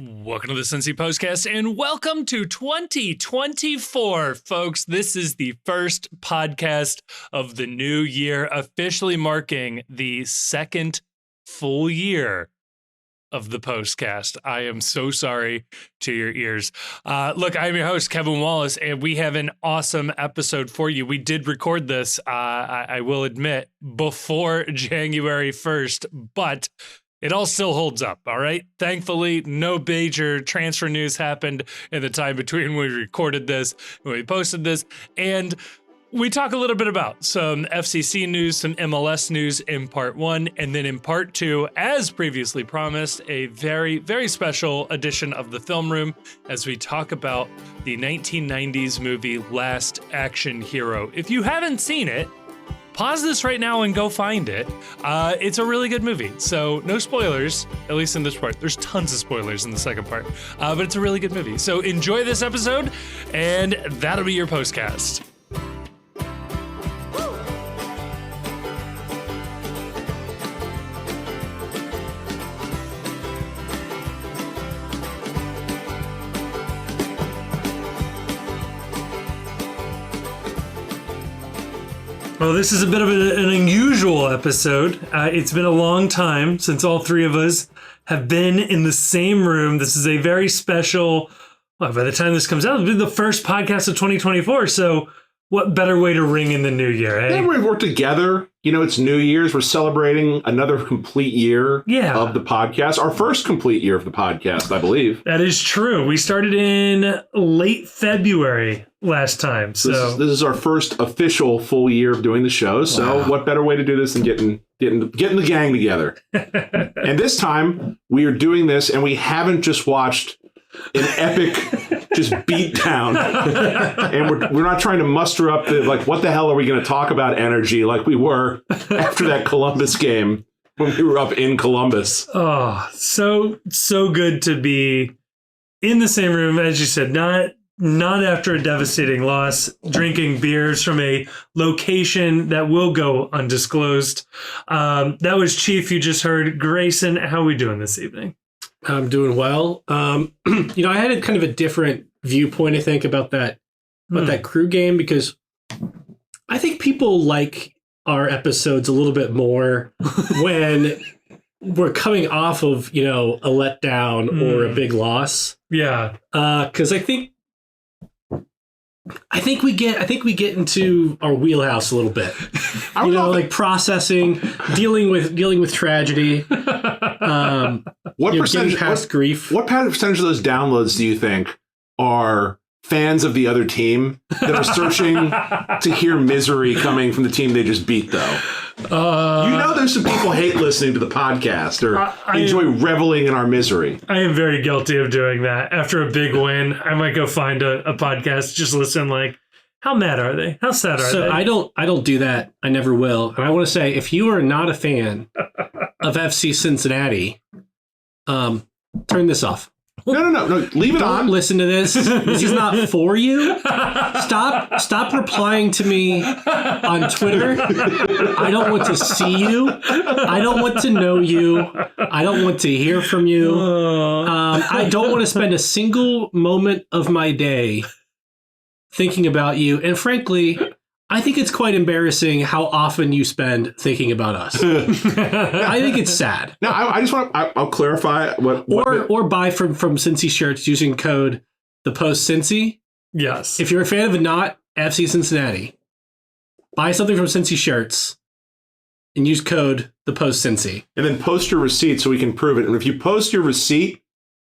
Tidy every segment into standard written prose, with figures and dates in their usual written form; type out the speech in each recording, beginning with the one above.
Welcome to the Cincinnati PostCast and welcome to 2024, folks. This is the first podcast of the new year, officially marking the second full year of the PostCast. I am so sorry to your ears. Look, I'm your host, Kevin Wallace, and we have an awesome episode for you. We did record this, I will admit, before January 1st, but it all still holds up, all right? Thankfully, no major transfer news happened in the time between when we recorded this, when we posted this, and we talk a little bit about some FCC news, some MLS news in part one, and then in part two, as previously promised, a very, very special edition of the Film Room as we talk about the 1990s movie Last Action Hero. If you haven't seen it, pause this right now and go find it. It's a really good movie. So no spoilers, at least in this part. There's tons of spoilers in the second part, but it's a really good movie. So enjoy this episode, and that'll be your postcast. Well, this is a bit of an unusual episode. It's been a long time since all three of us have been in the same room. This is a very special, well, by the time this comes out, it'll be the first podcast of 2024. So what better way to ring in the new year, eh? Yeah, we've worked together. You know, it's New Year's. We're celebrating another complete year of the podcast. Our first complete year of the podcast, I believe. That is true. We started in late February last time. So this is our first official full year of doing the show. So what better way to do this than getting the gang together? And this time we are doing this, and we haven't just watched an epic just beat down, and we're not trying to muster up the what the hell are we going to talk about energy like we were after that Columbus game when we were up in Columbus. Oh, so good to be in the same room, as you said, not after a devastating loss, drinking beers from a location that will go undisclosed. That was Chief, you just heard. Grayson, how are we doing this evening? I'm doing well. I had a kind of a different viewpoint, I think, about that crew game, because I think people like our episodes a little bit more when we're coming off of, a letdown or a big loss. Yeah. Because I think we get into our wheelhouse a little bit. Processing, dealing with tragedy. What percentage past grief? What percentage of those downloads do you think are fans of the other team that are searching to hear misery coming from the team they just beat, though? There's some people hate listening to the podcast or enjoy reveling in our misery. I am very guilty of doing that. After a big win, I might go find a podcast, just listen how mad are they? How sad are they? So I don't do that. I never will. And I want to say, if you are not a fan of FC Cincinnati, turn this off. No. Leave it on. Don't listen to this. This is not for you. Stop replying to me on Twitter. I don't want to see you. I don't want to know you. I don't want to hear from you. I don't want to spend a single moment of my day thinking about you. And frankly, I think it's quite embarrassing how often you spend thinking about us. I think it's sad. No, I just want to, I'll clarify or buy from Cincy shirts using code ThePostCincy. Yes. If you're a fan of FC Cincinnati, buy something from Cincy shirts and use code ThePostCincy. And then post your receipt so we can prove it. And if you post your receipt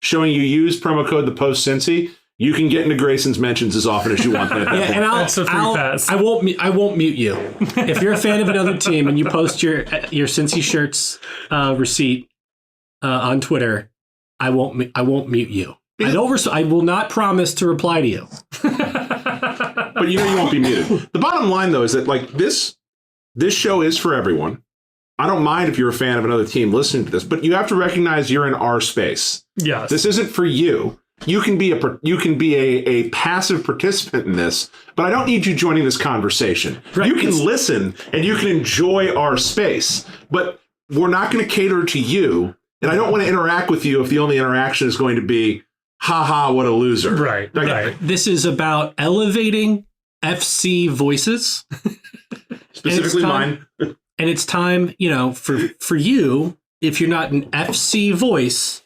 showing you use promo code ThePostCincy, you can get into Grayson's mentions as often as you want. And I won't mute you. If you're a fan of another team and you post your Cincy shirts receipt on Twitter, I won't mute you. I will not promise to reply to you. But you won't be muted. The bottom line, though, is that this show is for everyone. I don't mind if you're a fan of another team listening to this, but you have to recognize you're in our space. Yes. This isn't for you. You can be a passive participant in this, but I don't need you joining this conversation. Right. You can listen and you can enjoy our space, but we're not going to cater to you And I don't want to interact with you if the only interaction is going to be, haha, what a loser. Right. This is about elevating FC voices. Specifically mine. And it's time, for you, if you're not an FC voice,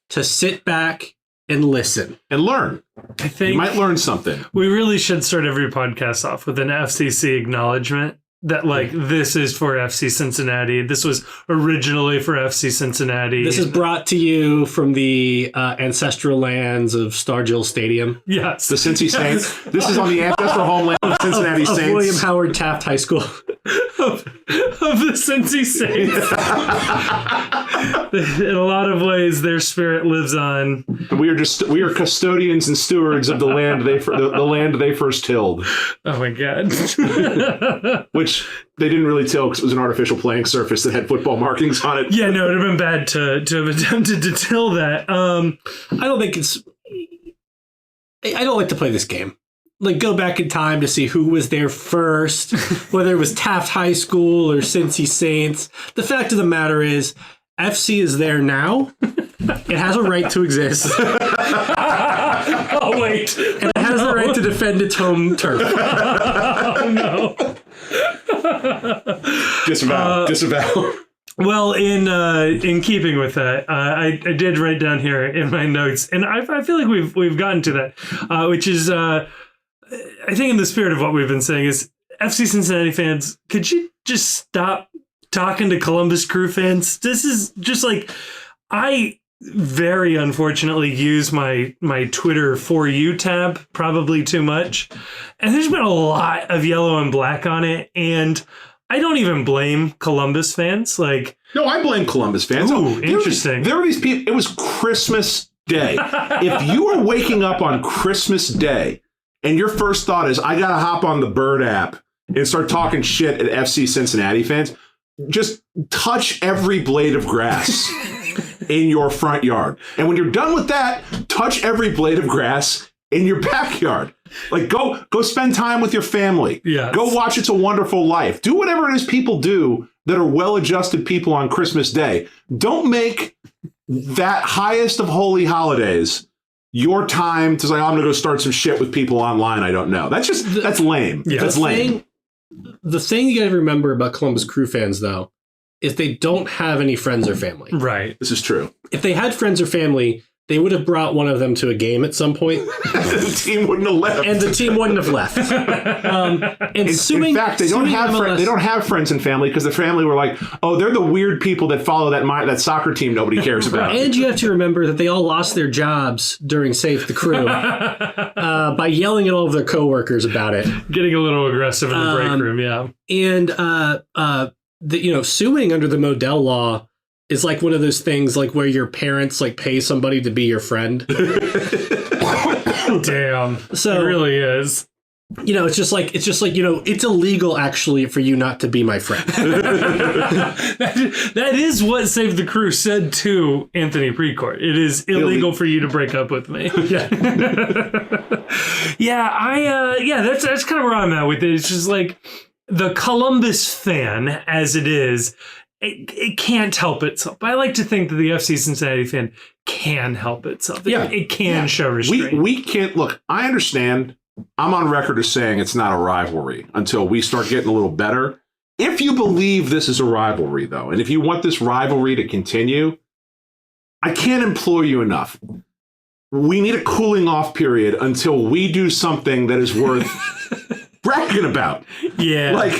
to sit back and listen. And learn. I think you might learn something. We really should start every podcast off with an FCC acknowledgement that, this is for FC Cincinnati. This was originally for FC Cincinnati. This is brought to you from the ancestral lands of Stargill Stadium. Yes. The Cincy Saints. This is on the ancestral homeland of Cincinnati Saints. Of William Howard Taft High School. of the Cincy Saints. In a lot of ways, their spirit lives on. We are custodians and stewards of the land the land they first tilled. Oh my God. Which they didn't really till because it was an artificial playing surface that had football markings on it. Yeah, no, it would have been bad to have attempted to till that. I don't like to play this game. Go back in time to see who was there first, whether it was Taft High School or Cincy Saints. The fact of the matter is, FC is there now. It has a right to exist. Oh, wait. And it has the right to defend its home turf. Oh, no. Disavow. Well, in keeping with that, I did write down here in my notes, and I feel like we've gotten to that, which is I think in the spirit of what we've been saying is FC Cincinnati fans, could you just stop talking to Columbus Crew fans? This is just I very unfortunately use my Twitter For You tab probably too much, and there's been a lot of yellow and black on it, and I don't even blame Columbus fans. No, I blame Columbus fans. Ooh, interesting. There were these people. It was Christmas Day. If you were waking up on Christmas Day and your first thought is, I got to hop on the Bird app and start talking shit at FC Cincinnati fans, just touch every blade of grass in your front yard. And when you're done with that, touch every blade of grass in your backyard. Go spend time with your family. Yes. Go watch It's a Wonderful Life. Do whatever it is people do that are well-adjusted people on Christmas Day. Don't make that highest of holy holidays your time to say, I'm going to go start some shit with people online I don't know. That's lame. Yeah. That's lame. The thing you got to remember about Columbus Crew fans, though, is they don't have any friends or family. Right. This is true. If they had friends or family, they would have brought one of them to a game at some point. The team wouldn't have left. And the team wouldn't have left. In fact, they don't have friends and family because the family were like, oh, they're the weird people that follow that soccer team nobody cares about. And you have to remember that they all lost their jobs during Save the Crew by yelling at all of their coworkers about it. Getting a little aggressive in the break room, yeah. And suing under the Modell law is like one of those things where your parents pay somebody to be your friend. Damn. So it really is. It's just like it's illegal actually for you not to be my friend. that is what Save the Crew said to Anthony Precourt. It is illegal for you to break up with me. Yeah. That's kind of where I'm at with it. It's just the Columbus fan as it is. It can't help itself. I like to think that the FC Cincinnati fan can help itself. It can show restraint. We can't. Look, I understand. I'm on record as saying it's not a rivalry until we start getting a little better. If you believe this is a rivalry, though, and if you want this rivalry to continue, I can't implore you enough. We need a cooling off period until we do something that is worth bragging about. Yeah.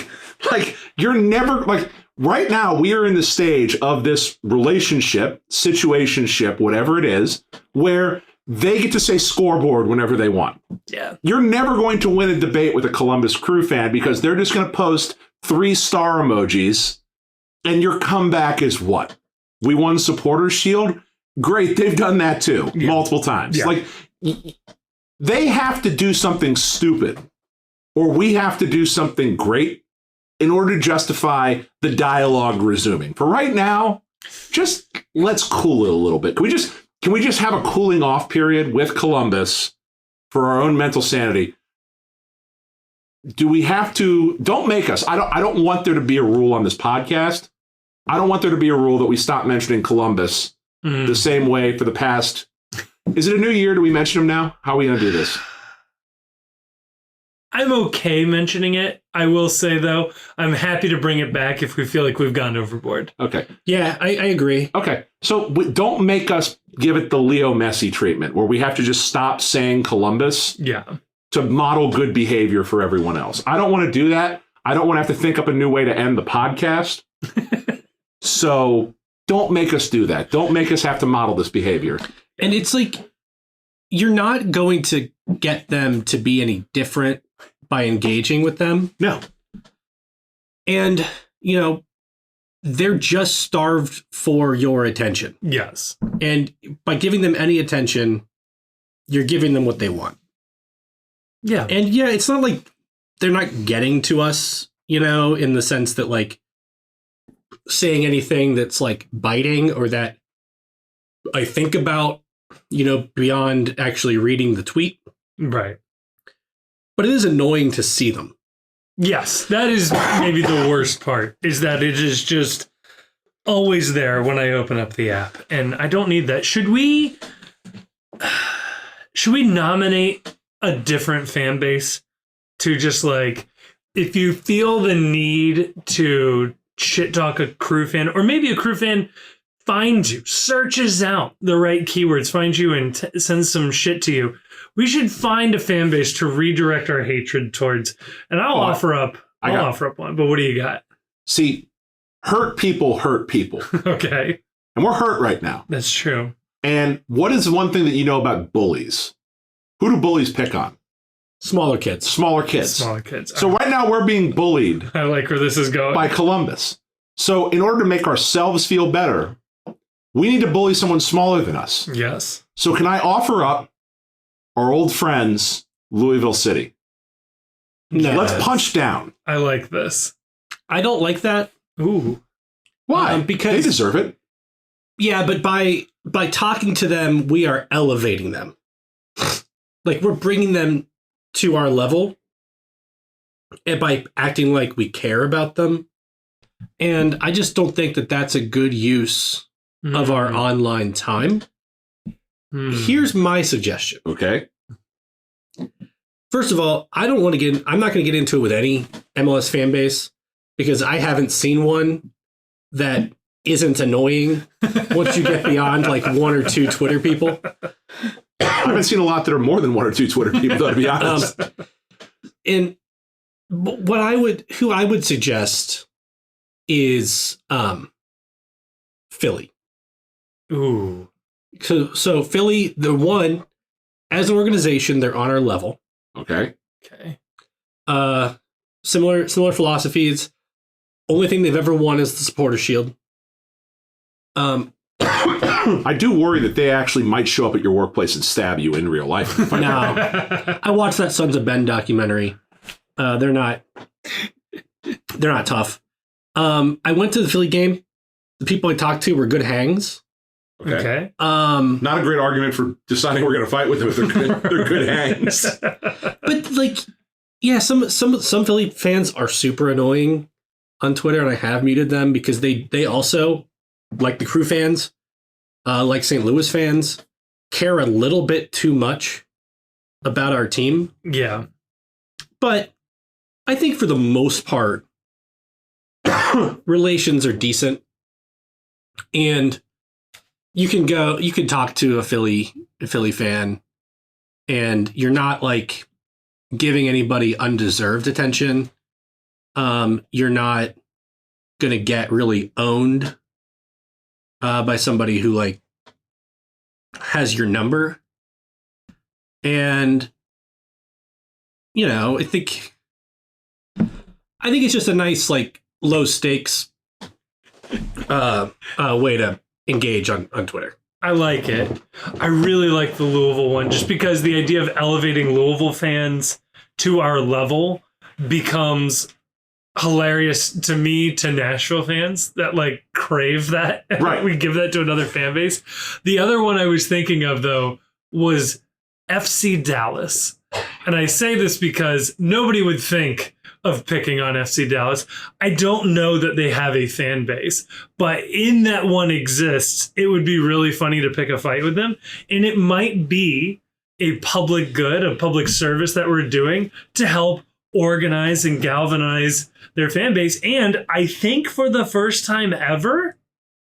You're never right now, we are in the stage of this relationship, situationship, whatever it is, where they get to say scoreboard whenever they want. Yeah. You're never going to win a debate with a Columbus Crew fan because they're just going to post 3-star emojis, and your comeback is what? We won Supporters Shield? Great, they've done that too, multiple times. Yeah. They have to do something stupid, or we have to do something great in order to justify the dialogue resuming. For right now, just let's cool it a little bit. Can we just have a cooling off period with Columbus for our own mental sanity? Do we have to? Don't make us. I don't want there to be a rule on this podcast I don't want there to be a rule that we stop mentioning Columbus the same way for the past. Is it a new year? Do we mention him now? How are we going to do this? I'm okay mentioning it. I will say, though, I'm happy to bring it back if we feel like we've gone overboard. Okay. Yeah, I agree. Okay. So don't make us give it the Leo Messi treatment where we have to just stop saying Columbus to model good behavior for everyone else. I don't want to do that. I don't want to have to think up a new way to end the podcast. So don't make us do that. Don't make us have to model this behavior. And it's like, you're not going to get them to be any different by engaging with them. No. And, they're just starved for your attention. Yes. And by giving them any attention, you're giving them what they want. Yeah. And yeah, it's not like they're not getting to us, in the sense that like saying anything that's like biting or that I think about, beyond actually reading the tweet. Right. But it is annoying to see them. Yes, that is maybe the worst part, is that it is just always there when I open up the app. And I don't need that. Should we nominate a different fan base to just like, if you feel the need to shit talk a crew fan, or maybe a crew fan finds you, searches out the right keywords, finds you and sends some shit to you, we should find a fan base to redirect our hatred towards. And I'll offer up one, but what do you got? See, hurt people hurt people. Okay. And we're hurt right now. That's true. And what is one thing that you know about bullies? Who do bullies pick on? Smaller kids. Smaller kids. So right now we're being bullied. I like where this is going. By Columbus. So in order to make ourselves feel better, we need to bully someone smaller than us. Yes. So can I offer up our old friends, Louisville City? No. Let's punch down. I like this. I don't like that. Ooh. Why? Because they deserve it. Yeah, but by talking to them, we are elevating them. Like, we're bringing them to our level, and by acting like we care about them. And I just don't think that that's a good use of our online time. Here's my suggestion. Okay. First of all, I'm not going to get into it with any MLS fan base because I haven't seen one that isn't annoying once you get beyond like one or two Twitter people. I haven't seen a lot that are more than one or two Twitter people, though, to be honest. And who I would suggest is Philly. Ooh. So Philly, as an organization, they're on our level. Okay. Similar philosophies. Only thing they've ever won is the supporter shield. I do worry that they actually might show up at your workplace and stab you in real life. No, I watched that Sons of Ben documentary. They're not tough. I went to the Philly game. The people I talked to were good hangs. Okay. Not a great argument for deciding we're going to fight with them if they're good hangs. But like, yeah, some Philly fans are super annoying on Twitter, and I have muted them because they also, like the Crew fans, like St. Louis fans, care a little bit too much about our team. Yeah. But I think for the most part, relations are decent. And you can talk to a Philly fan, and you're not like giving anybody undeserved attention. You're not going to get really owned by somebody who like has your number. And, I think it's just a nice, like, low stakes way to engage on Twitter. I like it. I really like the Louisville one, just because the idea of elevating Louisville fans to our level becomes hilarious to me, to Nashville fans that like crave that. Right. We give that to another fan base. The other one I was thinking of, though, was FC Dallas. And I say this because nobody would think of picking on FC Dallas. I don't know that they have a fan base, but in that one exists, it would be really funny to pick a fight with them. And it might be a public good, a public service that we're doing to help organize and galvanize their fan base. And I think for the first time ever,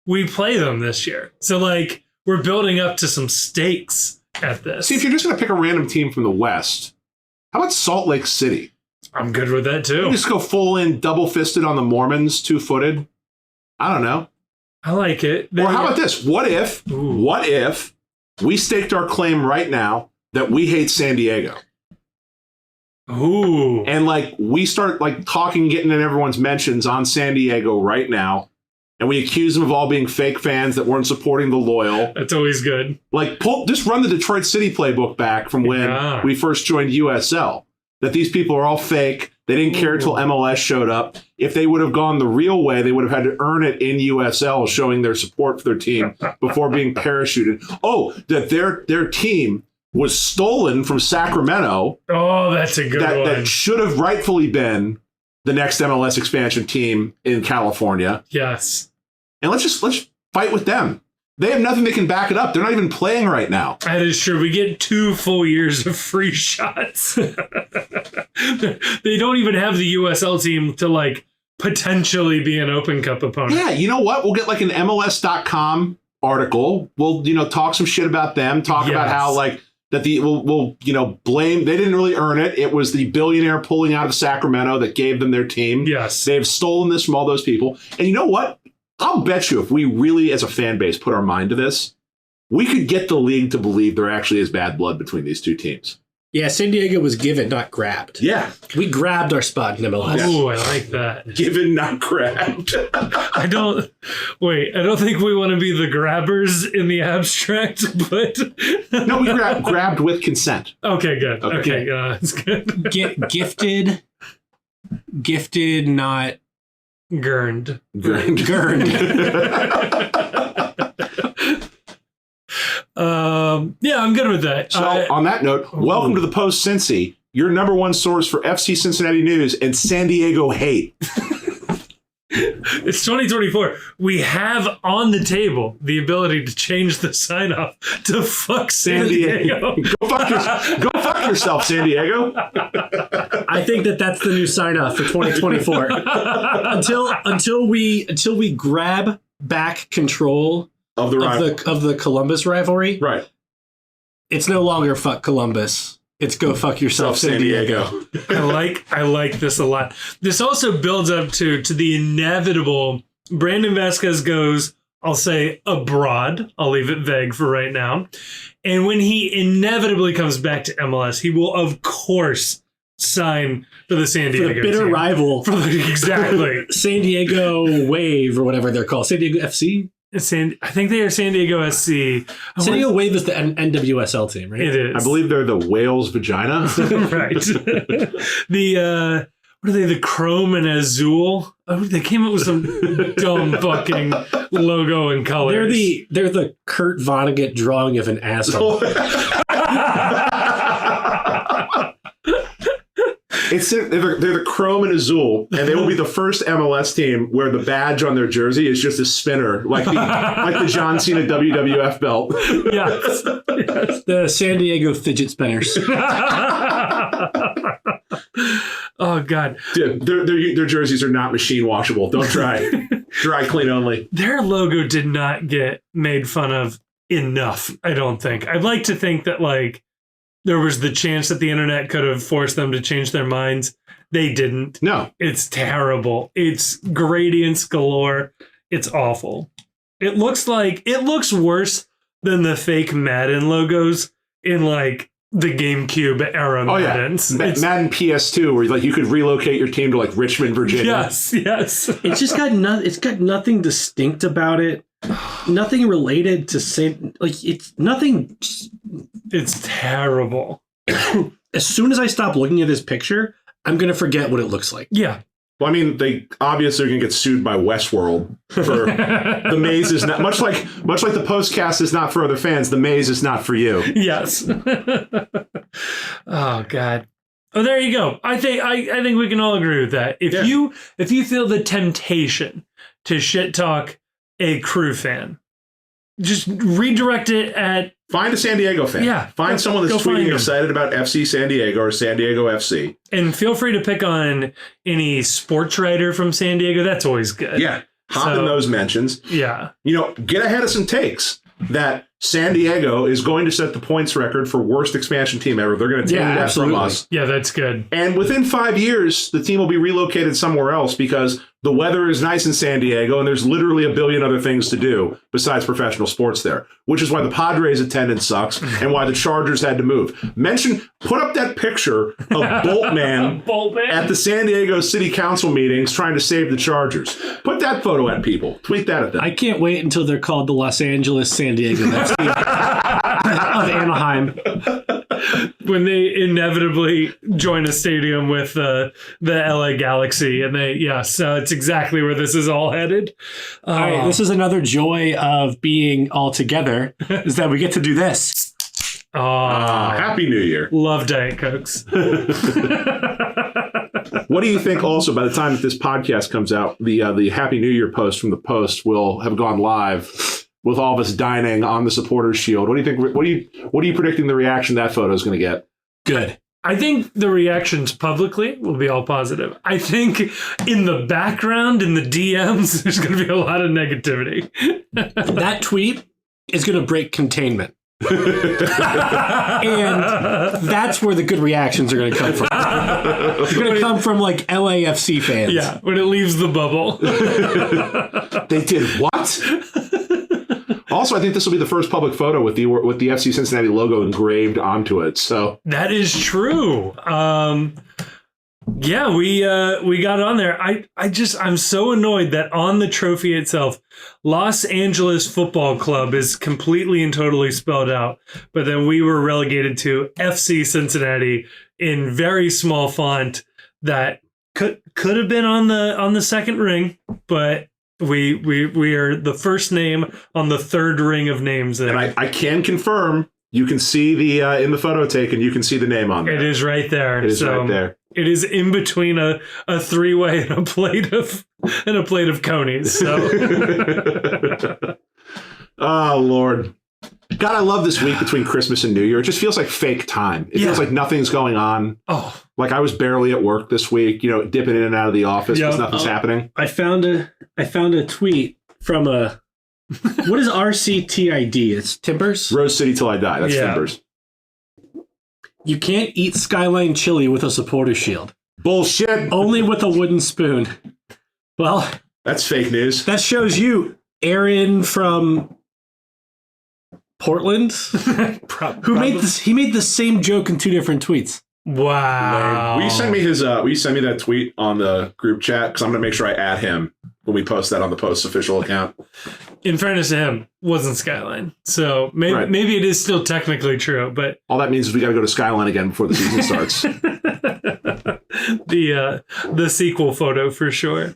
we play them this year. So like we're building up to some stakes at this. See, if you're just going to pick a random team from the West, how about Salt Lake City? I'm good with that too. You just go full in, double fisted on the Mormons, 2-footed. I don't know. I like it. Or how about this? What if we staked our claim right now that we hate San Diego? Ooh. And like we start like talking, getting in everyone's mentions on San Diego right now, and we accuse them of all being fake fans that weren't supporting the loyal. That's always good. Like just run the Detroit City playbook back from when we first joined USL. That these people are all fake. They didn't care until MLS showed up. If they would have gone the real way, they would have had to earn it in USL, showing their support for their team before being parachuted. Oh, that their team was stolen from Sacramento. Oh, that's a good one. That should have rightfully been the next MLS expansion team in California. Yes. And let's fight with them. They have nothing that can back it up. They're not even playing right now. That is true. We get 2 full years of free shots. They don't even have the USL team to like potentially be an Open Cup opponent. Yeah, you know what? We'll get like an MLS.com article. We'll, talk some shit about them. Talk about how like that we'll blame. They didn't really earn it. It was the billionaire pulling out of Sacramento that gave them their team. Yes. They've stolen this from all those people. And you know what? I'll bet you if we really, as a fan base, put our mind to this, we could get the league to believe there actually is bad blood between these two teams. Yeah, San Diego was given, not grabbed. Yeah. We grabbed our spot in MLS. Oh, I like that. Given, not grabbed. I don't think we want to be the grabbers in the abstract, but... No, we grabbed with consent. Okay, good. Okay, that's good. Gifted, not... Gurned. Gurned. Yeah, I'm good with that. So on that note, welcome to the Post Cincy, your number one source for FC Cincinnati news and San Diego hate. It's 2024. We have on the table the ability to change the sign off to fuck San Diego. Go fuck yourself, San Diego. I think that's the new sign off for 2024. until we grab back control of the Columbus rivalry. Right. It's no longer fuck Columbus. It's go fuck yourself, San Diego. I like this a lot. This also builds up to the inevitable. Brandon Vasquez goes, I'll say abroad. I'll leave it vague for right now. And when he inevitably comes back to MLS, he will, of course, sign for the San Diego for the bitter team. rival. Exactly. San Diego Wave or whatever they're called. San Diego FC? I think they are San Diego SC. San Diego Wave is the NWSL team, right? It is. I believe they're the whale's vagina. Right. What are they? The Chrome and Azul? Oh, they came up with some dumb fucking logo and colors. They're the Kurt Vonnegut drawing of an asshole. They're the Chrome and Azul, and they will be the first MLS team where the badge on their jersey is just a spinner, like the John Cena WWF belt. Yes. The San Diego fidget spinners. Oh God, dude, their jerseys are not machine washable. Don't try. Dry clean only. Their logo did not get made fun of enough. I don't think. I'd like to think that like. There was the chance that the internet could have forced them to change their minds. They didn't. No. It's terrible. It's gradients galore. It's awful. It looks worse than the fake Madden logos in like the GameCube era Maddens. Yeah. Madden PS2 where like you could relocate your team to like Richmond, Virginia. Yes. It's just got it's got nothing distinct about it. Nothing related to it's nothing. It's terrible. As soon as I stop looking at this picture, I'm going to forget what it looks like. Yeah. Well, I mean, they obviously are going to get sued by Westworld for the maze is not much like the postcast is not for other fans. The maze is not for you. Yes. Oh God. Oh, there you go. I think we can all agree with that. If you feel the temptation to shit talk a Crew fan, just redirect it at... Find a San Diego fan. Yeah. Find someone that's tweeting excited about FC San Diego or San Diego FC. And feel free to pick on any sports writer from San Diego. That's always good. Yeah. Hop in those mentions. Yeah. Get ahead of some takes that San Diego is going to set the points record for worst expansion team ever. They're going to take that from us. Yeah, that's good. And within 5 years, the team will be relocated somewhere else because the weather is nice in San Diego and there's literally a billion other things to do besides professional sports there, which is why the Padres attendance sucks and why the Chargers had to move. Put up that picture of Boltman at the San Diego City Council meetings trying to save the Chargers. Put that photo at people. Tweet that at them. I can't wait until they're called the Los Angeles San Diego FC of Anaheim. When they inevitably join a stadium with the LA Galaxy, and it's exactly where this is all headed. All right, this is another joy of being all together, is that we get to do this. Happy New Year. Love Diet Cokes. What do you think also, by the time that this podcast comes out, the Happy New Year post from the Post will have gone live with all of us dining on the supporters shield? What do you think? What are you predicting the reaction that photo is going to get? Good. I think the reactions publicly will be all positive. I think in the background, in the DMs, there's going to be a lot of negativity. That tweet is going to break containment. And that's where the good reactions are going to come from. They're going to come from like LAFC fans. Yeah, when it leaves the bubble. They did what? Also, I think this will be the first public photo with the FC Cincinnati logo engraved onto it. So that is true. Yeah, we got it on there. I'm so annoyed that on the trophy itself, Los Angeles Football Club is completely and totally spelled out, but then we were relegated to FC Cincinnati in very small font that could have been on the second ring, but we are the first name on the third ring of names there. And I can confirm, you can see the in the photo taken, you can see the name on there. It is right there. It is right there. It is in between a three-way and a plate of conies. So. Oh Lord. God, I love this week between Christmas and New Year. It just feels like fake time. It feels like nothing's going on. Oh. Like I was barely at work this week, dipping in and out of the office because nothing's happening. I found a tweet from what is RCTID? It's Timbers? Rose City Till I Die. That's Timbers. You can't eat Skyline chili with a supporter shield. Bullshit. Only with a wooden spoon. Well, that's fake news. That shows you Aaron from Portland, who made this. He made the same joke in two different tweets. Wow. Will you send me that tweet on the group chat? Because I'm going to make sure I add him when we post that on the Post's official account. In fairness to him, wasn't Skyline. So maybe it is still technically true, but all that means is we got to go to Skyline again before the season starts. The sequel photo for sure.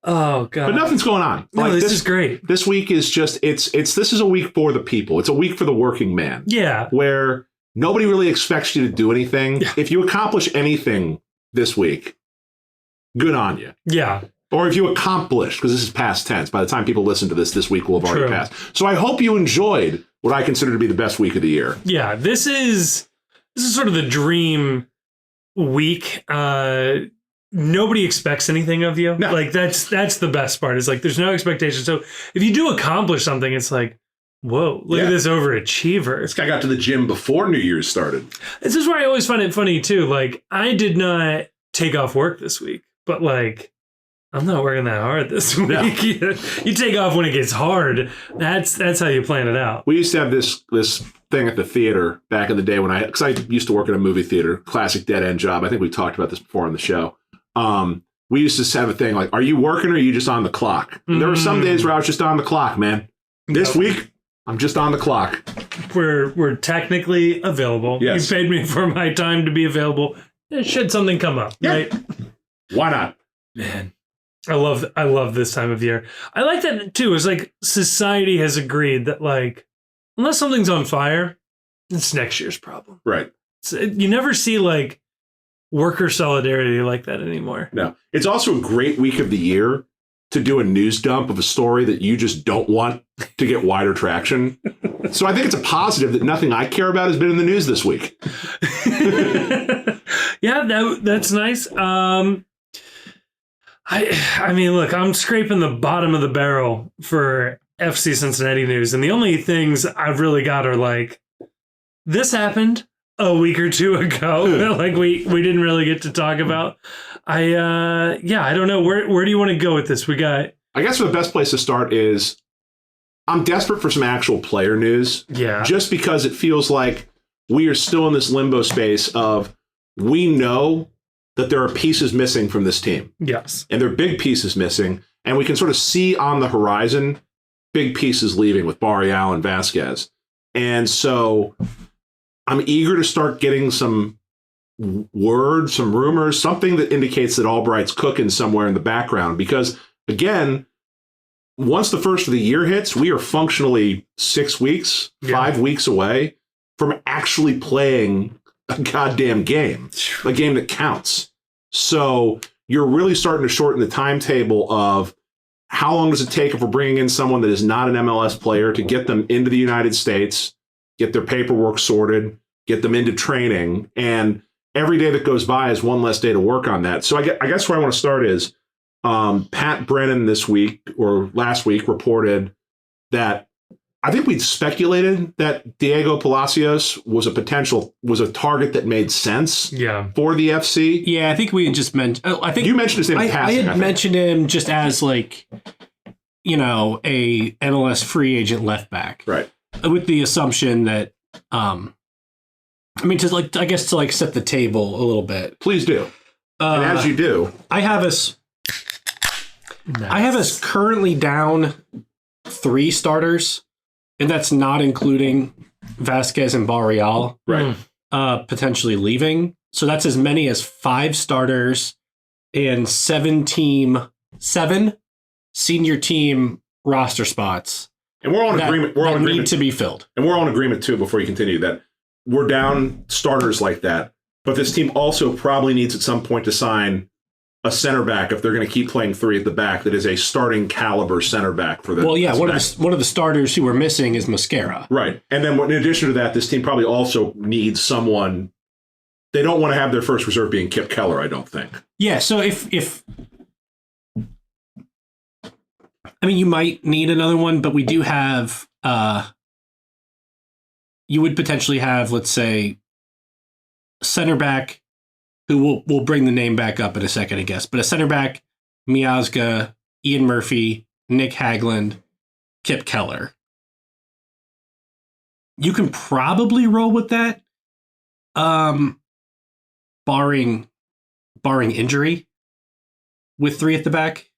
Oh God. But nothing's going on. No, this is great. This week is just this is a week for the people. It's a week for the working man. Yeah. Where nobody really expects you to do anything. Yeah. If you accomplish anything this week, good on you. Yeah. Or if you accomplish, because this is past tense. By the time people listen to this week will have already passed. So I hope you enjoyed what I consider to be the best week of the year. Yeah, this is sort of the dream week. Nobody expects anything of you. No. Like that's the best part. Is like there's no expectation. So if you do accomplish something, it's like, whoa, look at this overachiever. This guy got to the gym before New Year's started. This is where I always find it funny too. Like I did not take off work this week, but like I'm not working that hard this week. No. You take off when it gets hard. That's how you plan it out. We used to have this thing at the theater back in the day because I used to work in a movie theater, classic dead end job. I think we talked about this before on the show. We used to have a thing like, are you working or are you just on the clock? Mm-hmm. There were some days where I was just on the clock, man. This week, I'm just on the clock. We're technically available. Yes. You paid me for my time to be available. Should something come up, right? Why not? Man. I love this time of year. I like that too. It's like society has agreed that like unless something's on fire, it's next year's problem. Right. So you never see like worker solidarity like that anymore. No. It's also a great week of the year to do a news dump of a story that you just don't want to get wider traction. So I think it's a positive that nothing I care about has been in the news this week. Yeah, that's nice. I mean, look, I'm scraping the bottom of the barrel for FC Cincinnati news, and the only things I've really got are like, this happened a week or two ago. Like we didn't really get to talk about. I don't know. Where do you want to go with this? I guess the best place to start is I'm desperate for some actual player news. Yeah. Just because it feels like we are still in this limbo space of we know that there are pieces missing from this team. Yes. And they're big pieces missing. And we can sort of see on the horizon big pieces leaving with Barrial and Vasquez. And so I'm eager to start getting some word, some rumors, something that indicates that Albright's cooking somewhere in the background. Because, again, once the first of the year hits, we are functionally 6 weeks, 5 weeks away from actually playing a goddamn game, a game that counts. So you're really starting to shorten the timetable of how long does it take if we're bringing in someone that is not an MLS player to get them into the United States, get their paperwork sorted, get them into training, and every day that goes by is one less day to work on that. So I guess where I want to start is Pat Brennan this week or last week reported that I think we'd speculated that Diego Palacios was a target that made sense for the FC. Yeah, I think we had just mentioned. I think you mentioned his name in passing. I had mentioned him just as like, a MLS free agent left back, right? With the assumption that, to set the table a little bit. Please do. And as you do, I have us currently down 3 starters. And that's not including Vasquez and Barrial, right? Potentially leaving. So that's as many as 5 starters and 7 senior team roster spots. And we're on agreement. We're on agreement need to be filled. And we're on agreement too. Before you continue, that we're down starters like that, but this team also probably needs at some point to sign a center back if they're going to keep playing 3 at the back that is a starting caliber center back for the. Well, yeah, one of the starters who we're missing is Mosquera. Right. And then in addition to that, this team probably also needs someone. They don't want to have their first reserve being Kip Keller, I don't think. Yeah, so if you might need another one, but we do have you would potentially have, let's say, center back who we'll bring the name back up in a second, I guess. But a center back, Miazga, Ian Murphy, Nick Hagland, Kip Keller. You can probably roll with that, barring injury, with 3 at the back.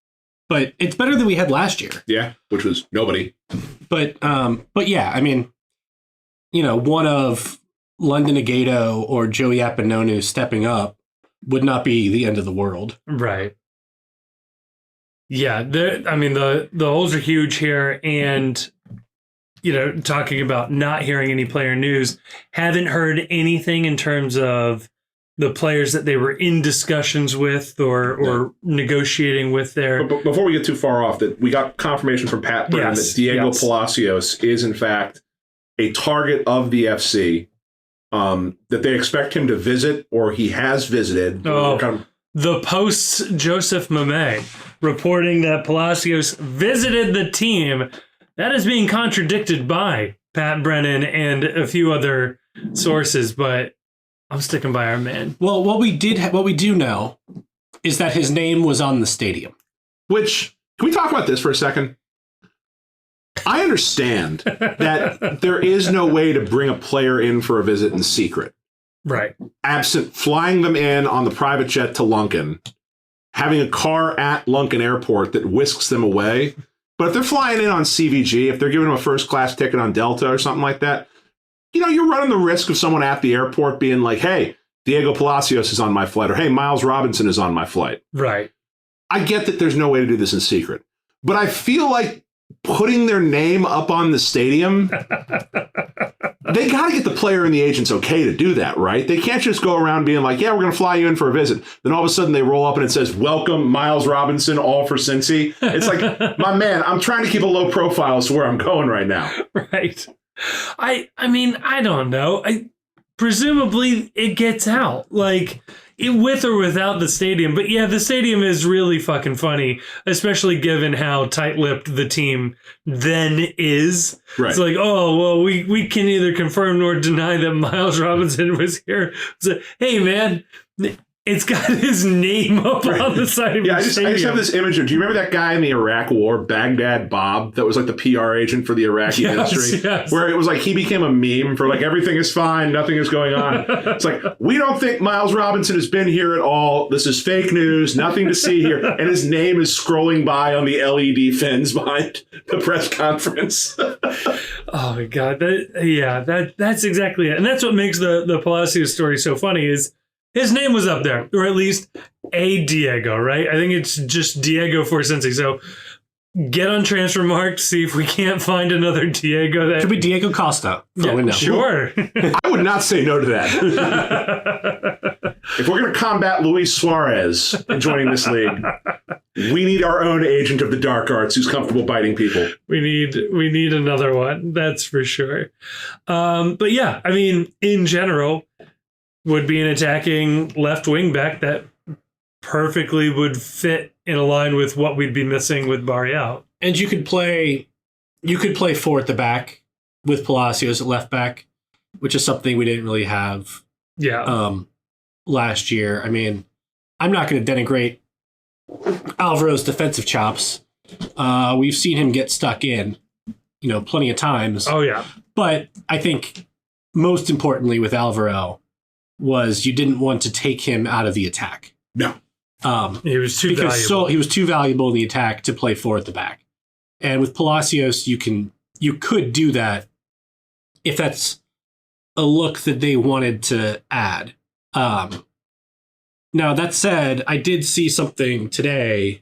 But it's better than we had last year. Yeah, which was nobody. But yeah, one of London Agato or Joey Appanonu stepping up would not be the end of the world. Right. Yeah. The holes are huge here. And, talking about not hearing any player news, haven't heard anything in terms of the players that they were in discussions with or negotiating with there. But before we get too far off, that we got confirmation from Pat Brennan that Diego Palacios is, in fact, a target of the FC. That they expect him to visit, or he has visited. The Post's Joseph Mame reporting that Palacios visited the team. That is being contradicted by Pat Brennan and a few other sources, but I'm sticking by our man. Well, what we do know is that his name was on the stadium. Which, can we talk about this for a second? I understand that there is no way to bring a player in for a visit in secret. Right. Absent flying them in on the private jet to Lunken, having a car at Lunken Airport that whisks them away. But if they're flying in on CVG, if they're giving them a first-class ticket on Delta or something like that, you're running the risk of someone at the airport being like, hey, Diego Palacios is on my flight, or hey, Miles Robinson is on my flight. Right. I get that there's no way to do this in secret. But I feel like putting their name up on the stadium, they got to get the player and the agents okay to do that, right? They can't just go around being like, yeah, we're going to fly you in for a visit. Then all of a sudden they roll up and it says, welcome, Miles Robinson, all for Cincy. It's like, my man, I'm trying to keep a low profile as to where I'm going right now. Right. I mean, I don't know. Presumably it gets out, like with or without the stadium. But yeah, the stadium is really fucking funny, especially given how tight-lipped the team then is. Right. It's like, oh, well, we can neither confirm nor deny that Miles Robinson was here. So, hey, man, it's got his name up on the side of the stadium. I just have this image of, do you remember that guy in the Iraq War, Baghdad Bob, that was like the PR agent for the Iraqi ministry? Yes. Where it was like he became a meme for like, everything is fine, nothing is going on. It's like, we don't think Miles Robinson has been here at all. This is fake news, nothing to see here. And his name is scrolling by on the LED fins behind the press conference. Oh my God. That's exactly it. And that's what makes the Palacios story so funny is his name was up there, or at least a Diego, right? I think it's just Diego for Cincy. So get on Transfermarkt, see if we can't find another Diego. Could be Diego Costa. Yeah, sure. I would not say no to that. If we're going to combat Luis Suarez in joining this league, we need our own agent of the dark arts who's comfortable biting people. We need another one. That's for sure. But yeah, I mean, in general, would be an attacking left wing back that perfectly would fit in a line with what we'd be missing with Barry out. And you could play 4 at the back with Palacios at left back, which is something we didn't really have last year. I mean, I'm not going to denigrate Alvaro's defensive chops. We've seen him get stuck in, plenty of times. Oh yeah. But I think most importantly with Alvaro was you didn't want to take him out of the attack. No. He was too valuable. He was too valuable in the attack to play 4 at the back. And with Palacios, you could do that if that's a look that they wanted to add. Now, that said, I did see something today.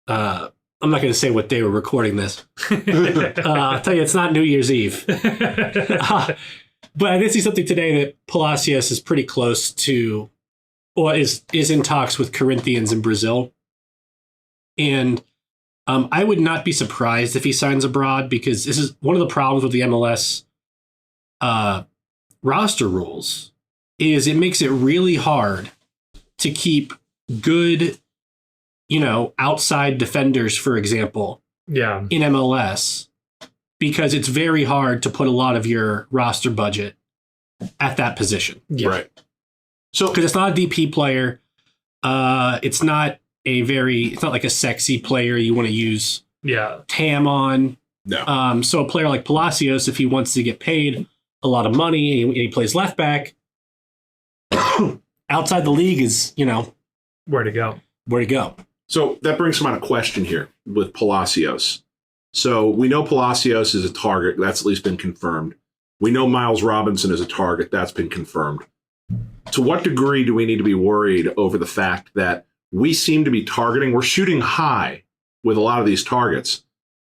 I'm not going to say what day we're recording this. I'll tell you, it's not New Year's Eve. But I did see something today that Palacios is pretty close to, or is in talks with Corinthians in Brazil. And I would not be surprised if he signs abroad, because this is one of the problems with the MLS roster rules, is it makes it really hard to keep good, outside defenders, for example, in MLS. Because it's very hard to put a lot of your roster budget at that position. Yeah. Right. So, because it's not a DP player, it's not like a sexy player you want to use TAM on. No. So a player like Palacios, if he wants to get paid a lot of money and he plays left back, outside the league is, where to go. So that brings to mind a question here with Palacios. So we know Palacios is a target. That's at least been confirmed. We know Miles Robinson is a target. That's been confirmed. To what degree do we need to be worried over the fact that we seem to be targeting? We're shooting high with a lot of these targets,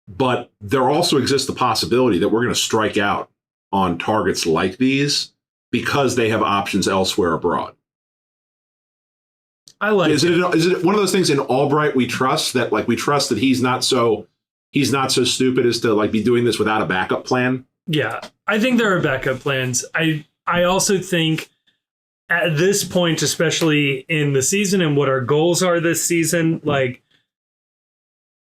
but there also exists the possibility that we're going to strike out on targets like these because they have options elsewhere abroad. I like Is it one of those things in Albright we trust that he's not so stupid as to be doing this without a backup plan? Yeah, I think there are backup plans. I also think at this point, especially in the season and what our goals are this season,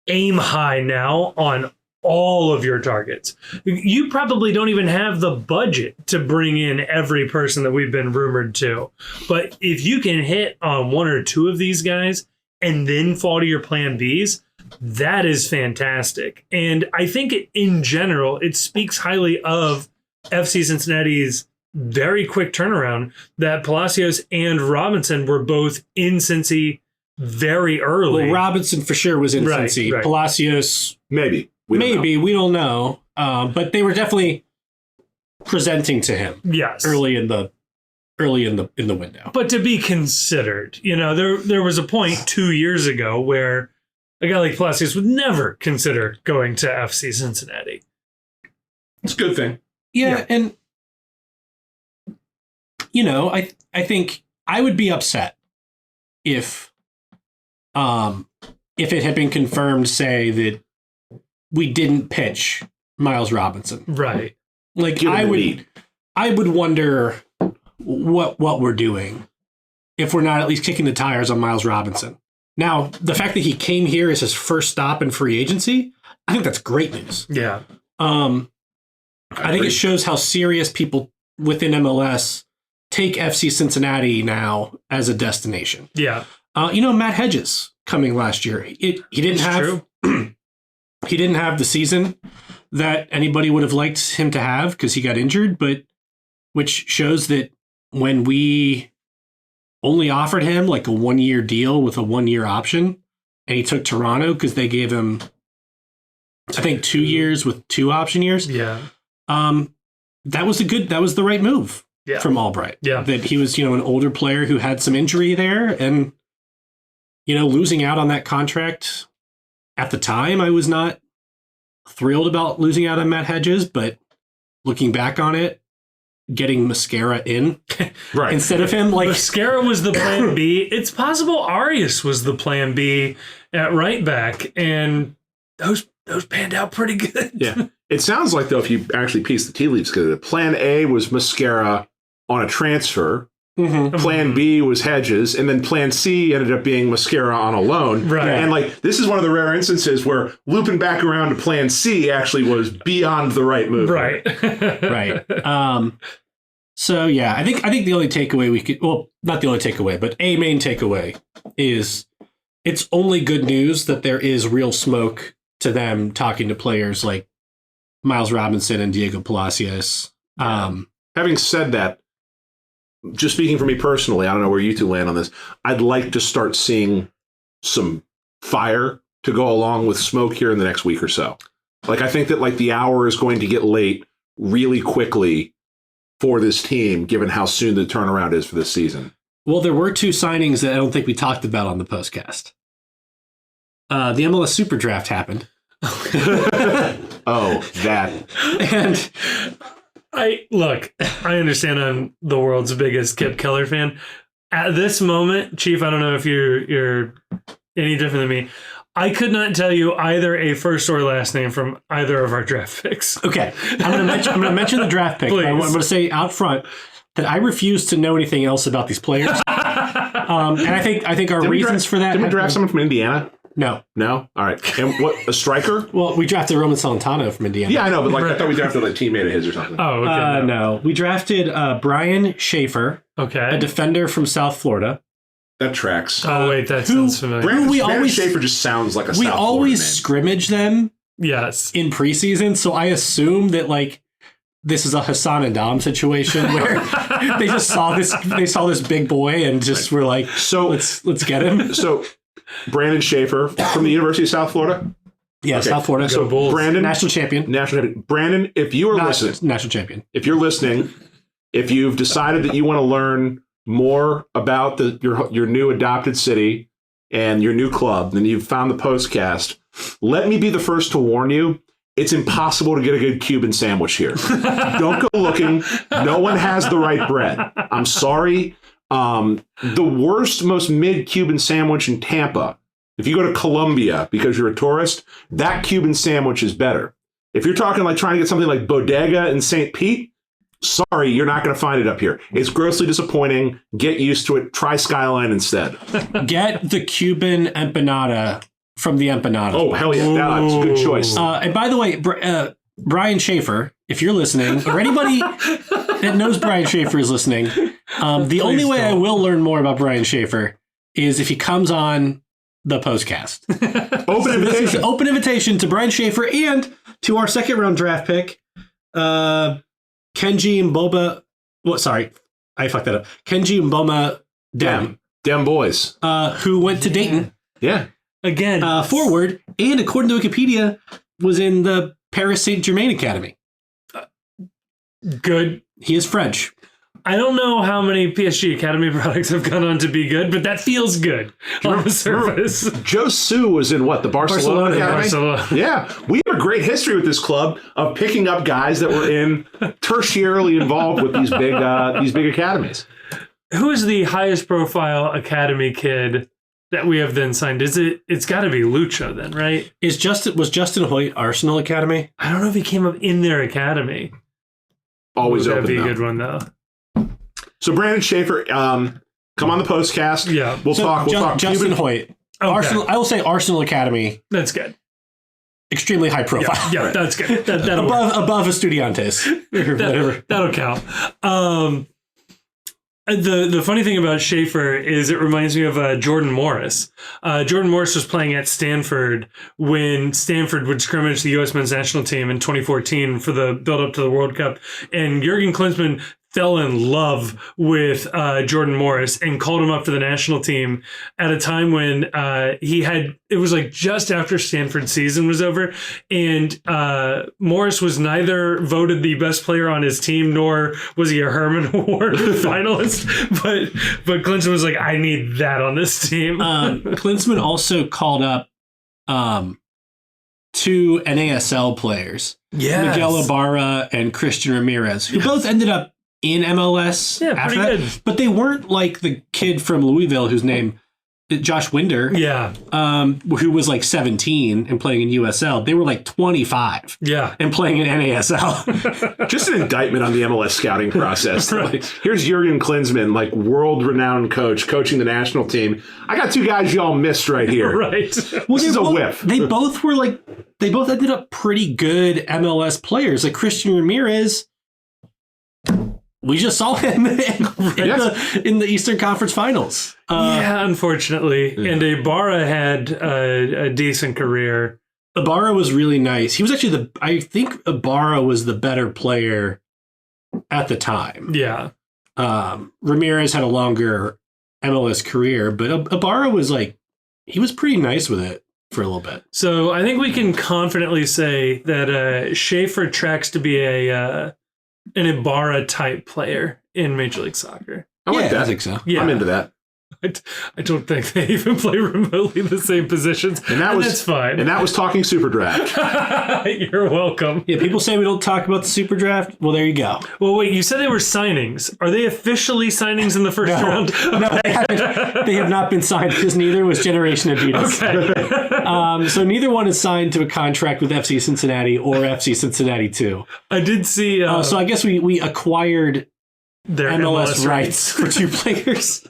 aim high now on all of your targets. You probably don't even have the budget to bring in every person that we've been rumored to. But if you can hit on 1 or 2 of these guys and then fall to your plan Bs, that is fantastic. And I think in general, it speaks highly of FC Cincinnati's very quick turnaround that Palacios and Robinson were both in Cincy very early. Well, Robinson for sure was in Cincy. Right. Palacios, maybe. We don't know. But they were definitely presenting to him. Yes. Early in the window. But to be considered, there was a point 2 years ago where a guy like Palacios would never consider going to FC Cincinnati. It's a good thing. Yeah. And, I think I would be upset if it had been confirmed, say, that we didn't pitch Miles Robinson. Right. Like, I would wonder what we're doing if we're not at least kicking the tires on Miles Robinson. Now, the fact that he came here as his first stop in free agency, I think that's great news. Yeah. I think it shows how serious people within MLS take FC Cincinnati now as a destination. Yeah. Matt Hedges coming last year. He didn't have he didn't have the season that anybody would have liked him to have because he got injured, but which shows that when we only offered him like a 1-year deal with a 1-year option, and he took Toronto because they gave him, I think, 2 years with 2 option years. Yeah. That was the right move from Albright. Yeah. That he was, an older player who had some injury there, and, losing out on that contract at the time, I was not thrilled about losing out on Matt Hedges, but looking back on it, getting Mascara in right instead of him, like Mascara was the plan B. It's possible Arias was the plan B at right back, and those panned out pretty good. Yeah. It sounds like, though, if you actually piece the tea leaves, because plan A was Mascara on a transfer, plan B was Hedges, and then plan C ended up being Mascara on a loan. Right. And this is one of the rare instances where looping back around to plan C actually was beyond the right move. Right. right. So yeah, I think the only takeaway not the only takeaway, but a main takeaway is it's only good news that there is real smoke to them talking to players like Miles Robinson and Diego Palacios. Having said that, just speaking for me personally, I don't know where you two land on this. I'd like to start seeing some fire to go along with smoke here in the next week or so. I think that the hour is going to get late really quickly for this team, given how soon the turnaround is for this season. Well, there were 2 signings that I don't think we talked about on the postcast. The MLS Super Draft happened. Oh, that. And I understand I'm the world's biggest Kip Keller fan. At this moment, Chief, I don't know if you're any different than me. I could not tell you either a first or last name from either of our draft picks. Okay, I'm going to mention the draft pick. I'm going to say out front that I refuse to know anything else about these players. And I think our reasons for that. Did we draft someone from Indiana? No. All right. And what, a striker? Well, we drafted Roman Celentano from Indiana. Yeah, I know, but I thought we drafted a teammate of his or something. Oh, okay. No. We drafted Brian Schaefer, a defender from South Florida. That tracks. Oh, wait, that sounds familiar. Brandon Schaefer just sounds like a South Florida name. We always scrimmage them in preseason, so I assume that, this is a Hassan and Dom situation where they just saw this big boy and just were like, so let's get him. So Brandon Schaefer from the University of South Florida? Yeah, okay. South Florida. So Brandon, national champion. Brandon, if you are listening, national champion. If you're listening, if you've decided that you want to learn more about your new adopted city and your new club, then you've found the postcast. Let me be the first to warn you. It's impossible to get a good Cuban sandwich here. Don't go looking. No one has the right bread. I'm sorry. The worst, most mid-Cuban sandwich in Tampa, if you go to Colombia because you're a tourist, that Cuban sandwich is better. If you're talking trying to get something like Bodega in St. Pete, sorry, you're not going to find it up here. It's grossly disappointing. Get used to it. Try Skyline instead. Get the Cuban empanada from the empanada. Oh, hell yeah. That's a good choice. And by the way, Brian Schaefer, if you're listening, or anybody that knows Brian Schaefer is listening, the only way I will learn more about Brian Schaefer is if he comes on the postcast. Open invitation. Open invitation to Brian Schaefer and to our second round draft pick, Kenji Mboba. Well, sorry, I fucked that up. Kenji Mboma Dem boys. Who went to Dayton. Yeah. Again. Forward, and according to Wikipedia, was in the Paris Saint-Germain Academy. Good. He is French. I don't know how many PSG Academy products have gone on to be good, but that feels good on the surface. Joe Su was in what, the Barcelona Academy? Barcelona. Yeah, we have a great history with this club of picking up guys that were in tertiarily involved with these big academies. Who is the highest profile academy kid that we have then signed? It's got to be Lucho then, right? Was Justin Hoyt Arsenal Academy? I don't know if he came up in their academy. Always open. That'd be though. a good one though. So Brandon Schaefer, come on the postcast. Yeah, we'll talk. Justin Hoyt. Okay. Arsenal. I will say Arsenal Academy. That's good. Extremely high profile. Yeah, that's good. That'll work. Above Estudiantes or whatever. That'll count. The funny thing about Schaefer is it reminds me of Jordan Morris. Jordan Morris was playing at Stanford when Stanford would scrimmage the U.S. men's national team in 2014 for the build-up to the World Cup. And Jurgen Klinsmann fell in love with Jordan Morris and called him up for the national team at a time when it was like just after Stanford's season was over. And Morris was neither voted the best player on his team, nor was he a Herman Award finalist. But Klinsmann was like, I need that on this team. Klinsmann also called up two NASL players, Miguel Ibarra and Christian Ramirez, who both ended up in MLS after that. Good. But they weren't like the kid from Louisville whose name, Josh Winder, who was like 17 and playing in USL. They were like 25 and playing in NASL. Just an indictment on the MLS scouting process. Right. Like, here's Jurgen Klinsmann, like world-renowned coach, coaching the national team. I got two guys y'all missed right here. Right. Well, this is a whiff. They both ended up pretty good MLS players. Like Christian Ramirez, we just saw him in the Eastern Conference Finals. Unfortunately. Yeah. And Ibarra had a decent career. Ibarra was really nice. He was actually I think Ibarra was the better player at the time. Yeah. Ramirez had a longer MLS career, but Ibarra was he was pretty nice with it for a little bit. So I think we can confidently say that Schaefer tracks to be an Ibarra type player in Major League Soccer. I like that. I think so. Yeah. I'm into that. I don't think they even play remotely the same positions. And that's fine. And that was talking Super Draft. You're welcome. Yeah, people say we don't talk about the Super Draft. Well, there you go. Well, wait, you said they were signings. Are they officially signings in the first round? No, they have not been signed because neither was Generation Adidas. Okay. So neither one is signed to a contract with FC Cincinnati or FC Cincinnati 2. I did see... so I guess we acquired their MLS rights for two players.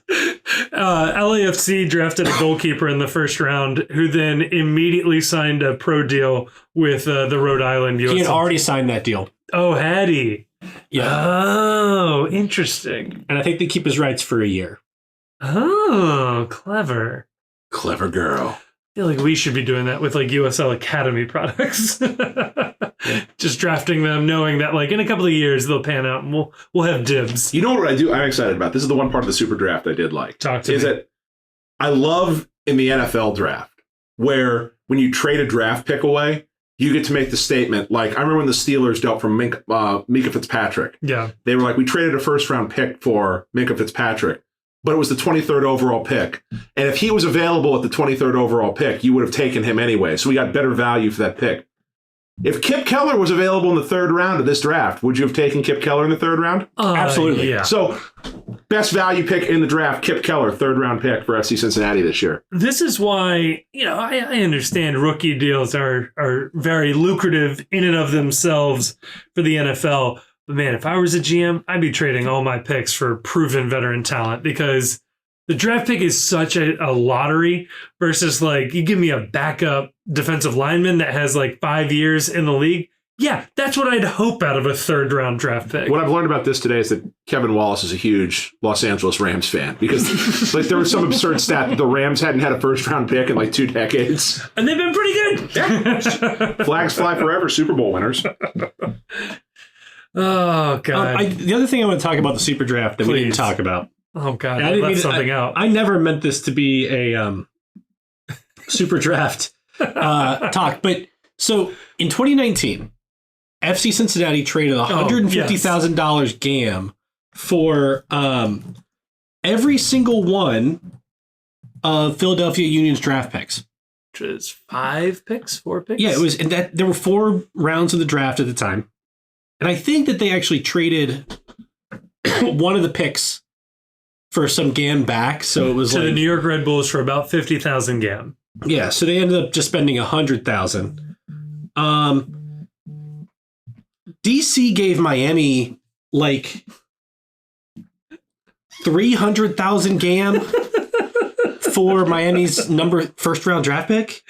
LAFC drafted a goalkeeper in the first round who then immediately signed a pro deal with the Rhode Island US. He had already signed that deal. Oh, had he? Yeah. Oh, interesting. And I think they keep his rights for a year. Oh, clever. Clever girl. I feel like we should be doing that with USL Academy products. Just drafting them, knowing that in a couple of years they'll pan out and we'll have dibs. You know what I do? I'm excited about. This is the one part of the Super Draft I did like. Talk to me. Is that I love in the NFL draft where when you trade a draft pick away, you get to make the statement. I remember when the Steelers dealt from Minka Fitzpatrick. Yeah. They were like, we traded a first round pick for Minka Fitzpatrick, but it was the 23rd overall pick. And if he was available at the 23rd overall pick, you would have taken him anyway. So we got better value for that pick. If Kip Keller was available in the third round of this draft, would you have taken Kip Keller in the third round? Absolutely. Yeah. So best value pick in the draft, Kip Keller, third round pick for FC Cincinnati this year. This is why, I understand rookie deals are very lucrative in and of themselves for the NFL. But man, if I was a GM, I'd be trading all my picks for proven veteran talent because the draft pick is such a lottery versus you give me a backup defensive lineman that has 5 years in the league. Yeah, that's what I'd hope out of a third round draft pick. What I've learned about this today is that Kevin Wallace is a huge Los Angeles Rams fan because there was some absurd stat that the Rams hadn't had a first round pick in 2 decades. And they've been pretty good. Yeah. Flags fly forever, Super Bowl winners. Oh, God. The other thing I want to talk about the Super Draft that we didn't talk about. Oh, God. I left something out. I never meant this to be a Super Draft talk. But so in 2019, FC Cincinnati traded a $150,000 GAM for every single one of Philadelphia Union's draft picks. Which is 4 picks? Yeah, it was, and that there were 4 rounds of the draft at the time. And I think that they actually traded one of the picks for some GAM back. So it was to the New York Red Bulls for about 50,000 GAM. Yeah, so they ended up just spending 100,000. DC gave Miami like 300,000 GAM for Miami's first round draft pick.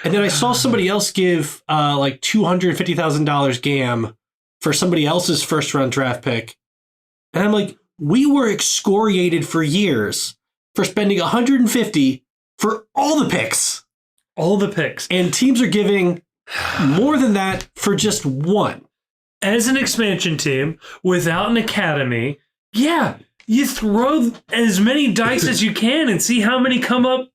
And then I saw somebody else give like $250,000 GAM for somebody else's first round draft pick. And I'm like, we were excoriated for years for spending 150 for all the picks. All the picks. And teams are giving more than that for just one. As an expansion team, without an academy, yeah, you throw as many dice as you can and see how many come up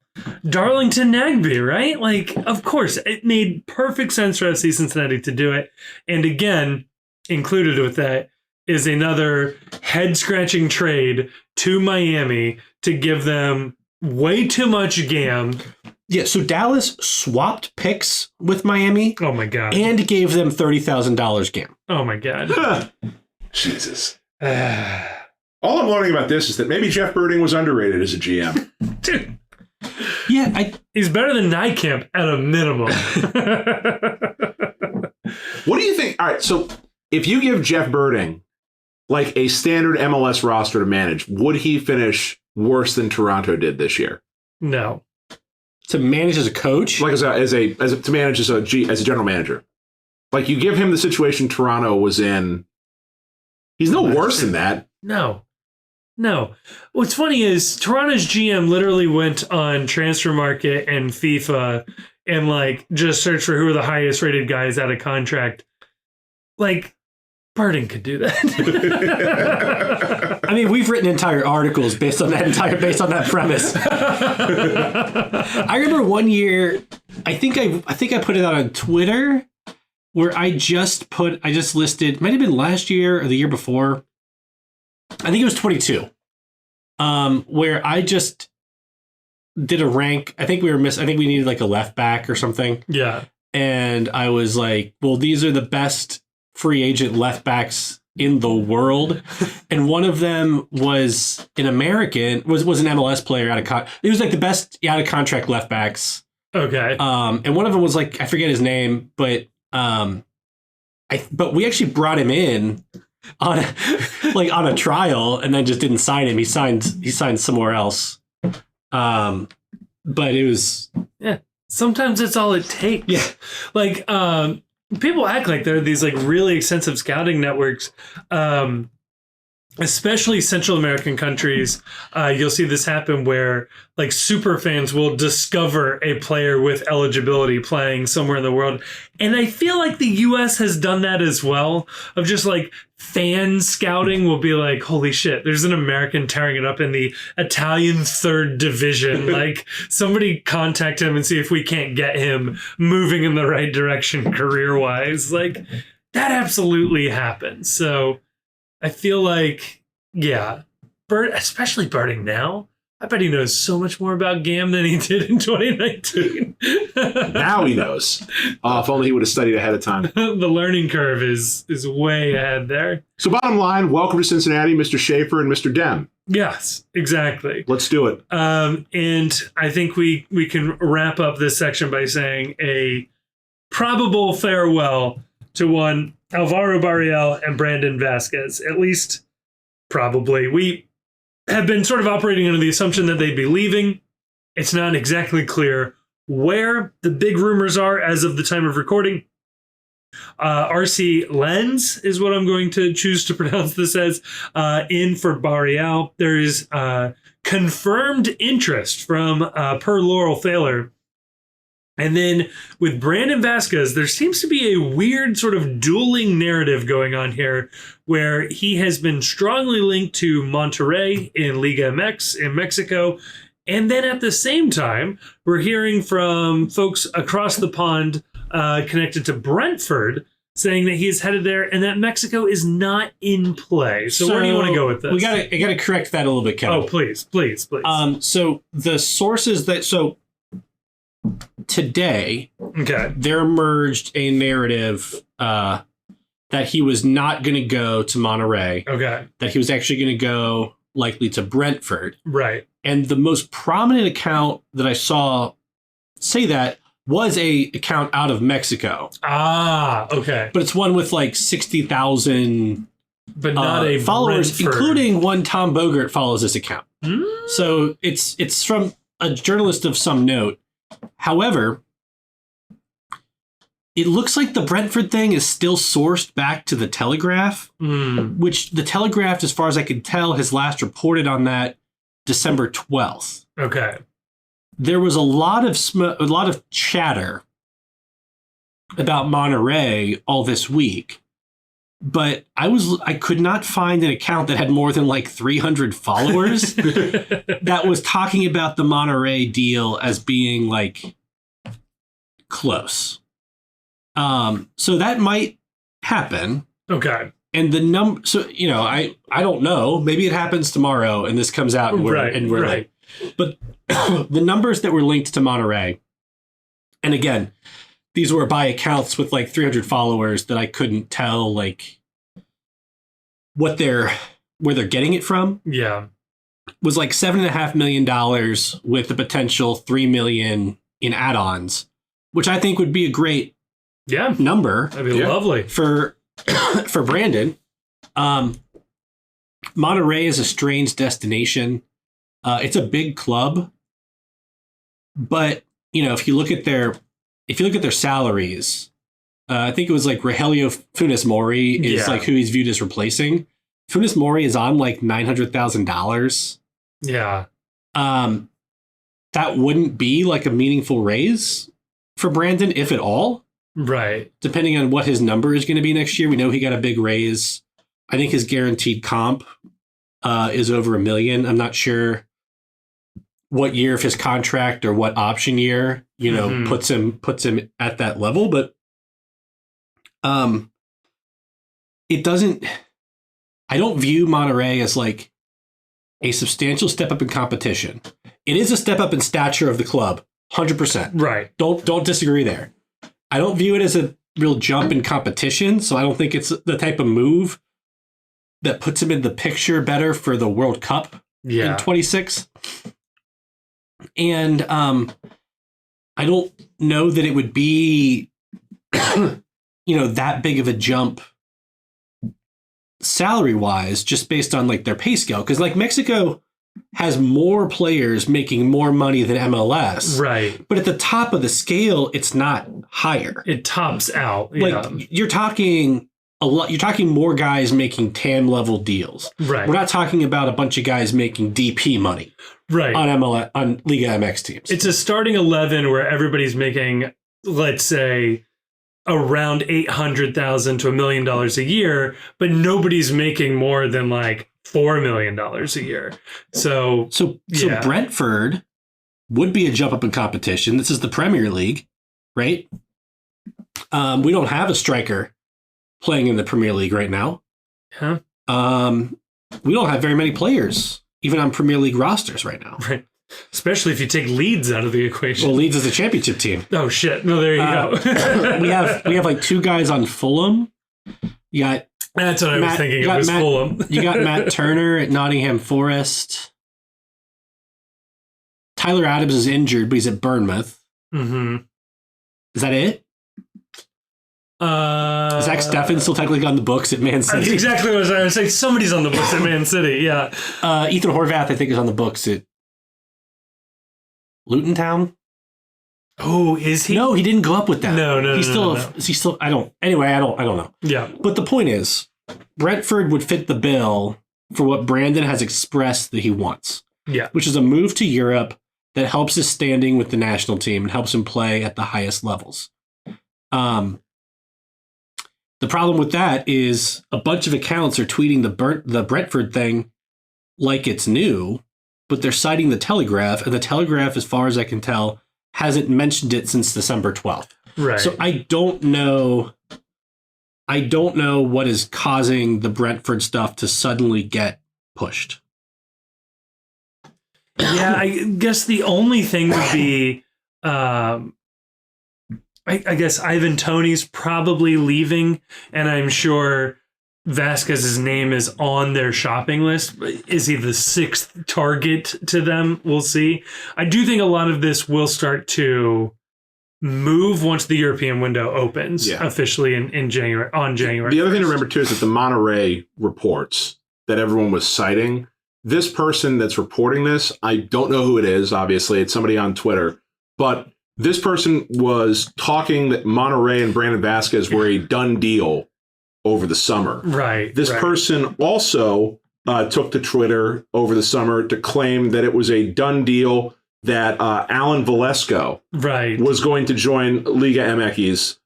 Darlington Nagby, right? Like, of course, it made perfect sense for FC Cincinnati to do it. And again, included with that is another head-scratching trade to Miami to give them way too much GAM. Yeah, so Dallas swapped picks with Miami. Oh, my God. And gave them $30,000 GAM. Oh, my God. Jesus. All I'm learning about this is that maybe Jeff Birding was underrated as a GM. Dude. Yeah, he's better than Nijkamp at a minimum. What do you think? All right, so if you give Jeff Birding like a standard MLS roster to manage, would he finish worse than Toronto did this year? No. To manage as a coach? Like to manage as a general manager. Like you give him the situation Toronto was in. He's no worse than that. No. What's funny is Toronto's GM literally went on Transfer Market and FIFA and like just searched for who are the highest rated guys out of contract. Like Birding could do that. I mean, we've written entire articles based on that premise. I remember one year, I think I put it out on Twitter where I just listed, might have been last year or the year before. I think it was 22. Where I just did a rank. I think we needed like a left back or something. Yeah. And I was like, well, these are the best free agent left backs in the world. And one of them was an American, was an MLS player it was like the best out of contract left backs. Okay. And one of them was like, I forget his name, but we actually brought him in on a trial and then just didn't sign him. He signed somewhere else. But it was, yeah, sometimes that's all it takes. Yeah. Like, people act like there are these like really extensive scouting networks, especially Central American countries. You'll see this happen where like super fans will discover a player with eligibility playing somewhere in the world. And I feel like the US has done that as well, of just like fan scouting will be like, holy shit, there's an American tearing it up in the Italian 3rd division. Like somebody contact him and see if we can't get him moving in the right direction career wise. Like that absolutely happens. So I feel like, yeah, especially Birding now, I bet he knows so much more about GAM than he did in 2019. Now he knows. If only he would have studied ahead of time. The learning curve is way ahead there. So bottom line, welcome to Cincinnati, Mr. Schaefer and Mr. Dem. Yes, exactly. Let's do it. And I think we can wrap up this section by saying a probable farewell to one Alvaro Barrial and Brandon Vasquez, at least probably. We have been sort of operating under the assumption that they'd be leaving. It's not exactly clear where. The big rumors are as of the time of recording. RC Lens is what I'm going to choose to pronounce this as, in for Barrial. There is confirmed interest from per Laurel Thaler. And then with Brandon Vasquez, there seems to be a weird sort of dueling narrative going on here where he has been strongly linked to Monterrey in Liga MX in Mexico. And then at the same time, we're hearing from folks across the pond connected to Brentford saying that he is headed there and that Mexico is not in play. So where do you want to go with this? I gotta correct that a little bit, Kevin. Oh, please. So the sources today, there emerged a narrative that he was not going to go to Monterey. Okay. That he was actually going to go likely to Brentford. Right. And the most prominent account that I saw say that was a account out of Mexico. Ah, okay. But it's one with like 60,000 but not a followers, Brentford. including one Tom Bogert follows this account. Mm. So it's from a journalist of some note. However, it looks like the Brentford thing is still sourced back to the Telegraph, which the Telegraph, as far as I can tell, has last reported on that December 12th. Okay. There was a lot of chatter about Monterey all this week, but I could not find an account that had more than like 300 followers that was talking about the Monterey deal as being like close. So that might happen. Okay. And the number, so, you know, I don't know. Maybe it happens tomorrow and this comes out and we're right. Like, but the numbers that were linked to Monterey, and again, these were by accounts with like 300 followers that I couldn't tell like where they're getting it from. Yeah. Was like $7.5 million with the potential $3 million in add-ons, which I think would be a great number. That'd be lovely for Brandon. Monterey is a strange destination. It's a big club, but you know, if you look at their salaries, I think it was like Rogelio Funes Mori is like who he's viewed as replacing. Funes Mori is on like $900,000. Yeah. That wouldn't be like a meaningful raise for Brandon, if at all. Right. Depending on what his number is going to be next year. We know he got a big raise. I think his guaranteed comp is over $1 million. I'm not sure what year of his contract or what option year, you know, puts him at that level, but it doesn't. I don't view Monterey as like a substantial step up in competition. It is a step up in stature of the club, 100%. Right. Don't disagree there. I don't view it as a real jump in competition, so I don't think it's the type of move that puts him in the picture better for the World Cup in 26. And I don't know that it would be, you know, that big of a jump salary-wise, just based on like their pay scale. Because like Mexico has more players making more money than MLS. Right. But at the top of the scale, it's not higher. It tops out. Like you're talking a lot. You're talking more guys making TAM level deals. Right. We're not talking about a bunch of guys making DP money. Right. On MLS, on Liga MX teams. It's a starting 11 where everybody's making, let's say, around $800,000 to $1 million a year, but nobody's making more than like $4 million a year. So Brentford would be a jump up in competition. This is the Premier League, right? We don't have a striker playing in the Premier League right now. Huh? We don't have very many players, even on Premier League rosters right now. Right. Especially if you take Leeds out of the equation. Well, Leeds is a championship team. Oh shit! No, there you go. we have like two guys on Fulham. You got that's what I was thinking. It was Fulham. You got Matt Turner at Nottingham Forest. Tyler Adams is injured, but he's at Bournemouth. Mm-hmm. Is that it? Zach Steffen still technically on the books at Man City. That's exactly what I was saying. Somebody's on the books at Man City. Yeah. Ethan Horvath, I think, is on the books at Luton Town. Oh, is he? No, he didn't go up with that. No. Is he still? I don't know. Yeah. But the point is, Brentford would fit the bill for what Brandon has expressed that he wants. Yeah. Which is a move to Europe that helps his standing with the national team and helps him play at the highest levels. The problem with that is a bunch of accounts are tweeting the Brentford thing like it's new, but they're citing the Telegraph, and the Telegraph, as far as I can tell, hasn't mentioned it since December 12th. Right. So I don't know I don't know what is causing the Brentford stuff to suddenly get pushed. Yeah, I guess the only thing would be, I guess Ivan Toney's probably leaving, and I'm sure Vasquez's name is on their shopping list. Is he the 6th target to them? We'll see. I do think a lot of this will start to move once the European window opens officially in January. On January. The other thing to remember too is that the Monterey reports that everyone was citing. This person that's reporting this, I don't know who it is. Obviously, it's somebody on Twitter, but this person was talking that Monterey and Brandon Vasquez were a done deal over the summer. Right. This person also took to Twitter over the summer to claim that it was a done deal that Alan Valesco was going to join Liga MX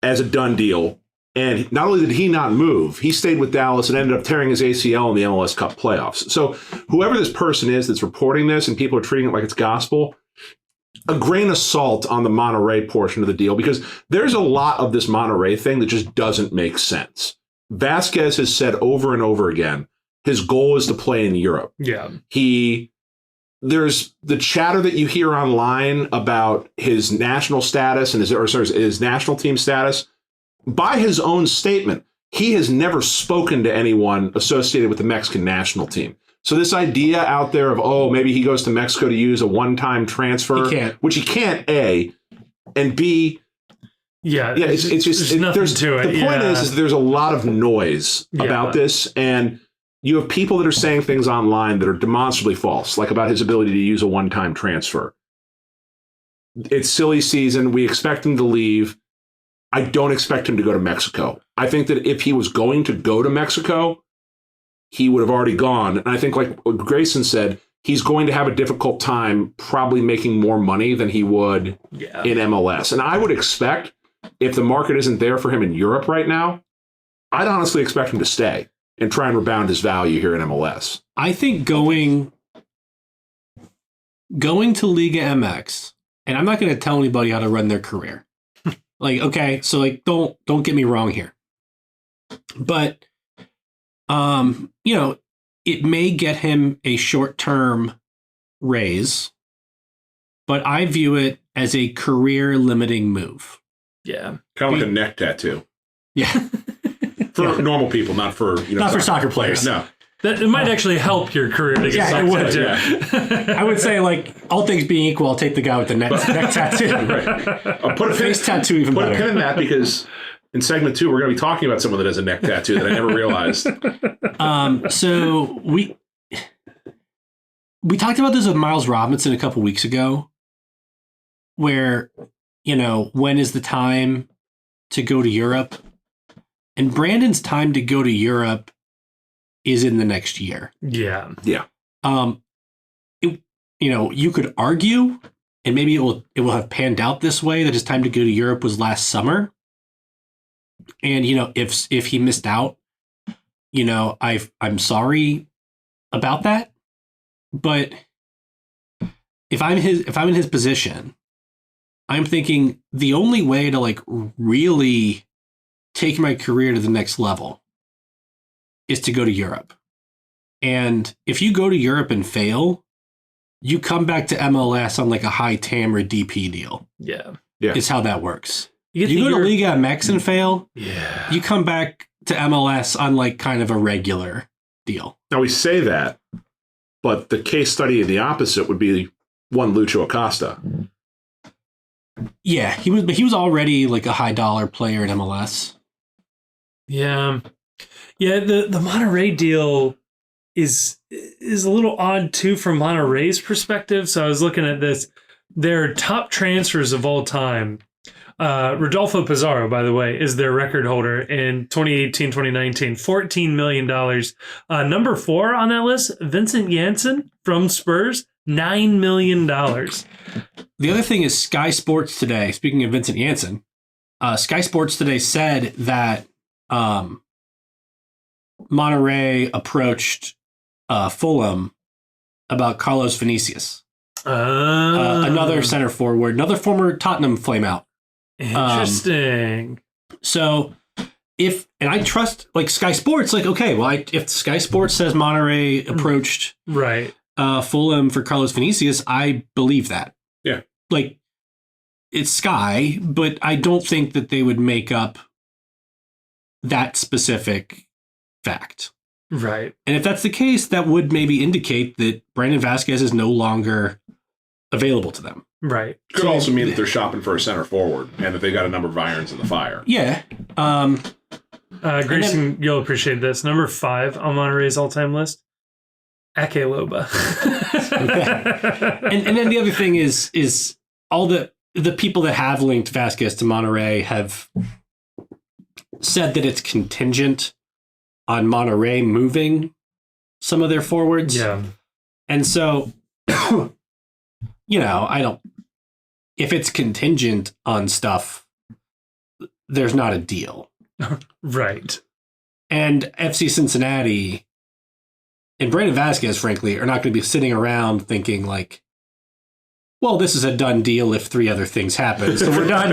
as a done deal. And not only did he not move, he stayed with Dallas and ended up tearing his ACL in the MLS Cup playoffs. So whoever this person is that's reporting this and people are treating it like it's gospel, a grain of salt on the Monterey portion of the deal, because there's a lot of this Monterey thing that just doesn't make sense. Vasquez has said over and over again, his goal is to play in Europe. Yeah. There's the chatter that you hear online about his national status and his national team status. By his own statement, he has never spoken to anyone associated with the Mexican national team. So this idea out there of, oh, maybe he goes to Mexico to use a one-time transfer, which he can't, A, and B, it's just nothing to it. The point is there's a lot of noise about this, and you have people that are saying things online that are demonstrably false, like about his ability to use a one-time transfer. It's silly season. We expect him to leave. I don't expect him to go to Mexico. I think that if he was going to go to Mexico, he would have already gone. And I think, like what Grayson said, he's going to have a difficult time probably making more money than he would in MLS. And I would expect, if the market isn't there for him in Europe right now, I'd honestly expect him to stay and try and rebound his value here in MLS. I think going to Liga MX, and I'm not going to tell anybody how to run their career. Like, okay, so like, don't get me wrong here, but, it may get him a short-term raise, but I view it as a career-limiting move. Yeah. Kind of like a neck tattoo. Yeah. For normal people, not for, not for soccer players. No. It might actually help your career to get it would. Yeah. I would say, like, all things being equal, I'll take the guy with the neck tattoo. Right. Put a face tattoo even better. Put a pin in that, because in segment 2, we're going to be talking about someone that has a neck tattoo that I never realized. So we talked about this with Miles Robinson a couple weeks ago, where, when is the time to go to Europe? And Brandon's time to go to Europe is in the next year. Yeah. Yeah. You could argue, and maybe it will have panned out this way, that his time to go to Europe was last summer. And, if he missed out, I'm sorry about that. But if I'm in his position, I'm thinking the only way to, like, really take my career to the next level is to go to Europe. And if you go to Europe and fail, you come back to MLS on like a high TAM or DP deal. Yeah. Is how that works. You go to Liga MX and fail, you come back to MLS on like kind of a regular deal. Now we say that, but the case study of the opposite would be one Lucho Acosta. Yeah, he was already like a high dollar player in MLS. Yeah. Yeah, the Monterey deal is a little odd too from Monterey's perspective. So I was looking at this. Their top transfers of all time, Rodolfo Pizarro, by the way, is their record holder in 2018-2019, $14 million. Number 4 on that list, Vincent Janssen from Spurs, $9 million. The other thing is Sky Sports today, speaking of Vincent Janssen, Sky Sports today said that Monterey approached Fulham about Carlos Vinicius, another center forward, another former Tottenham flameout. Interesting. So and I trust like Sky Sports, like, okay, well, if Sky Sports says Monterey approached Fulham for Carlos Vinicius, I believe that. Yeah. Like, it's Sky, but I don't think that they would make up that specific fact. Right. And if that's the case, that would maybe indicate that Brandon Vasquez is no longer available to them. Right. Could also mean that they're shopping for a center forward and that they got a number of irons in the fire. Yeah. Grayson, you'll appreciate this. Number 5 on Monterey's all-time list, Ake Loba. Okay. And then the other thing is all the people that have linked Vasquez to Monterey have said that it's contingent on Monterey moving some of their forwards. Yeah. And so, if it's contingent on stuff, there's not a deal. Right. And FC Cincinnati and Brandon Vasquez, frankly, are not going to be sitting around thinking like, well, this is a done deal if 3 other things happen. So we're done.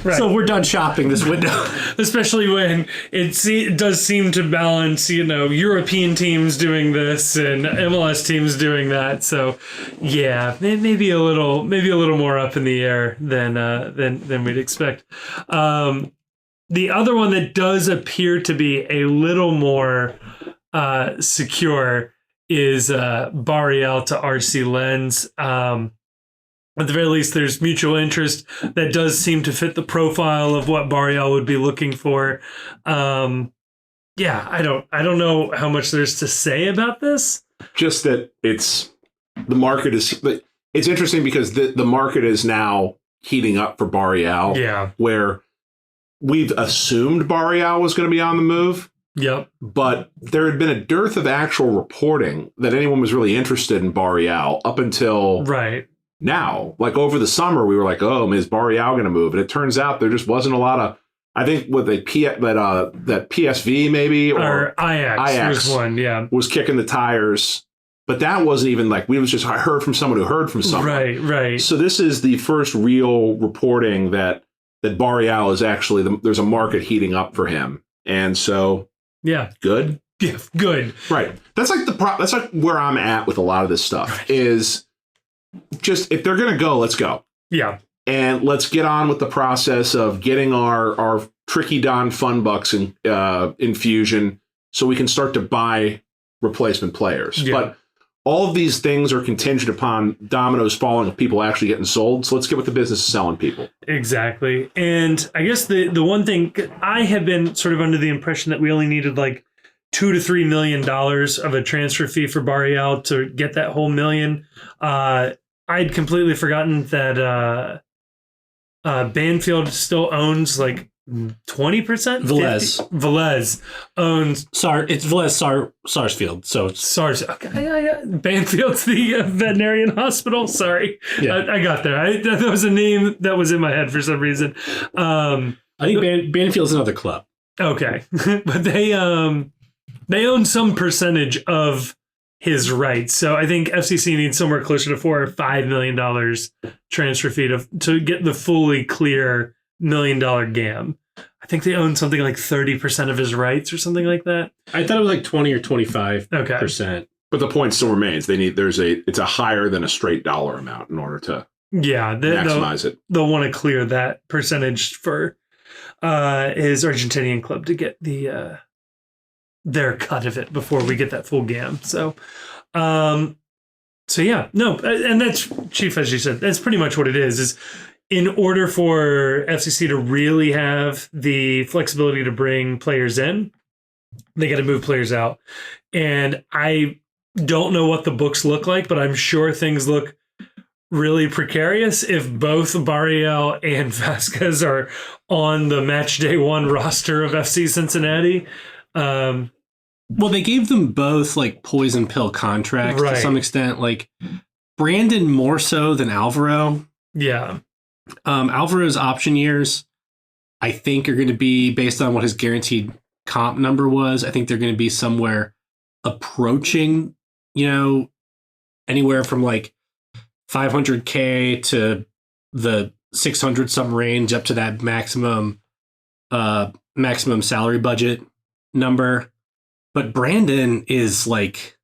Right. So we're done shopping this window. Especially when it does seem to balance, European teams doing this and MLS teams doing that. So yeah, maybe a little more up in the air than we'd expect. The other one that does appear to be a little more secure is Barreal to RC Lens. At the very least, there's mutual interest that does seem to fit the profile of what Barreal would be looking for. I don't know how much there's to say about this. Just that it's interesting because the market is now heating up for Barreal. Yeah. Where we've assumed Barreal was going to be on the move. Yep. But there had been a dearth of actual reporting that anyone was really interested in Barreal up until now. Like over the summer, we were like, oh, is Barreal going to move? And it turns out there just wasn't a lot of, I think with that PSV maybe or Ajax was one, was kicking the tires. But that wasn't even like, I heard from someone who heard from someone. Right. So this is the first real reporting that Barreal is actually, there's a market heating up for him. And so, good. Yeah, good. Right. That's like where I'm at with a lot of this stuff is just, if they're going to go, let's go. Yeah. And let's get on with the process of getting our Tricky Don fun bucks infusion so we can start to buy replacement players. Yeah. But all of these things are contingent upon dominoes falling of people actually getting sold. So let's get with the business of selling people. Exactly. And I guess the one thing, I have been sort of under the impression that we only needed like $2 to $3 million of a transfer fee for Barreal to get that whole million. I'd completely forgotten that Banfield still owns like 20%. Velez owns. It's Velez Sarsfield. So SARS. Okay, Banfield's the veterinarian hospital. Sorry, I got there. That was a name that was in my head for some reason. I think Banfield's another club. Okay, but they own some percentage of his rights. So I think FCC needs somewhere closer to $4 or $5 million transfer fee to get the fully clear $1 million GAM. I think they own something like 30% of his rights or something like that. I thought it was like 20 or 25%. But the point still remains. It's a higher than a straight dollar amount in order to maximize it. They'll want to clear that percentage for his Argentinian club to get their cut of it before we get that full GAM. So yeah, no, and that's, Chief, as you said, that's pretty much what it is in order for FCC to really have the flexibility to bring players in, they got to move players out. And I don't know what the books look like, but I'm sure things look really precarious if both Barreal and Vasquez are on the match day 1 roster of FC Cincinnati. Well, they gave them both like poison pill contracts to some extent, like Brandon more so than Alvaro. Yeah. Alvaro's option years, I think, are going to be based on what his guaranteed comp number was. I think they're going to be somewhere approaching, anywhere from like 500K to the 600 some range up to that maximum maximum salary budget number, but Brandon is like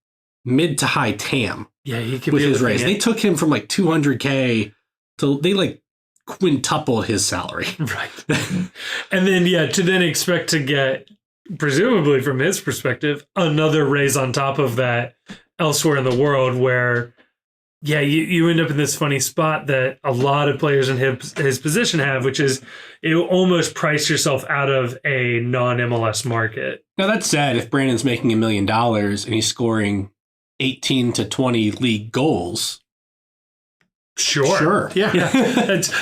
mid to high TAM. Yeah, he could with be his raise. They took him from like 200K to they like quintuple his salary. Right. And then, to then expect to get, presumably from his perspective, another raise on top of that elsewhere in the world where, you end up in this funny spot that a lot of players in his position have, which is you almost price yourself out of a non-MLS market. Now, that said, if Brandon's making $1 million and he's scoring 18 to 20 league goals. Sure. Yeah.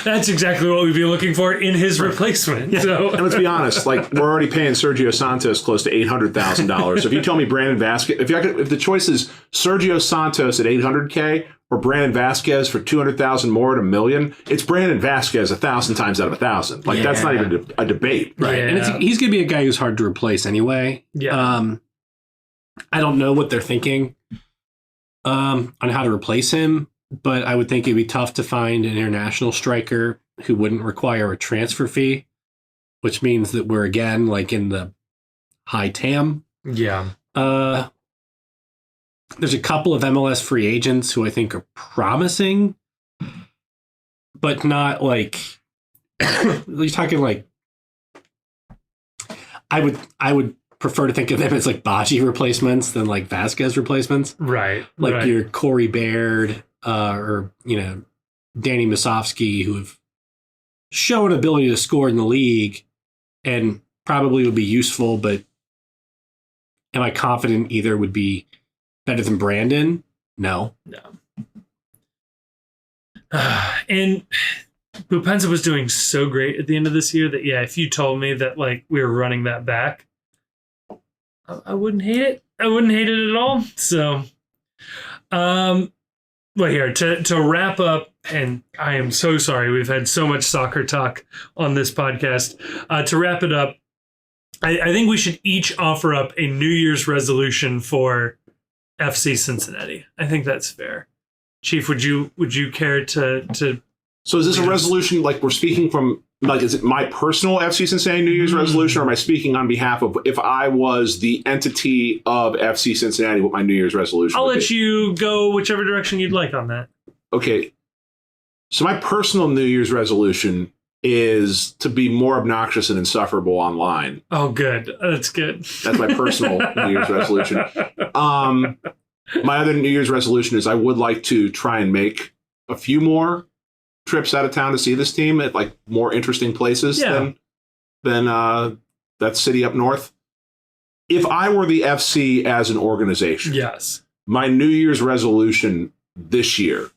That's exactly what we'd be looking for in his replacement. Yeah. So. And let's be honest, like we're already paying Sergio Santos close to $800,000. So if you tell me Brandon Vasquez, if the choice is Sergio Santos at $800K or Brandon Vasquez for $200,000 more at $1 million, it's Brandon Vasquez 1,000 times out of 1,000. Like that's not even a debate, right? Yeah. And he's going to be a guy who's hard to replace anyway. Yeah. I don't know what they're thinking on how to replace him. But I would think it'd be tough to find an international striker who wouldn't require a transfer fee, which means that we're again like in the high TAM. Yeah. There's a couple of MLS free agents who I think are promising, but not like you're talking like I would prefer to think of them as like Baji replacements than like Vasquez replacements. Right. Like your Corey Baird. Or Danny Musovsky, who have shown ability to score in the league and probably would be useful, but am I confident either would be better than Brandon? No. And Bupensa was doing so great at the end of this year that, if you told me that like we were running that back, I wouldn't hate it. I wouldn't hate it at all. So, well, here, to wrap up, and I am so sorry we've had so much soccer talk on this podcast. To wrap it up, I think we should each offer up a New Year's resolution for FC Cincinnati. I think that's fair. Chief, would you care to? So is this a resolution like we're speaking from? Like, is it my personal FC Cincinnati New Year's resolution, or am I speaking on behalf of if I was the entity of FC Cincinnati, what my New Year's resolution I'll would let be? you go whichever direction you'd like on that. Okay. So my personal New Year's resolution is to be more obnoxious and insufferable online. Oh, good. That's good. That's my personal New Year's resolution. My other New Year's resolution is I would like to try and make a few more trips out of town to see this team at like more interesting places than that city up north. If I were the FC as an organization, yes, my New Year's resolution this year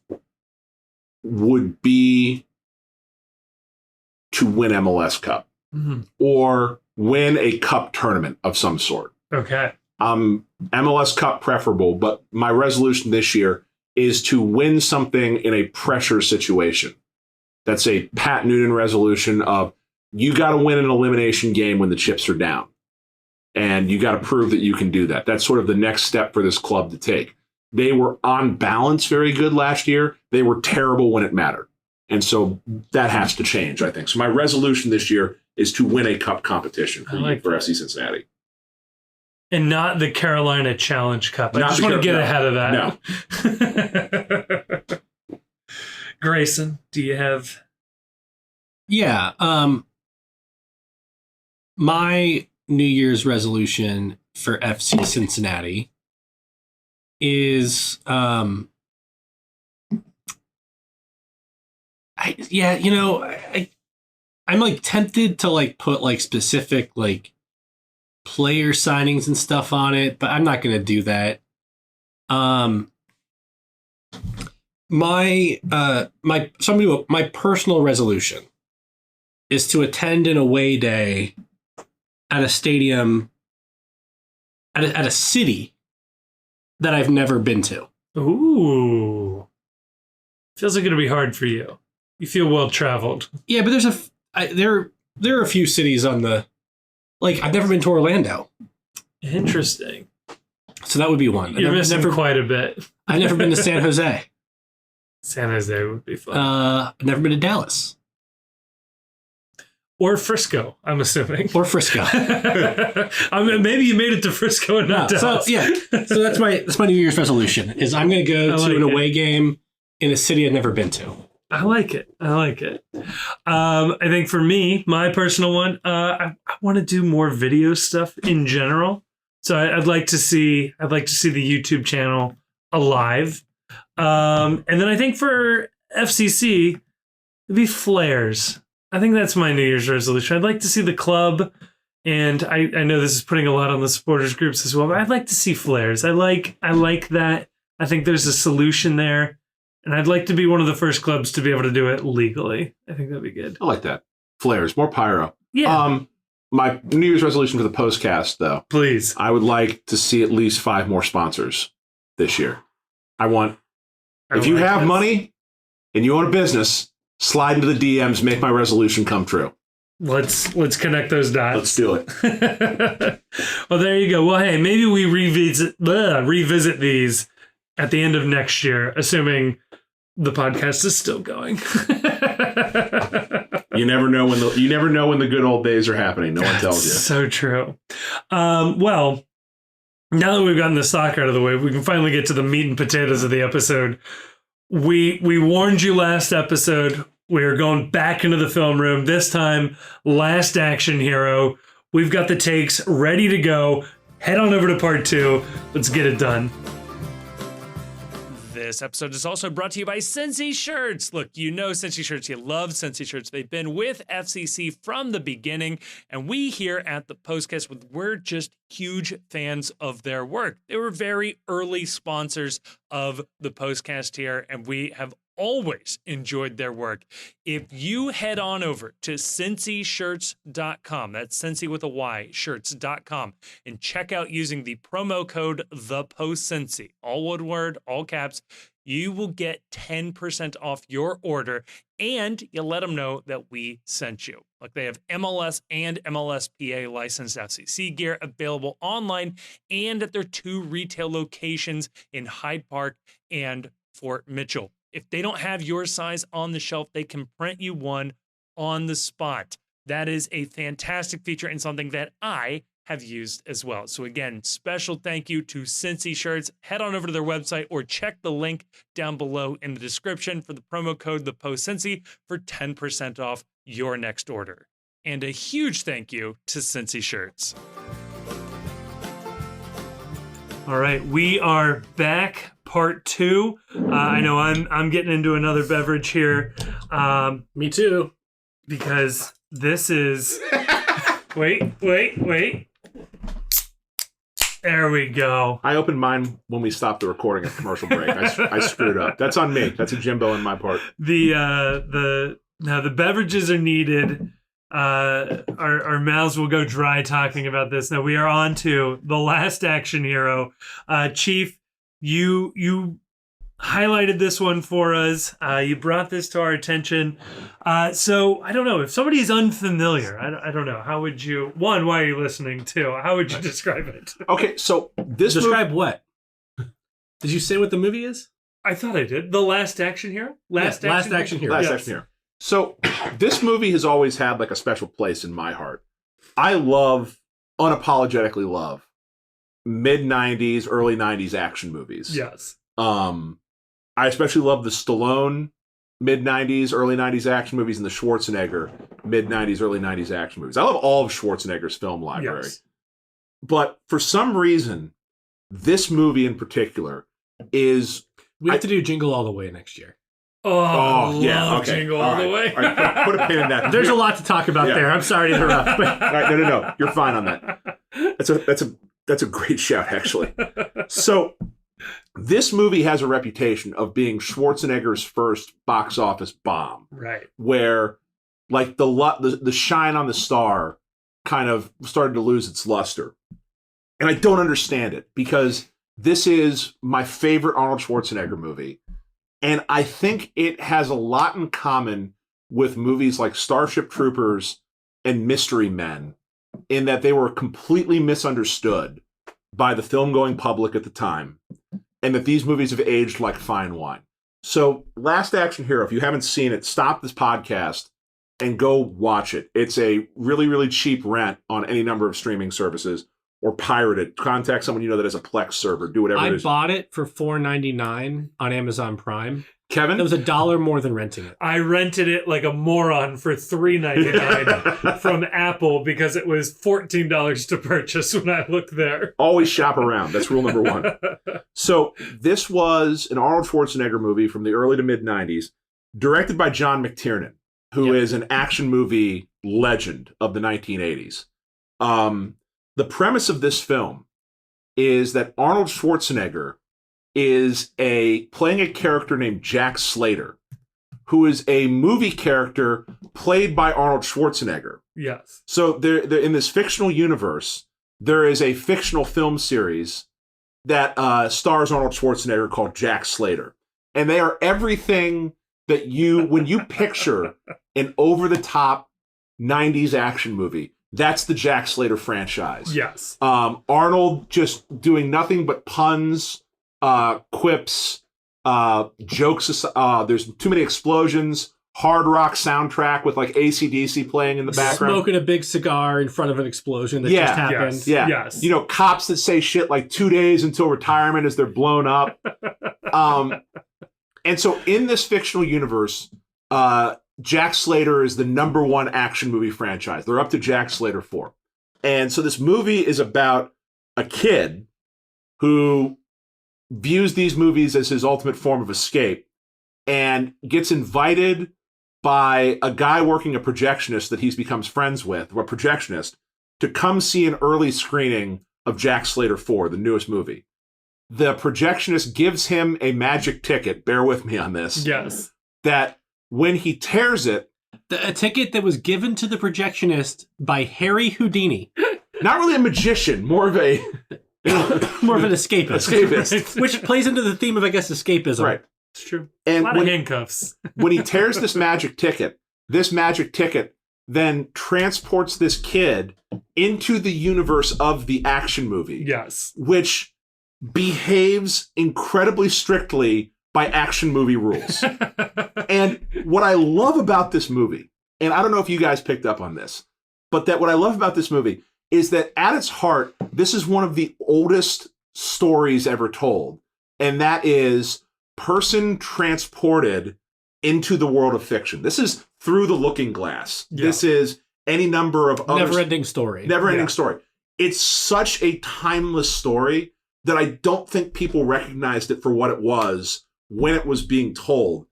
would be to win MLS Cup or win a cup tournament of some sort. Okay. MLS Cup preferable, but my resolution this year is to win something in a pressure situation. That's a Pat Noonan resolution of you got to win an elimination game when the chips are down. And you got to prove that you can do that. That's sort of the next step for this club to take. They were on balance very good last year. They were terrible when it mattered. And so that has to change, I think. So my resolution this year is to win a cup competition for FC Cincinnati. And not the Carolina Challenge Cup. I just want to get ahead of that. No. Grayson, do you have? Yeah. My New Year's resolution for FC Cincinnati is, I'm like tempted to like put like specific like player signings and stuff on it, but I'm not going to do that. My personal resolution is to attend an away day at a stadium at a city that I've never been to. Ooh, feels like it'll be hard for you. You feel well traveled. Yeah, but there are a few cities on the I've never been to Orlando. Interesting. So that would be one. You're missing quite a bit. I've never been to San Jose. San Jose would be fun. I've never been to Dallas. Or Frisco, I'm assuming. Or Frisco. I mean, maybe you made it to Frisco and not Dallas. So that's my New Year's resolution is I'm going to go to an away game in a city I've never been to. I like it. I think for me, my personal one, I want to do more video stuff in general. So I'd like to see the YouTube channel alive. And then I think for FCC, it'd be flares. I think that's my New Year's resolution. I'd like to see the club, and I know this is putting a lot on the supporters groups as well, but I'd like to see flares. I like that. I think there's a solution there, and I'd like to be one of the first clubs to be able to do it legally. I think that'd be good. I like that. Flares, more pyro. Yeah. My New Year's resolution for the postcast, though. Please. I would like to see at least 5 more sponsors this year. If you have money and you own a business, slide into the DMs, make my resolution come true. Let's connect those dots. Let's do it. Well, there you go. Well, hey, maybe we revisit these at the end of next year, assuming the podcast is still going. You never know when the good old days are happening. No one tells you. So true. Well, now that we've gotten the sock out of the way, we can finally get to the meat and potatoes of the episode. We warned you last episode. We're going back into the film room. This time, Last Action Hero. We've got the takes ready to go. Head on over to part 2. Let's get it done. This episode is also brought to you by Cincy Shirts. Look, you know Cincy Shirts. You love Cincy Shirts. They've been with FCC from the beginning, and we here at the Postcast, we're just huge fans of their work. They were very early sponsors of the Postcast here, and we have always enjoyed their work. If you head on over to cincyshirts.com, that's Cincy with a Y, shirts.com, and check out using the promo code ThePostCincy, all one word, all caps, you will get 10% off your order, and you let them know that we sent you. Like, they have MLS and MLSPA licensed FCC gear available online and at their 2 retail locations in Hyde Park and Fort Mitchell. If they don't have your size on the shelf, they can print you one on the spot. That is a fantastic feature and something that I have used as well. So again, special thank you to Cincy Shirts. Head on over to their website or check the link down below in the description for the promo code ThePostCincy for 10% off your next order. And a huge thank you to Cincy Shirts. All right, we are back, part 2. I know I'm getting into another beverage here. Me too. Because this is... Wait. There we go. I opened mine when we stopped the recording at commercial break. I screwed up. That's on me. That's a Jimbo on my part. The beverages are needed. Our mouths will go dry talking about this. Now we are on to The Last Action Hero. Chief, you highlighted this one for us. You brought this to our attention. So I don't know if somebody is unfamiliar. I don't know. How would you? One, why are you listening? 2, how would you describe it? Okay, so describe what? Did you say what the movie is? I thought I did. The Last Action Hero. Last Action Hero. So this movie has always had like a special place in my heart. I unapologetically love mid-90s, early 90s action movies. Yes. I especially love the Stallone mid-90s, early 90s action movies and the Schwarzenegger mid-90s, early 90s action movies. I love all of Schwarzenegger's film library. Yes. But for some reason, this movie in particular is... We have to do Jingle All the Way next year. Oh yeah, okay. Jingle all the way. All right, put a pin in that. There's a lot to talk about there. I'm sorry to interrupt. All right, no. You're fine on that. That's a great shout, actually. So this movie has a reputation of being Schwarzenegger's first box office bomb. Right. Where like the shine on the star kind of started to lose its luster. And I don't understand it because this is my favorite Arnold Schwarzenegger movie. And I think it has a lot in common with movies like Starship Troopers and Mystery Men in that they were completely misunderstood by the film-going public at the time, and that these movies have aged like fine wine. So, Last Action Hero, if you haven't seen it, stop this podcast and go watch it. It's a really, really cheap rent on any number of streaming services, or pirate it. Contact someone you know that has a Plex server. Do whatever it is. I bought it for $4.99 on Amazon Prime. Kevin? That was $1 more than renting it. I rented it like a moron for $3.99 from Apple because it was $14 to purchase when I looked there. Always shop around. That's rule number one. So this was an Arnold Schwarzenegger movie from the early to mid-90s, directed by John McTiernan, who is an action movie legend of the 1980s. The premise of this film is that Arnold Schwarzenegger is playing a character named Jack Slater, who is a movie character played by Arnold Schwarzenegger. Yes. So they're in this fictional universe, there is a fictional film series that stars Arnold Schwarzenegger called Jack Slater. And they are everything that when you picture an over-the-top 90s action movie, that's the Jack Slater franchise. Yes. Arnold just doing nothing but puns, quips, jokes. There's too many explosions, hard rock soundtrack with like AC/DC playing in the background. Smoking a big cigar in front of an explosion that just happened. Yes. Yeah. Yes. You know, cops that say shit like 2 days until retirement as they're blown up. And so in this fictional universe, Jack Slater is the number one action movie franchise. They're up to Jack Slater 4. And so this movie is about a kid who views these movies as his ultimate form of escape and gets invited by a guy working a projectionist that he becomes friends with, a projectionist, to come see an early screening of Jack Slater 4, the newest movie. The projectionist gives him a magic ticket, bear with me on this, Yes. that when he tears it, A ticket that was given to the projectionist by Harry Houdini. not really a magician, more of a More of an escapist. escapist. Which plays into the theme of, I guess, escapism. Right. It's true. And A lot of handcuffs. when he tears this magic ticket then transports this kid into the universe of the action movie. Yes. Which behaves incredibly strictly by action movie rules. And what I love about this movie, and I don't know if you guys picked up on this, but that what I love about this movie is that at its heart, this is one of the oldest stories ever told. And that is person transported into the world of fiction. This is Through the Looking Glass. Yeah. This is any number of other... Never-ending story. Never-ending story. It's such a timeless story that I don't think people recognized it for what it was when it was being told.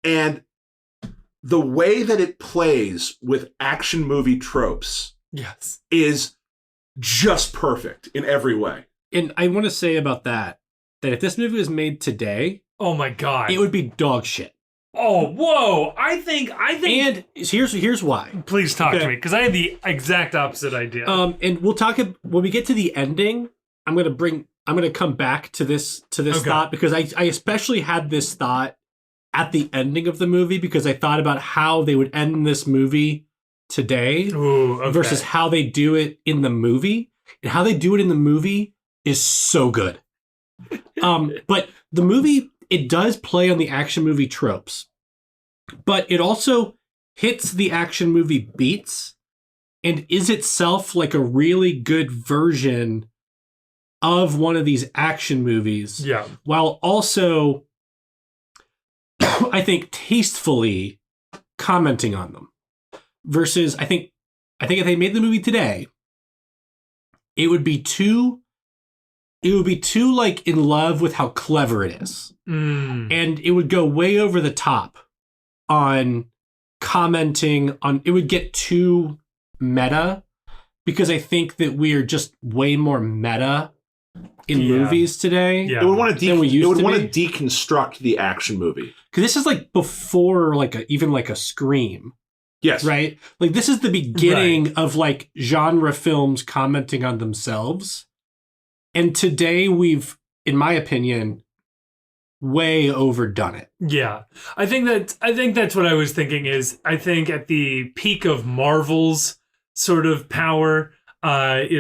And the way that it plays with action movie tropes Yes. is just perfect in every way. And I want to say about that if this movie was made today, Oh my God. it would be dog shit. Oh, whoa. I think. And here's why. Please talk Okay. to me, because I had the exact opposite idea. And we'll talk when we get to the ending. I'm gonna come back to this Okay. thought, because I especially had this thought at the ending of the movie, because I thought about how they would end this movie today Ooh, okay. versus how they do it in the movie. And how they do it in the movie is so good. But the movie, it does play on the action movie tropes, but it also hits the action movie beats and is itself like a really good version of one of these action movies. Yeah. While also, I think, tastefully commenting on them. Versus, I think if they made the movie today, it would be too like in love with how clever it is. And it would go way over the top on commenting on, it would get too meta, because I think that we are just way more meta in movies today. Yeah. It would want to be. deconstruct the action movie. Because this is like before even a Scream. Yes. Right? Like, this is the beginning of like genre films commenting on themselves. And today we've, in my opinion, way overdone it. Yeah. I think that's what I was thinking is, I think at the peak of Marvel's sort of power,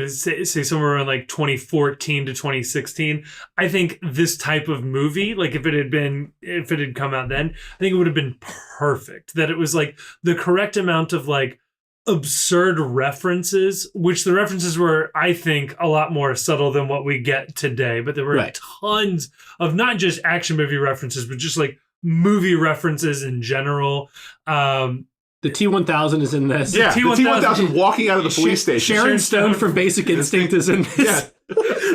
say somewhere around like 2014 to 2016. I think this type of movie, like if it had come out then, I think it would have been perfect. That it was like the correct amount of like absurd references, which the references were, I think, a lot more subtle than what we get today. But there were tons of not just action movie references, but just like movie references in general. The T-1000 is in this. Yeah, the T-1000 walking out of the police station. Sharon Stone from Basic Instinct is in this. Yeah.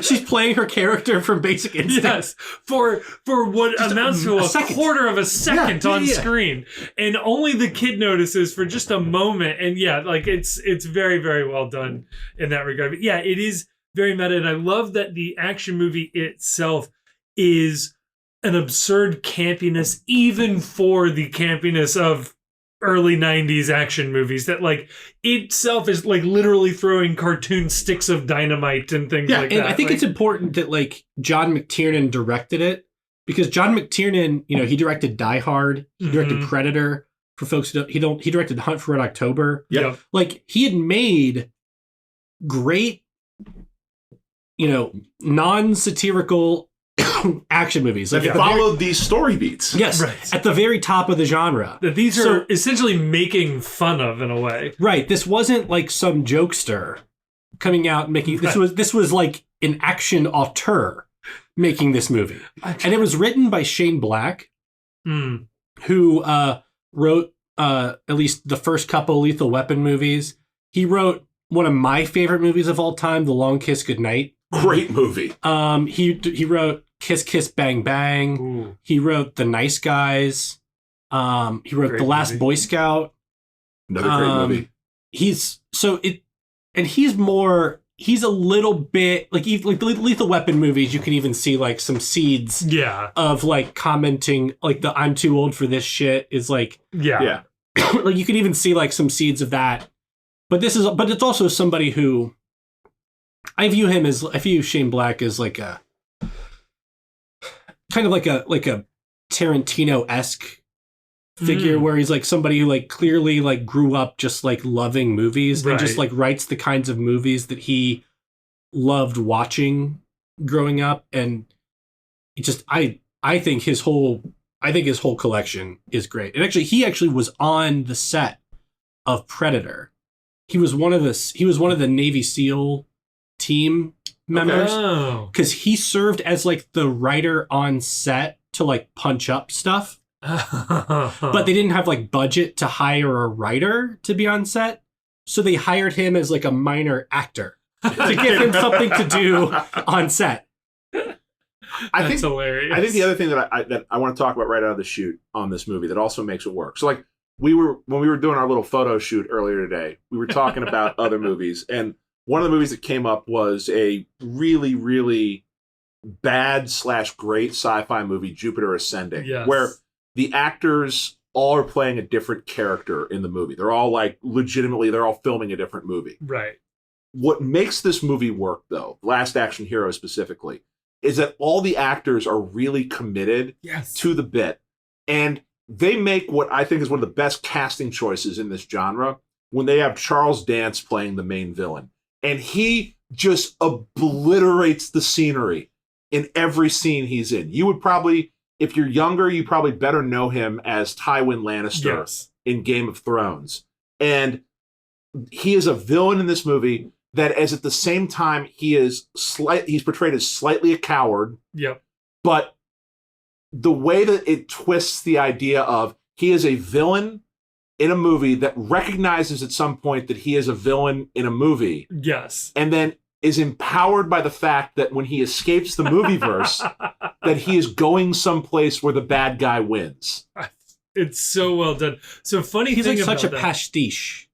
She's playing her character from Basic Instinct. Yes, for what just amounts to a quarter of a second on screen. And only the kid notices for just a moment. And yeah, like it's very, very well done in that regard. But yeah, it is very meta. And I love that the action movie itself is an absurd campiness, even for the campiness of early 90s action movies, that like itself is like literally throwing cartoon sticks of dynamite and things like that. And I think it's important that like John McTiernan directed it, because John McTiernan, he directed Die Hard, he directed Predator. For folks who don't, he directed Hunt for Red October. Yeah, like he had made great, non-satirical action movies. Like followed these story beats. Yes, right. At the very top of the genre. That these are essentially making fun of in a way. Right. This wasn't like some jokester coming out and making this was like an action auteur making this movie. And it was written by Shane Black, who wrote at least the first couple Lethal Weapon movies. He wrote one of my favorite movies of all time, The Long Kiss Goodnight. Great movie. He wrote Kiss Kiss Bang Bang. Ooh. He wrote The Nice Guys. He wrote Great The Last movie. Boy Scout. Another great movie. He's a little bit like the Lethal Weapon movies. You can even see like some seeds of like commenting, like the I'm too old for this shit is like Yeah. like you can even see like some seeds of that. But it's also somebody who I view Shane Black as like a kind of like a Tarantino-esque figure, where he's like somebody who like clearly like grew up just like loving movies and just like writes the kinds of movies that he loved watching growing up. And it just I think his whole collection is great. And he actually was on the set of Predator. He was one of the Navy SEAL team members, because he served as like the writer on set to like punch up stuff. But they didn't have like budget to hire a writer to be on set, so they hired him as like a minor actor to give him something to do on set. That's hilarious. I think the other thing that I want to talk about right out of the chute on this movie that also makes it work. So like when we were doing our little photo shoot earlier today, we were talking about other movies, and one of the movies that came up was a really, really bad / great sci-fi movie, Jupiter Ascending, where the actors all are playing a different character in the movie. They're all like they're all filming a different movie. Right. What makes this movie work, though, Last Action Hero specifically, is that all the actors are really committed to the bit. And they make what I think is one of the best casting choices in this genre when they have Charles Dance playing the main villain. And he just obliterates the scenery in every scene he's in. You would probably, if you're younger, you probably better know him as Tywin Lannister in Game of Thrones. And he is a villain in this movie that is at the same time, he's portrayed as slightly a coward. Yep. But the way that it twists the idea of he is a villain in a movie that recognizes at some point that he is a villain in a movie. Yes. And then is empowered by the fact that when he escapes the movieverse, that he is going someplace where the bad guy wins. It's so well done. So funny He's thing like about such a that. pastiche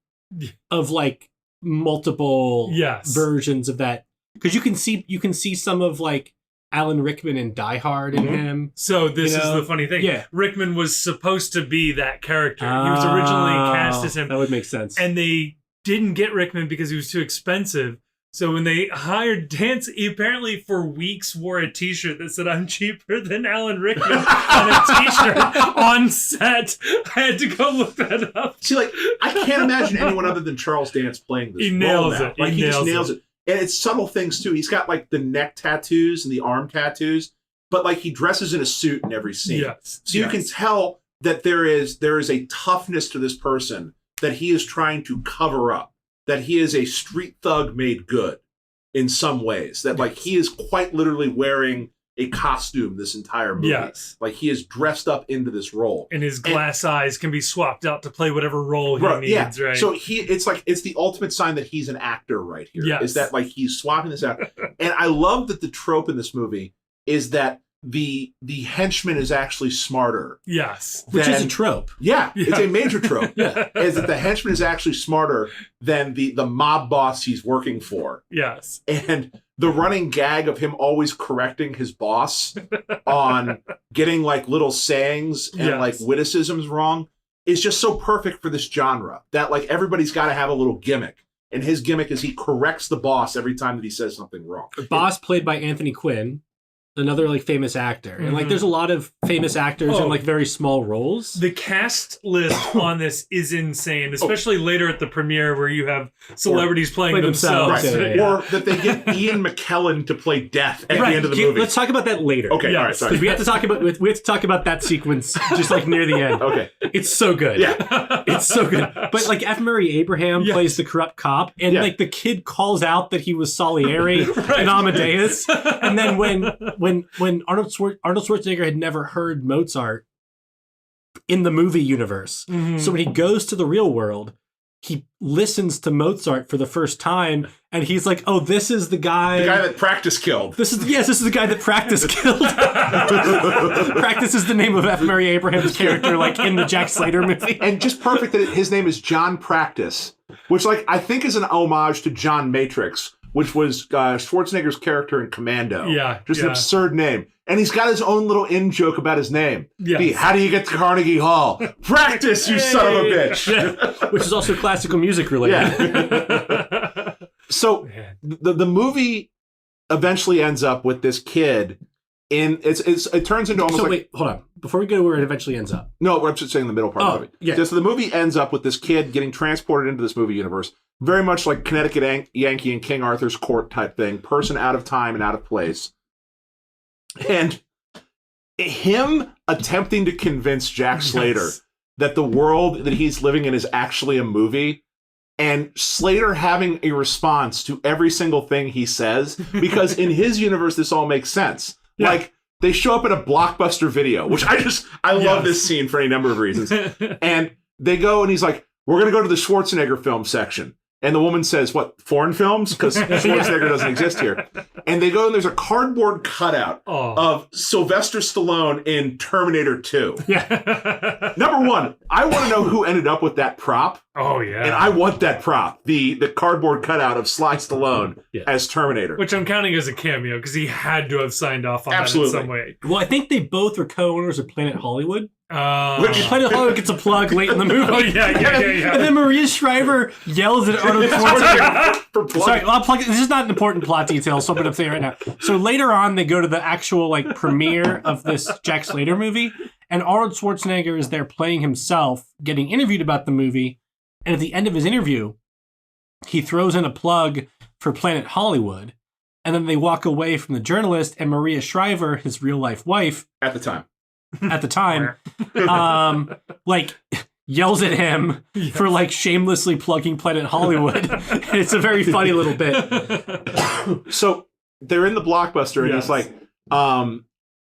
of like multiple versions of that. Because you can see some of like Alan Rickman in Die Hard in him. So this is the funny thing. Yeah. Rickman was supposed to be that character. He was originally cast as him. That would make sense. And they didn't get Rickman because he was too expensive. So when they hired Dance, he apparently for weeks wore a t-shirt that said, "I'm cheaper than Alan Rickman" on a t-shirt on set. I had to go look that up. See, like, I can't imagine anyone other than Charles Dance playing this He role nails now. it. Like, he just nails it. And it's subtle things, too. He's got, like, the neck tattoos and the arm tattoos, but, like, he dresses in a suit in every scene. Yes. So you can tell that there is a toughness to this person that he is trying to cover up. That he is a street thug made good in some ways. That like he is quite literally wearing a costume this entire movie. Yes. Like he is dressed up into this role. And his glass eyes can be swapped out to play whatever role he needs, right? So it's the ultimate sign that he's an actor right here. Yes. Is that like he's swapping this out. And I love that the trope in this movie is that the henchman is actually smarter. Yes. Which is a trope. Yeah, it's a major trope. Yeah. Is that the henchman is actually smarter than the mob boss he's working for. Yes. And the running gag of him always correcting his boss on getting like little sayings and like witticisms wrong is just so perfect for this genre that like everybody's got to have a little gimmick. And his gimmick is he corrects the boss every time that he says something wrong. The boss played by Anthony Quinn. Another like famous actor. And like there's a lot of famous actors in like very small roles. The cast list on this is insane, especially later at the premiere where you have celebrities playing themselves. Right. Yeah. Or that they get Ian McKellen to play Death at the end of the movie. Let's talk about that later. Okay, all right, sorry. We have to talk about that sequence just like near the end. Okay. It's so good. Yeah. It's so good. But like F. Murray Abraham plays the corrupt cop, and like the kid calls out that he was Salieri and Amadeus. And then when Arnold Schwarzenegger had never heard Mozart in the movie universe. So when he goes to the real world, he listens to Mozart for the first time, and he's like, "Oh, this is the guy that Practice killed. This is the guy that Practice killed." Practice is the name of F. Murray Abraham's character, like in the Jack Slater movie. And just perfect that his name is John Practice, which like I think is an homage to John Matrix, which was Schwarzenegger's character in Commando. Yeah. Just an absurd name. And he's got his own little in-joke about his name. Yes. How do you get to Carnegie Hall? Practice, you son of a bitch. Which is also classical music related. Yeah. So the movie eventually ends up with this kid in it turns into almost wait, hold on. Before we go to where it eventually ends up. No, I'm just saying the middle part of the movie. Yeah. So the movie ends up with this kid getting transported into this movie universe. Very much like Connecticut Yankee and King Arthur's Court type thing. Person out of time and out of place. And him attempting to convince Jack Slater that the world that he's living in is actually a movie, and Slater having a response to every single thing he says, because in his universe, this all makes sense. Yeah. Like, they show up in a Blockbuster Video, which I love this scene for any number of reasons. And they go and he's like, "We're going to go to the Schwarzenegger film section." And the woman says, "What, foreign films? Because Schwarzenegger doesn't exist here." And they go and there's a cardboard cutout of Sylvester Stallone in Terminator 2. Yeah. Number one, I want to know who ended up with that prop. Oh, yeah. And I want that prop, the cardboard cutout of Sly Stallone as Terminator. Which I'm counting as a cameo because he had to have signed off on that in some way. Well, I think they both were co-owners of Planet Hollywood. Which Planet Hollywood gets a plug late in the movie. Oh, yeah. And then Maria Shriver yells at Arnold Schwarzenegger. Sorry, I'll plug it. This is not an important plot detail, so I'm going to say it right now. So later on, they go to the actual like premiere of this Jack Slater movie, and Arnold Schwarzenegger is there playing himself, getting interviewed about the movie, and at the end of his interview, he throws in a plug for Planet Hollywood, and then they walk away from the journalist, and Maria Shriver, his real-life wife, at the time, like yells at him for like shamelessly plugging Planet Hollywood. It's a very funny little bit. So they're in the Blockbuster, and it's like,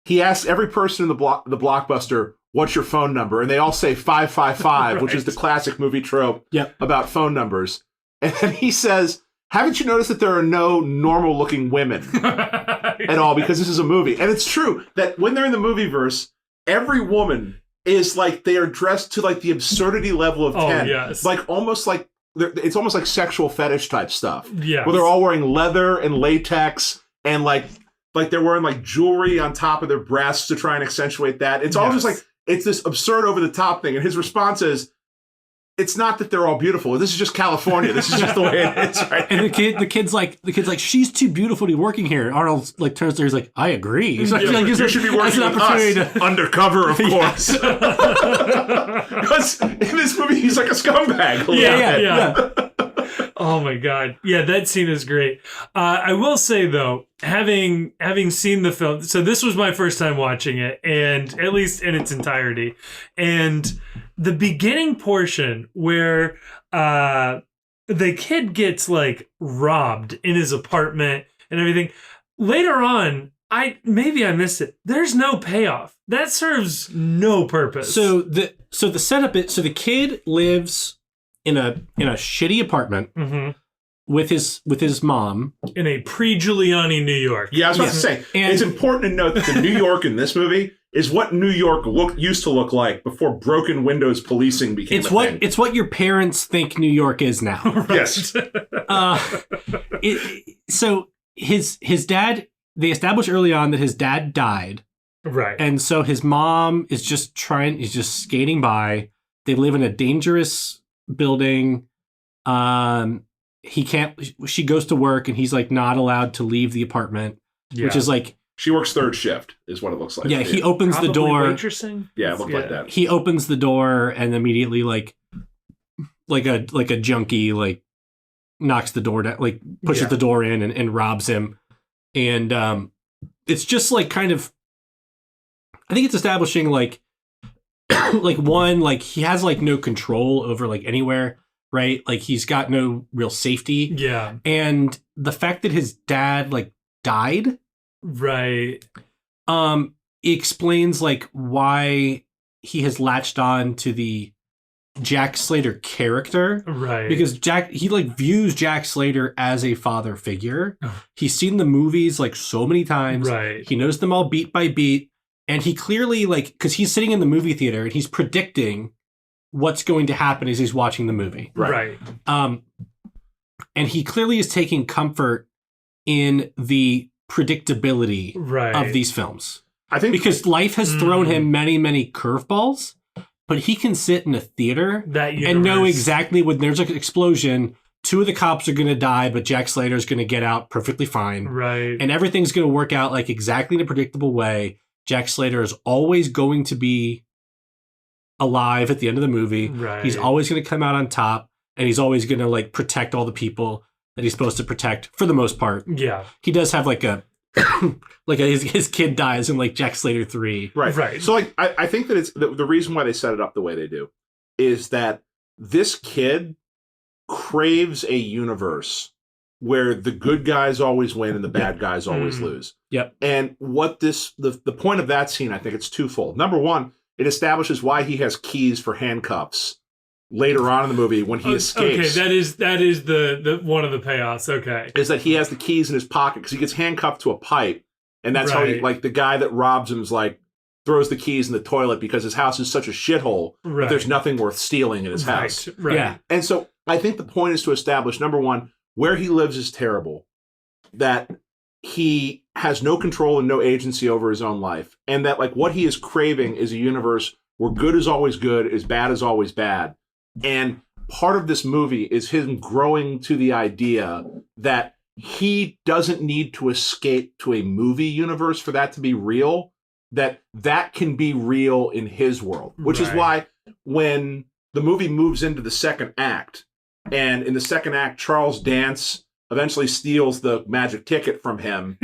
he asks every person in the Blockbuster, "What's your phone number?" And they all say 555, which is the classic movie trope about phone numbers. And then he says, "Haven't you noticed that there are no normal-looking women at all? Because this is a movie." And it's true that when they're in the movieverse, every woman is like, they are dressed to like the absurdity level of 10. Yes. Like almost like, it's almost like sexual fetish type stuff. Yeah. Where they're all wearing leather and latex and like they're wearing like jewelry on top of their breasts to try and accentuate that. It's all just like, it's this absurd over the top thing. And his response is, it's not that they're all beautiful. This is just California. This is just the way it is, right? And the kid's like, she's too beautiful to be working here. Arnold like turns to her, he's like, I agree. He's like, you should be working with us. Undercover, of course. Because in this movie, he's like a scumbag. Yeah. Oh my God. Yeah, that scene is great. I will say though, having seen the film, so this was my first time watching it, and at least in its entirety. And the beginning portion where the kid gets like robbed in his apartment and everything. Later on, I missed it. There's no payoff. That serves no purpose. So the setup is, so the kid lives in a shitty apartment with his mom in a pre-Giuliani New York. Yeah, I was about to say, it's important to note that the New York in this movie is what New York used to look like before broken windows policing became a thing. It's what your parents think New York is now. Yes. So his dad, they established early on that his dad died. Right. And so his mom is just skating by. They live in a dangerous building. She goes to work and he's like not allowed to leave the apartment, which is like, she works third shift, is what it looks like. Yeah, he opens the door. Waitressing? Yeah, it looked like that. He opens the door and immediately like a junkie like knocks the door down, like pushes the door in and robs him. And it's just like kind of, I think it's establishing like one, like he has like no control over like anywhere, right? Like he's got no real safety. Yeah. And the fact that his dad like died. Right. It explains like why he has latched on to the Jack Slater character. Right. Because he like views Jack Slater as a father figure. He's seen the movies like so many times. Right. He knows them all beat by beat. And he clearly like, because he's sitting in the movie theater and he's predicting what's going to happen as he's watching the movie. Right. And he clearly is taking comfort in the predictability of these films. I think because life has thrown him many, many curveballs, but he can sit in a theater and know exactly when there's an explosion, 2 of the cops are going to die, but Jack Slater is going to get out perfectly fine. Right. And everything's going to work out like exactly in a predictable way. Jack Slater is always going to be alive at the end of the movie. Right. He's always going to come out on top, and he's always going to like protect all the people that he's supposed to protect for the most part. Yeah. He does have like his kid dies in like Jack Slater 3. Right. So like I think that it's the reason why they set it up the way they do is that this kid craves a universe where the good guys always win and the bad guys always lose. Yep. And what the point of that scene, I think it's twofold. Number one, it establishes why he has keys for handcuffs later on in the movie when he escapes. Okay, that is the one of the payoffs. Okay, is that he has the keys in his pocket because he gets handcuffed to a pipe, and that's how he, like, the guy that robs him is like throws the keys in the toilet because his house is such a shithole that there's nothing worth stealing in his house. Right. Yeah. And so I think the point is to establish, number one, where he lives is terrible, that he has no control and no agency over his own life, and that like what he is craving is a universe where good is always good, is bad is always bad. And part of this movie is him growing to the idea that he doesn't need to escape to a movie universe for that to be real, that can be real in his world, which is why when the movie moves into the second act, and in the second act, Charles Dance eventually steals the magic ticket from him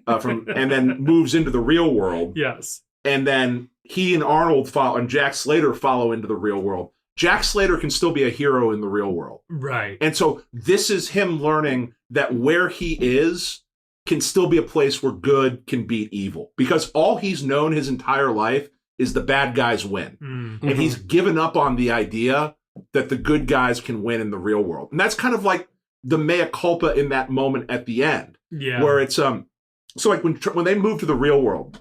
and then moves into the real world. Yes. And then he and Arnold and Jack Slater follow into the real world. Jack Slater can still be a hero in the real world. Right. And so this is him learning that where he is can still be a place where good can beat evil. Because all he's known his entire life is the bad guys win. Mm-hmm. And he's given up on the idea that the good guys can win in the real world. And that's kind of like the mea culpa in that moment at the end. Yeah. Where it's, so like when they move to the real world,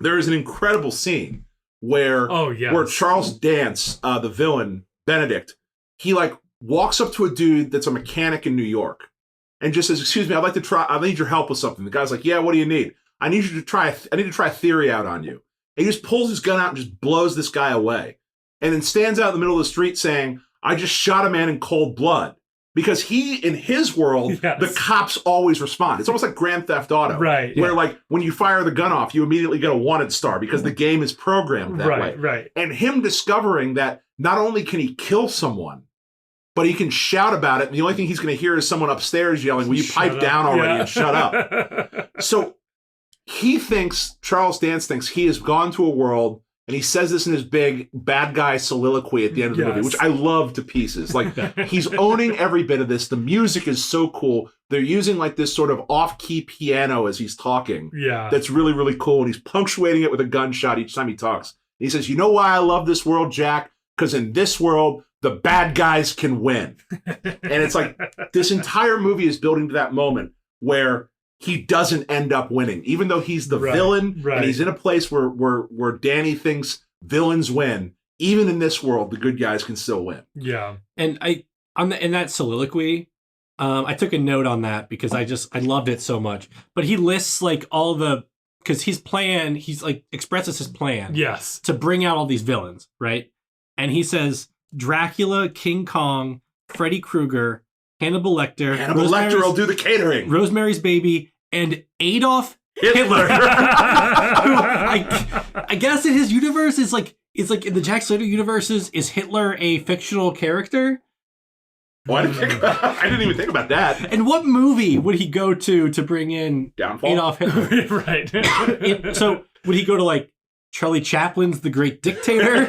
there is an incredible scene where Charles Dance, the villain, Benedict, he like walks up to a dude that's a mechanic in New York and just says, "Excuse me, I need your help with something." The guy's like, "Yeah, what do you need?" I need to try a theory out on you. And he just pulls his gun out and just blows this guy away. And then stands out in the middle of the street saying, I just shot a man in cold blood. Because in his world, the cops always respond. It's almost like Grand Theft Auto. Right. Where, like, when you fire the gun off, you immediately get a wanted star because the game is programmed that way. Right. And him discovering that not only can he kill someone, but he can shout about it. And the only thing he's going to hear is someone upstairs yelling, will you pipe down already and shut up? So Charles Dance thinks he has gone to a world, and he says this in his big bad guy soliloquy at the end of the movie, which I love to pieces. Like, he's owning every bit of this. The music is so cool. They're using like this sort of off-key piano as he's talking. Yeah. That's really, really cool. And he's punctuating it with a gunshot each time he talks. And he says, you know why I love this world, Jack? Because in this world, the bad guys can win. And it's like, this entire movie is building to that moment where he doesn't end up winning, even though he's the villain and he's in a place where Danny thinks villains win. Even in this world, the good guys can still win. Yeah. And in that soliloquy, I took a note on that because I loved it so much. But he lists like because he's like expresses his plan. Yes. To bring out all these villains, right? And he says Dracula, King Kong, Freddy Krueger, Hannibal Lecter. Hannibal Lecter will do the catering. Rosemary's Baby, and Adolf Hitler. Who I guess in his universe it's like in the Jack Slater universes, is Hitler a fictional character? Well, I didn't even think about that. And what movie would he go to bring in Downfall? Adolf Hitler? Right. So would he go to like Charlie Chaplin's The Great Dictator?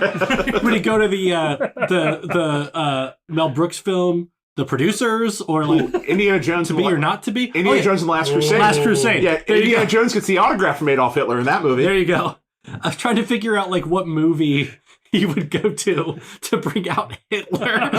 Would he go to the Mel Brooks film The Producers, or like Indiana Jones To Be or Not to Be? Indiana Jones and the Last Crusade. Last Crusade. Yeah, Indiana Jones gets the autograph from Adolf Hitler in that movie. There you go. I was trying to figure out like what movie he would go to bring out Hitler.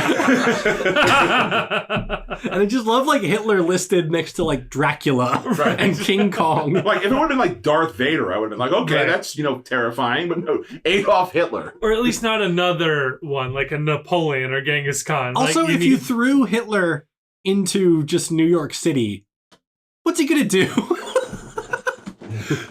And I just love like Hitler listed next to like Dracula and King Kong. Like if it would have been like Darth Vader, I would have been like, okay, that's terrifying, but no, Adolf Hitler. Or at least not another one like a Napoleon or Genghis Khan. Also, if you threw Hitler into just New York City, what's he gonna do?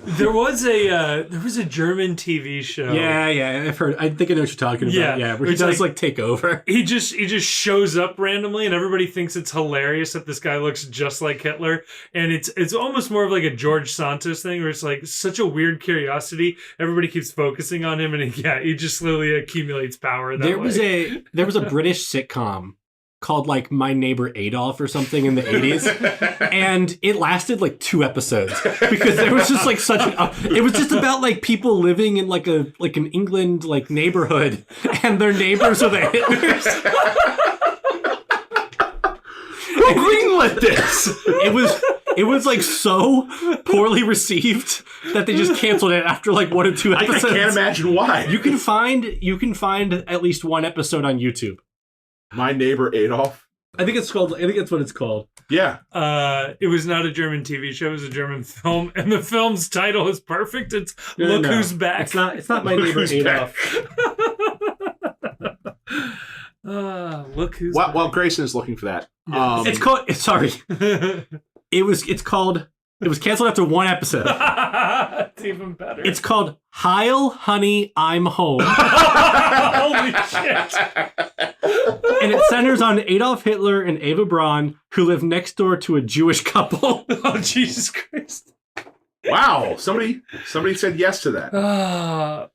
There was a German TV show. Yeah, I've heard. I think I know what you're talking about. Yeah, where he does like take over. He just shows up randomly, and everybody thinks it's hilarious that this guy looks just like Hitler. And it's almost more of like a George Santos thing, where it's like such a weird curiosity. Everybody keeps focusing on him, and he just slowly accumulates power. There was a British sitcom called like My Neighbor Adolf or something in the 80s, and it lasted like 2 episodes because there was just like it was just about like people living in like an England like neighborhood, and their neighbors are the Hitlers. Who greenlit this? It was like so poorly received that they just canceled it after like 1 or 2 episodes. I can't imagine why. You can find at least 1 episode on YouTube. My Neighbor Adolf. I think that's what it's called. Yeah. It was not a German TV show. It was a German film, and the film's title is perfect. It's Look Who's Back. It's not My Neighbor Adolf. Look Who's Back. While Grayson is looking for that, it's called. Sorry, it was canceled after 1 episode. It's even better. It's called Heil, Honey, I'm Home. Holy shit. And it centers on Adolf Hitler and Eva Braun, who live next door to a Jewish couple. Oh, Jesus Christ. Wow. Somebody said yes to that.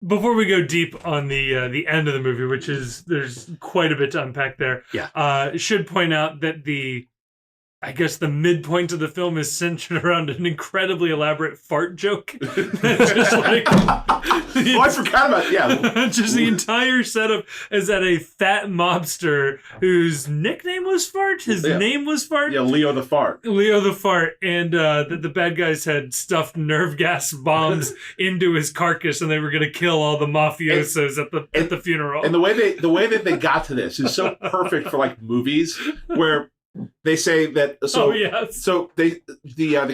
Before we go deep on the end of the movie, which is, there's quite a bit to unpack there. Yeah. Should point out that the midpoint of the film is centered around an incredibly elaborate fart joke. Just like, I forgot about just the entire setup is that a fat mobster whose nickname was Fart, his name was Fart. Yeah, Leo the Fart. And the bad guys had stuffed nerve gas bombs into his carcass, and they were going to kill all the mafiosos at the funeral. And the way that they got to this is so perfect for like movies where they say that the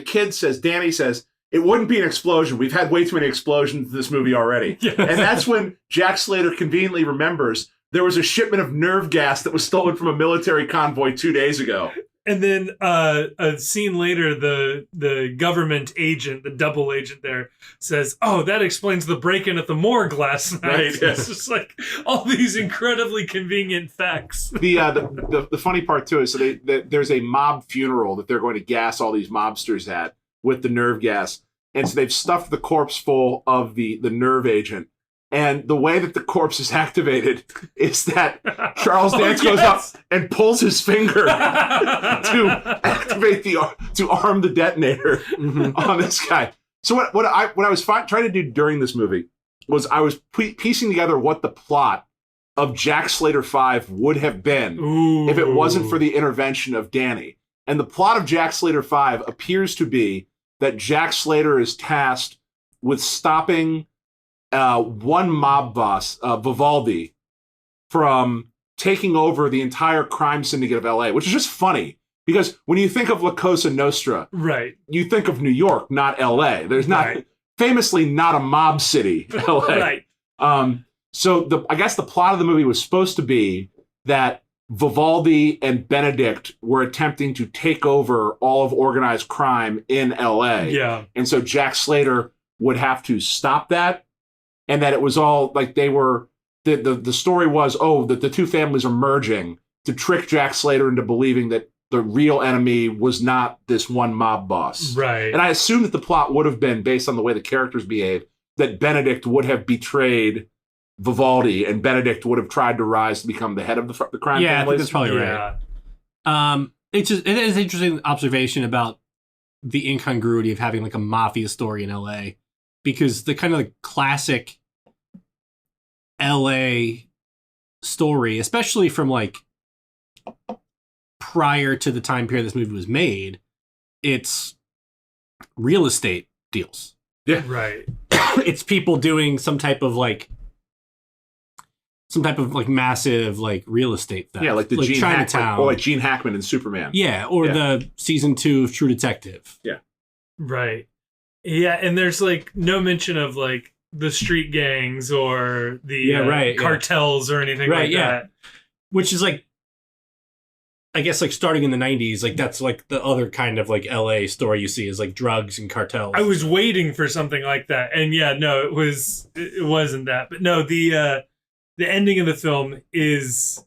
kid says, Danny says, it wouldn't be an explosion. We've had way too many explosions in this movie already. Yes. And that's when Jack Slater conveniently remembers there was a shipment of nerve gas that was stolen from a military convoy 2 days ago. And then a scene later, the government agent, the double agent there, says, "Oh, that explains the break-in at the morgue last night." Right, yeah. It's just like all these incredibly convenient facts. The funny part too is there's a mob funeral that they're going to gas all these mobsters at with the nerve gas, and so they've stuffed the corpse full of the nerve agent. And the way that the corpse is activated is that Charles Dance goes up and pulls his finger to activate to arm the detonator on this guy. So what I was trying to do during this movie was I was piecing together what the plot of Jack Slater 5 would have been if it wasn't for the intervention of Danny. And the plot of Jack Slater 5 appears to be that Jack Slater is tasked with stopping one mob boss, Vivaldi, from taking over the entire crime syndicate of LA, which is just funny because when you think of La Cosa Nostra, right, you think of New York, not LA. There's not famously not a mob city, LA. Right. So I guess the plot of the movie was supposed to be that Vivaldi and Benedict were attempting to take over all of organized crime in LA. Yeah. And so Jack Slater would have to stop that. And that it was all like they were, the story was, that the two families are merging to trick Jack Slater into believing that the real enemy was not this one mob boss. Right. And I assume that the plot would have been, based on the way the characters behave, that Benedict would have betrayed Vivaldi and Benedict would have tried to rise to become the head of the crime families. Yeah, I think that's probably right. It is an interesting observation about the incongruity of having like a mafia story in LA. Because the kind of like classic LA story, especially from like prior to the time period this movie was made, it's real estate deals. Yeah. Right. It's people doing some type of massive like real estate theft. Yeah, like the Gene Chinatown. Hackman, or like Gene Hackman in Superman. Yeah, or the season 2 of True Detective. Yeah. Right. Yeah, and there's like no mention of like the street gangs or the cartels or anything like that. Which is like, I guess like starting in the 90s, like that's like the other kind of like LA story you see is like drugs and cartels. I was waiting for something like that. And it wasn't that. But no, the ending of the film is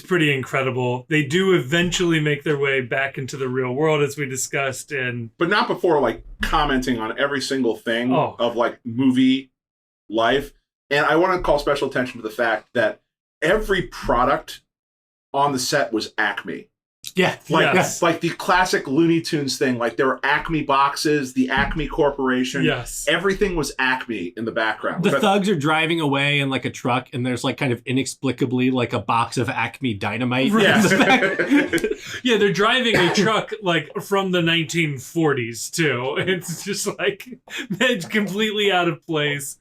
pretty incredible. They do eventually make their way back into the real world, as we discussed, but not before like commenting on every single thing of like movie life. And I want to call special attention to the fact that every product on the set was Acme. Yeah, like the classic Looney Tunes thing. Like there were Acme boxes, the Acme Corporation. Yes, everything was Acme in the background. The thugs are driving away in like a truck, and there's like kind of inexplicably like a box of Acme dynamite. Yes. Yeah, they're driving a truck like from the 1940s too. It's just like it's completely out of place.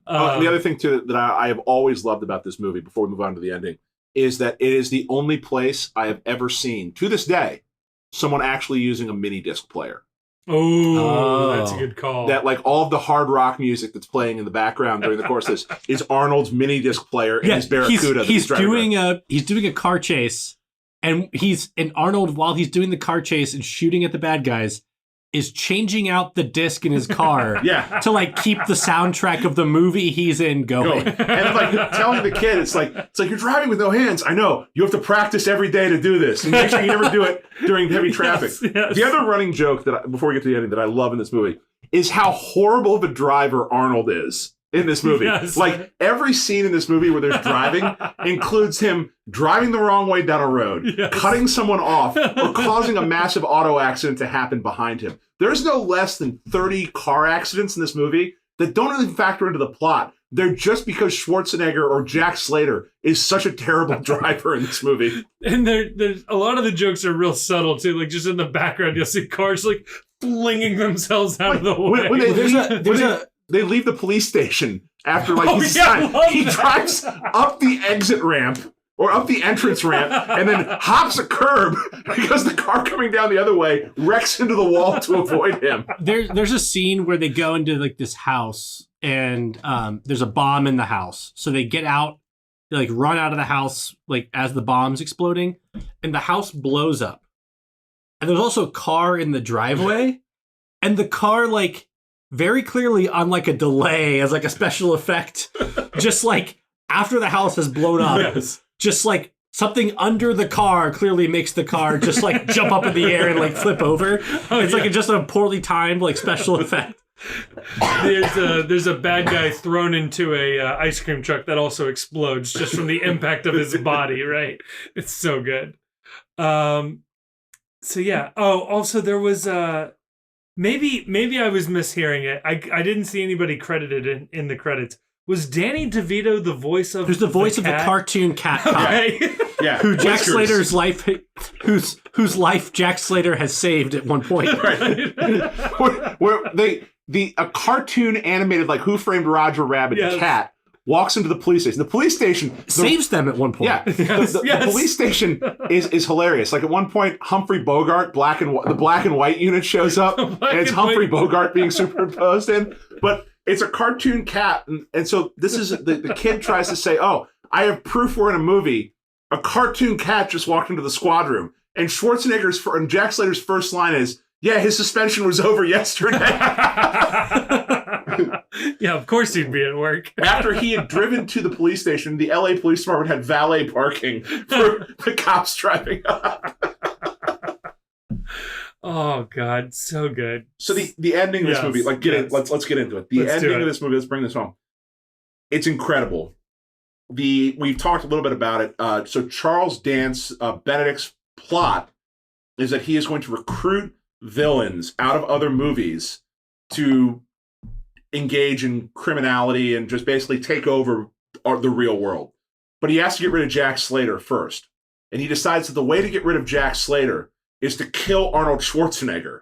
The other thing too that I have always loved about this movie, before we move on to the ending, is that it is the only place I have ever seen, to this day, someone actually using a mini disc player. Oh, that's a good call. That like all of the hard rock music that's playing in the background during the course of this is Arnold's mini disc player and his Barracuda. He's doing a car chase, and Arnold, while he's doing the car chase and shooting at the bad guys, is changing out the disc in his car to like keep the soundtrack of the movie he's in going. And like telling the kid, it's like you're driving with no hands. I know you have to practice every day to do this, and make sure you never do it during heavy traffic. Yes. The other running joke before we get to the ending that I love in this movie is how horrible of a driver Arnold is in this movie. Yes. Like every scene in this movie where there's driving includes him driving the wrong way down a road, cutting someone off, or causing a massive auto accident to happen behind him. There's no less than 30 car accidents in this movie that don't even factor into the plot. They're just because Schwarzenegger or Jack Slater is such a terrible driver in this movie. And there's a lot of the jokes are real subtle too. Like just in the background, you'll see cars like flinging themselves out of the way. When they leave the police station after he drives up the exit ramp or up the entrance ramp and then hops a curb because the car coming down the other way wrecks into the wall to avoid him. There's a scene where they go into like this house and there's a bomb in the house. So they get out, they like run out of the house like as the bomb's exploding, and the house blows up. and there's also a car in the driveway, and the car, like, very clearly on, like, a delay as, like, a special effect, just, like, after the house has blown up, just, like, something under the car clearly makes the car just, like, jump up in the air and, like, flip over. It's like just a poorly timed, like, special effect. There's a bad guy thrown into a ice cream truck that also explodes just from the impact of his body, right? It's so good. So yeah. Oh, also there was maybe I was mishearing it. I didn't see anybody credited in the credits. Was Danny DeVito the voice of? Who's the voice of the cartoon cat cop? Okay. Yeah, who Jack Slater's life, whose life Jack Slater has saved at one point. Where a cartoon animated, like, Who Framed Roger Rabbit cat walks into the police station. The police station saves them at one point. Yeah, the police station is hilarious. Like, at one point, Humphrey Bogart, the black and white unit shows up, and it's Humphrey Bogart being superimposed in. But it's a cartoon cat, and so this is the kid tries to say, "Oh, I have proof we're in a movie." A cartoon cat just walked into the squad room, and and Jack Slater's first line is, "Yeah, his suspension was over yesterday." Yeah, of course he'd be at work. After he had driven to the police station, the LA Police Department had valet parking for the cops driving up. Oh God, so good. So the ending of this movie, like, let's get into it. The ending of this movie, let's bring this home. It's incredible. We've talked a little bit about it. So Charles Dance, Benedict's plot is that he is going to recruit villains out of other movies to engage in criminality and just basically take over the real world. But he has to get rid of Jack Slater first. And he decides that the way to get rid of Jack Slater is to kill Arnold Schwarzenegger.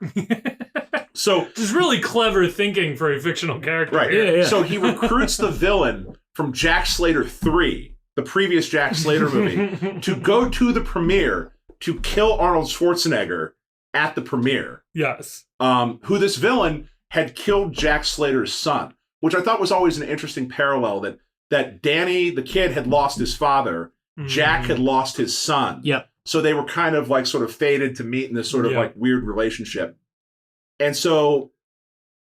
So it's really clever thinking for a fictional character. Right. Yeah. So he recruits the villain from Jack Slater 3, the previous Jack Slater movie, to go to the premiere to kill Arnold Schwarzenegger at the premiere. Yes. Who this villain had killed Jack Slater's son, which I thought was always an interesting parallel, that Danny, the kid, had lost his father, Jack had lost his son. Yep. So they were kind of like sort of fated to meet in this sort of like weird relationship. And so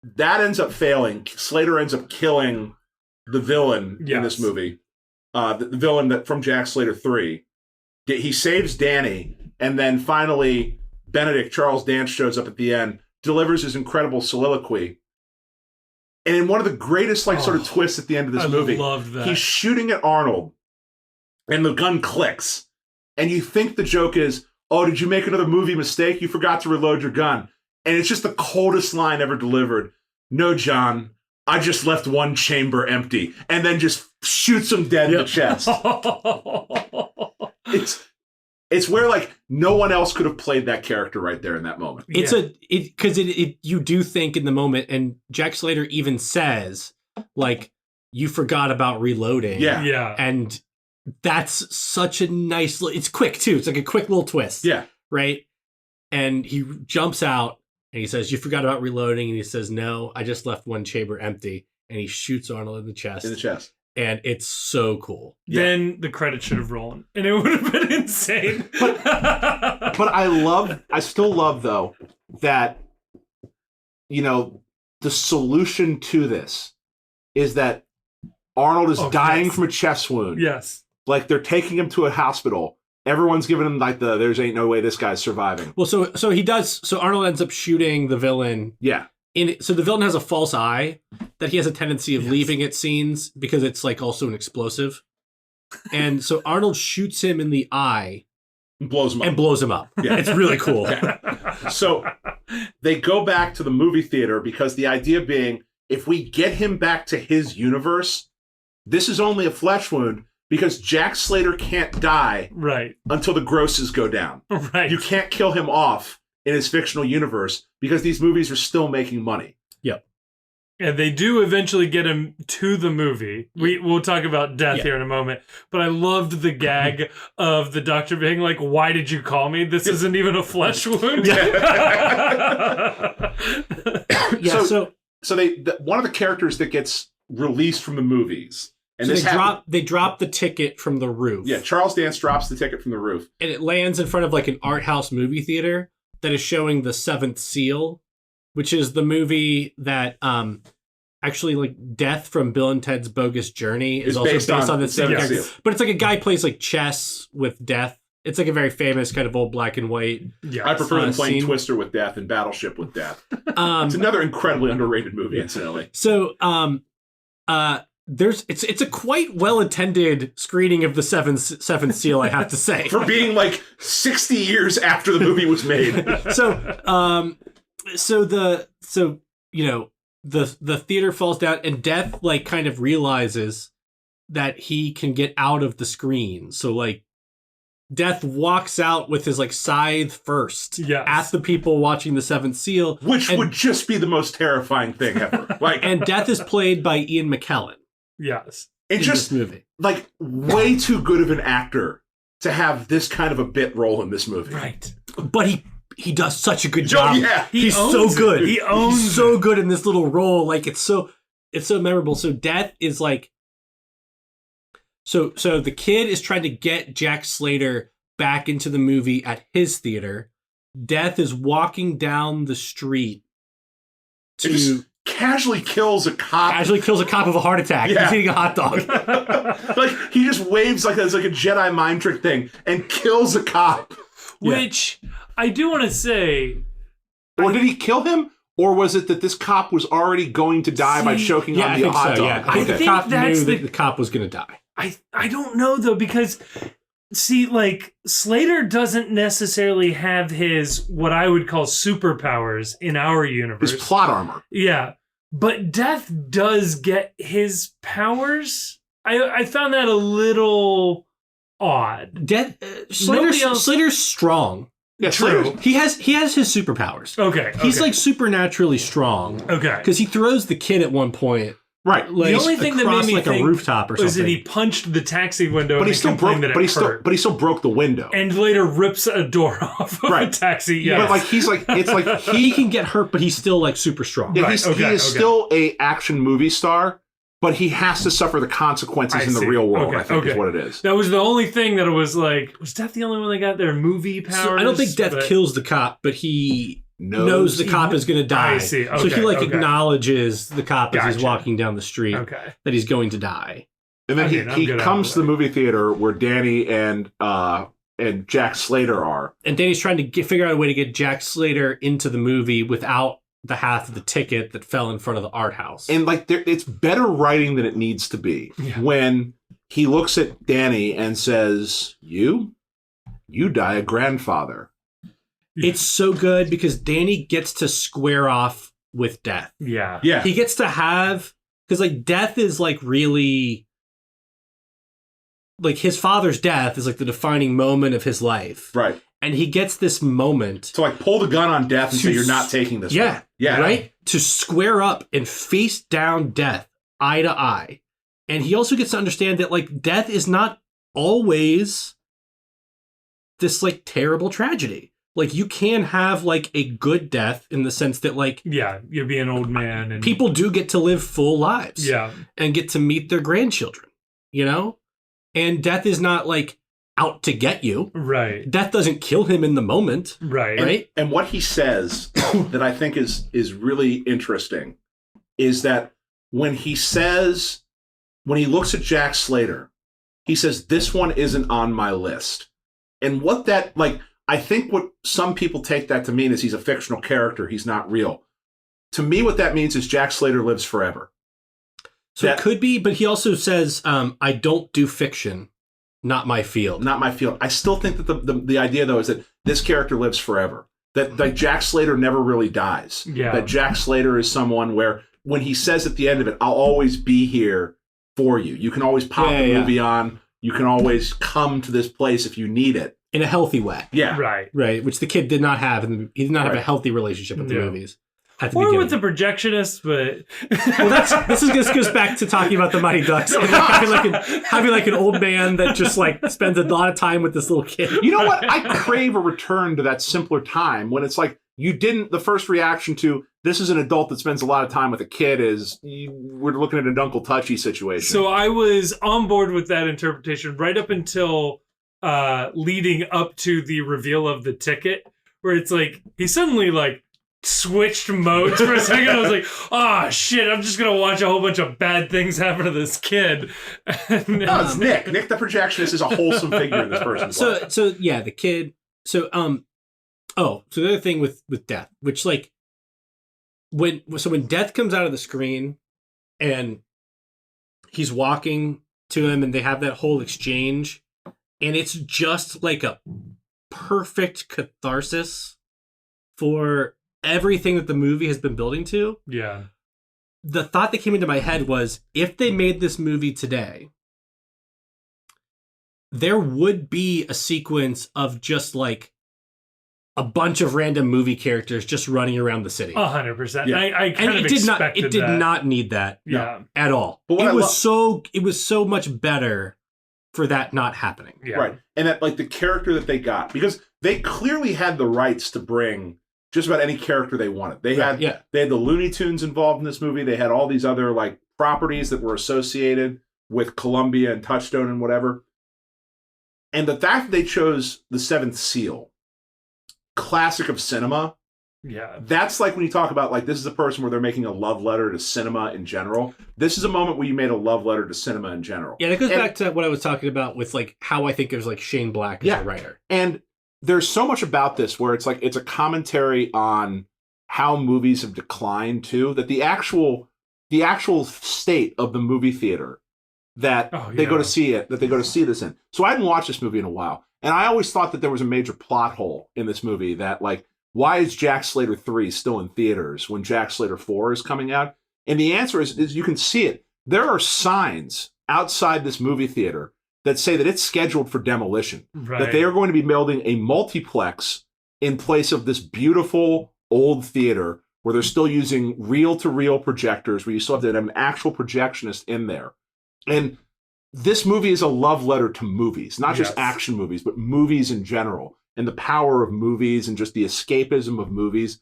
that ends up failing. Slater ends up killing the villain in this movie. The villain from Jack Slater 3. He saves Danny, and then finally Charles Dance shows up at the end, delivers his incredible soliloquy. And in one of the greatest sort of twists at the end of this movie, loved that. He's shooting at Arnold, and the gun clicks. And you think the joke is, "Oh, did you make another movie mistake? You forgot to reload your gun." And it's just the coldest line ever delivered. "No, John, I just left one chamber empty." And then just shoots him dead in the chest. It's where, like, no one else could have played that character right there in that moment. Because you do think in the moment, and Jack Slater even says, like, "You forgot about reloading." Yeah. And that's such a nice, it's quick too. It's like a quick little twist. Yeah. Right. And he jumps out and he says, "You forgot about reloading." And he says, "No, I just left one chamber empty." And he shoots Arnold in the chest. And it's so cool. Then the credits should have rolled, and it would have been insane. But I still love, though, that, you know, the solution to this is that Arnold is dying from a chest wound. Yes. Like, they're taking him to a hospital. Everyone's giving him, like, there's ain't no way this guy's surviving. Well, so he does. So Arnold ends up shooting the villain. Yeah. So the villain has a false eye that he has a tendency of leaving at scenes because it's, like, also an explosive. And so Arnold shoots him in the eye. And blows him up. Yeah. It's really cool. Yeah. So they go back to the movie theater because the idea being, if we get him back to his universe, this is only a flesh wound because Jack Slater can't die until the grosses go down. Right. You can't kill him off in his fictional universe because these movies are still making money. Yep. And they do eventually get him to the movie. We'll talk about death here in a moment. But I loved the gag of the doctor being like, "Why did you call me? This isn't even a flesh wound." So one of the characters that gets released from the movies, and so they drop the ticket from the roof. Yeah, Charles Dance drops the ticket from the roof, and it lands in front of, like, an art house movie theater that is showing The Seventh Seal, which is the movie that actually like Death from Bill and Ted's Bogus Journey is also based on the Seventh Seal. But it's like a guy plays like chess with Death. It's like a very famous kind of old black and white. Yeah, I prefer them playing Twister with Death and Battleship with Death. It's another incredibly underrated movie, incidentally. So, it's a quite well attended screening of The Seventh Seal, I have to say, for being like 60 years after the movie was made. The theater falls down, and Death like kind of realizes that he can get out of the screen. So like, Death walks out with his like scythe first at the people watching The Seventh Seal, which would just be the most terrifying thing ever. Like, and Death is played by Ian McKellen. Yes, in just this movie, like way too good of an actor to have this kind of a bit role in this movie. Right, but he does such a good job. Yeah, he's so good. He's so good in this little role. Like it's so memorable. So Death is like. So the kid is trying to get Jack Slater back into the movie at his theater. Death is walking down the street to casually kills a cop. Of a heart attack. Yeah. He's eating a hot dog. Like he just waves like it's like a Jedi mind trick thing and kills a cop. Which I do want to say. Or did he kill him? Or was it that this cop was already going to die by choking on the hot dog? Yeah. I think the cop knew that the cop was going to die. I don't know, though, because, see, like, Slater doesn't necessarily have his, what I would call superpowers in our universe. His plot armor. Yeah. But Death does get his powers. I found that a little odd. Slater's strong. Yeah, true. He has his superpowers. Okay. He's like supernaturally strong. Okay. Because he throws the kid at one point. Right. Like, the only thing that made me like think a rooftop or something was that he punched the taxi window, but he still broke. But he still broke the window, and later rips a door off of a taxi. Yeah, but like it's like he can get hurt, but he's still like super strong. Yeah, he is still a action movie star, but he has to suffer the consequences in the real world. I think is what it is. That was the only thing that was like, was Death the only one that got their movie powers? So I don't think Death kills the cop, but he knows the cop is going to die. I see. Okay, so he acknowledges the cop as he's walking down the street that he's going to die. And then he comes to the movie theater where Danny and Jack Slater are. And Danny's trying to figure out a way to get Jack Slater into the movie without the half of the ticket that fell in front of the art house. And like it's better writing than it needs to be when he looks at Danny and says, you die a grandfather. It's so good because Danny gets to square off with Death. Yeah. He gets to have, because like Death is like really, like his father's death is like the defining moment of his life. Right. And he gets this moment to like pull the gun on Death and say, you're not taking this one. Yeah. Right? To square up and face down Death eye to eye. And he also gets to understand that like Death is not always this like terrible tragedy. Like, you can have, like, a good death in the sense that, like... Yeah, you'll be an old man. And people do get to live full lives. Yeah. And get to meet their grandchildren, you know? And death is not, like, out to get you. Right. Death doesn't kill him in the moment. Right. And what he says that I think is really interesting is that when he looks at Jack Slater, he says, this one isn't on my list. And what that, like... I think what some people take that to mean is he's a fictional character. He's not real. To me, what that means is Jack Slater lives forever. So it could be, but he also says, I don't do fiction. Not my field. Not my field. I still think that the idea, though, is that this character lives forever. That like Jack Slater never really dies. Yeah. That Jack Slater is someone where when he says at the end of it, I'll always be here for you. You can always pop the movie on. You can always come to this place if you need it. In a healthy way. Yeah. Right. Which the kid did not have. And he did not have a healthy relationship with the movies. At the beginning. With the projectionist, but... Well, this goes back to talking about the Mighty Ducks. And having like an old man that just like spends a lot of time with this little kid. You know what? I crave a return to that simpler time when it's like, the first reaction to, this is an adult that spends a lot of time with a kid is, we're looking at an Uncle Touchy situation. So I was on board with that interpretation right up until... leading up to the reveal of the ticket, where it's like he suddenly like switched modes for a second. I was like, oh shit, I'm just gonna watch a whole bunch of bad things happen to this kid. No, it's Nick. Nick the projectionist is a wholesome figure in this person's life. So yeah, the kid. So so the other thing with Death, which like when Death comes out of the screen and he's walking to him and they have that whole exchange, and it's just like a perfect catharsis for everything that the movie has been building to. Yeah. The thought that came into my head was, if they made this movie today, there would be a sequence of just like a bunch of random movie characters just running around the city. 100%. Yeah. I kind of expected that. It did not need that. Yeah. At all. But It was so much better for that not happening. Yeah. Right. And that like the character that they got, because they clearly had the rights to bring just about any character they wanted. They had the Looney Tunes involved in this movie. They had all these other like properties that were associated with Columbia and Touchstone and whatever. And the fact that they chose The Seventh Seal, classic of cinema. Yeah. That's like when you talk about like this is a person where they're making a love letter to cinema in general. This is a moment where you made a love letter to cinema in general. Yeah, that goes back to what I was talking about with like how I think it was like Shane Black as a writer. And there's so much about this where it's like it's a commentary on how movies have declined too, that the actual state of the movie theater that they go to see this in. So I hadn't watched this movie in a while. And I always thought that there was a major plot hole in this movie that like, why is Jack Slater 3 still in theaters when Jack Slater 4 is coming out? And the answer is you can see it. There are signs outside this movie theater that say that it's scheduled for demolition. Right. That they are going to be building a multiplex in place of this beautiful old theater where they're still using reel-to-reel projectors, where you still have to have an actual projectionist in there. And this movie is a love letter to movies, not just action movies, but movies in general, and the power of movies and just the escapism of movies.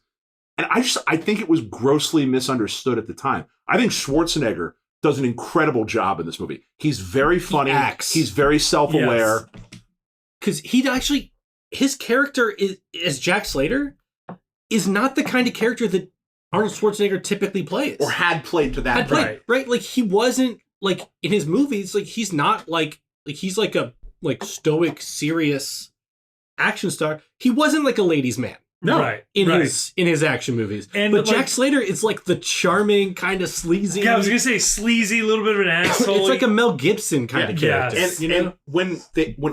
And I think it was grossly misunderstood at the time. I think Schwarzenegger does an incredible job in this movie. He's very funny. He's very self-aware. Because his character as Jack Slater is not the kind of character that Arnold Schwarzenegger typically plays. Or had played to that point. Right? Like he wasn't like in his movies, like he's not like he's like a stoic, serious action star. He wasn't like a ladies' man. No, right. In his action movies. But Jack Slater is like the charming, kind of sleazy. Yeah, I was gonna say sleazy, a little bit of an asshole. It's like a Mel Gibson kind of character. Yes. And when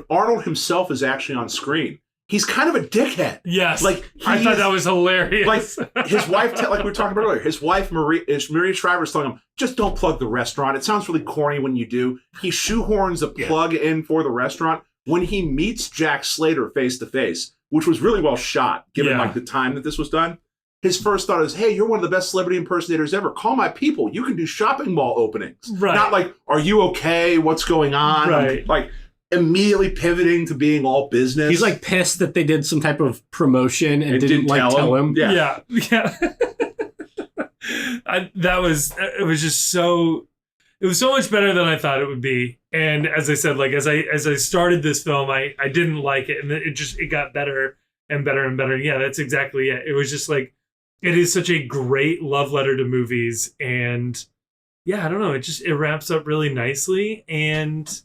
Arnold himself is actually on screen, he's kind of a dickhead. Yes. Like I thought that was hilarious. Like his wife, like we were talking about earlier, his wife Maria Shriver's telling him, just don't plug the restaurant. It sounds really corny when you do. He shoehorns a plug in for the restaurant. When he meets Jack Slater face to face, which was really well shot, given like the time that this was done, his first thought is, hey, you're one of the best celebrity impersonators ever. Call my people. You can do shopping mall openings. Right. Not like, are you okay? What's going on? Right. Like immediately pivoting to being all business. He's like pissed that they did some type of promotion and didn't tell him. Yeah. It was so much better than I thought it would be. And as I said, like as I started this film, I didn't like it, and it got better and better and better. Yeah, that's exactly it. It was just like, it is such a great love letter to movies, and yeah, I don't know, it wraps up really nicely. And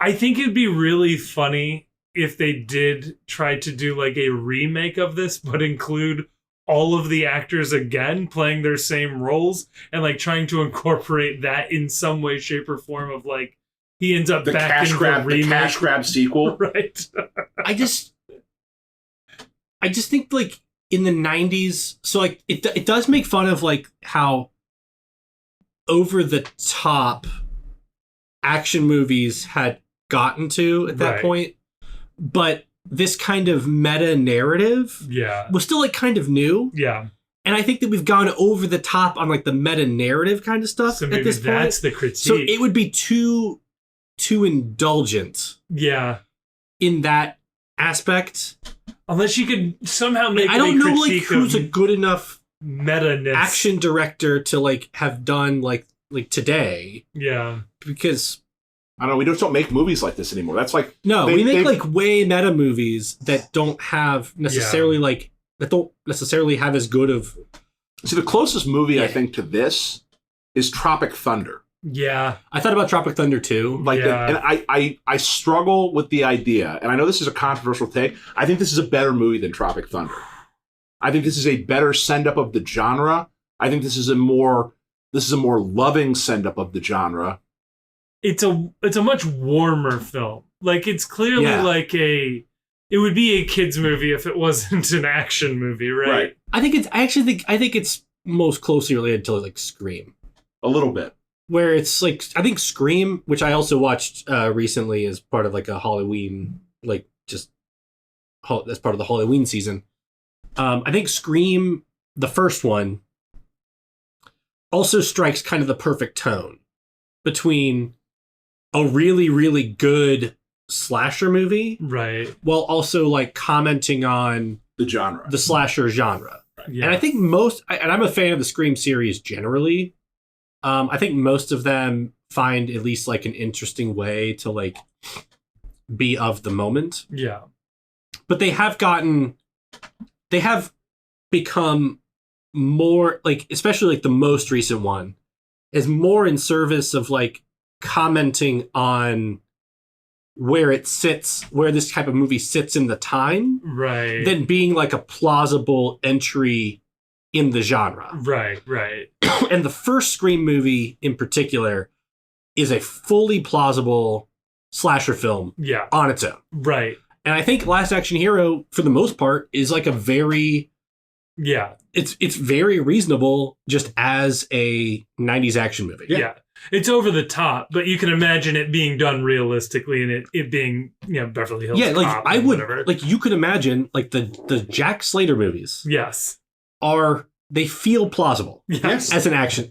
I think it'd be really funny if they did try to do like a remake of this, but include all of the actors again playing their same roles and like trying to incorporate that in some way, shape, or form of like he ends up back in the remake. The cash grab sequel. Right. I just think like in the 90s, so like it does make fun of like how over the top action movies had gotten to at that point, but this kind of meta narrative was still like kind of new. Yeah. And I think that we've gone over the top on like the meta narrative kind of stuff so at this point. That's the critique. So it would be too indulgent. Yeah. In that aspect. Unless you could somehow make I don't know like who's a good enough meta-ness action director to like have done like today. Yeah. Because I don't know. We just don't make movies like this anymore. That's like we make like way meta movies that don't have necessarily that don't necessarily have as good of. See, the closest movie I think to this is Tropic Thunder. Yeah, I thought about Tropic Thunder too. And I struggle with the idea, and I know this is a controversial take. I think this is a better movie than Tropic Thunder. I think this is a better send up of the genre. I think this is a more loving send up of the genre. It's a much warmer film. Like it's clearly like it would be a kids movie if it wasn't an action movie, right? I think it's most closely related to like Scream. A little bit. Where it's like, I think Scream, which I also watched recently as part of like a Halloween, as part of the Halloween season. I think Scream, the first one, also strikes kind of the perfect tone between a really, really good slasher movie, right, while also like commenting on the slasher genre. Yeah. And I think and I'm a fan of the Scream series generally. I think most of them find at least like an interesting way to like be of the moment. Yeah. But they have become more like, especially like the most recent one is more in service of like commenting on where this type of movie sits in the time. Right. Than being like a plausible entry in the genre. Right. And the first Scream movie in particular is a fully plausible slasher film on its own. Right. And I think Last Action Hero, for the most part, is like a very... Yeah. It's very reasonable just as a 90s action movie. Yeah. It's over the top, but you can imagine it being done realistically and it being, Beverly Hills. Yeah, like Cop I would... whatever. Like you could imagine like the Jack Slater movies. Yes. They feel plausible as an action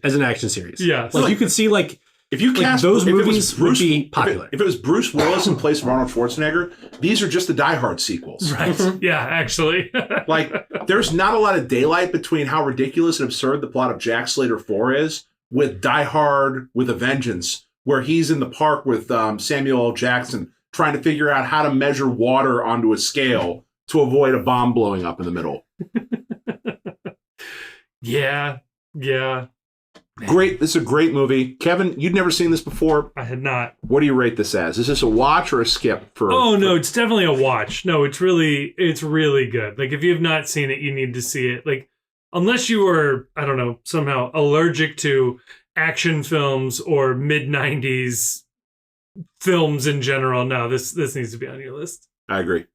series. Yes. Like you could see like if you cast those movies would be popular. If it was Bruce Willis in place of Arnold Schwarzenegger, these are just the Die Hard sequels. Right. Yeah, actually. Like there's not a lot of daylight between how ridiculous and absurd the plot of Jack Slater 4 is with Die Hard with a Vengeance, where he's in the park with Samuel L. Jackson trying to figure out how to measure water onto a scale to avoid a bomb blowing up in the middle. Yeah. Great. This is a great movie. Kevin, you'd never seen this before. I had not. What do you rate this as? Is this a watch or a skip? No, it's definitely a watch. No, it's really good. Like if you have not seen it, you need to see it. Like unless you were, I don't know, somehow allergic to action films or mid-90s films in general, no, this needs to be on your list. I agree.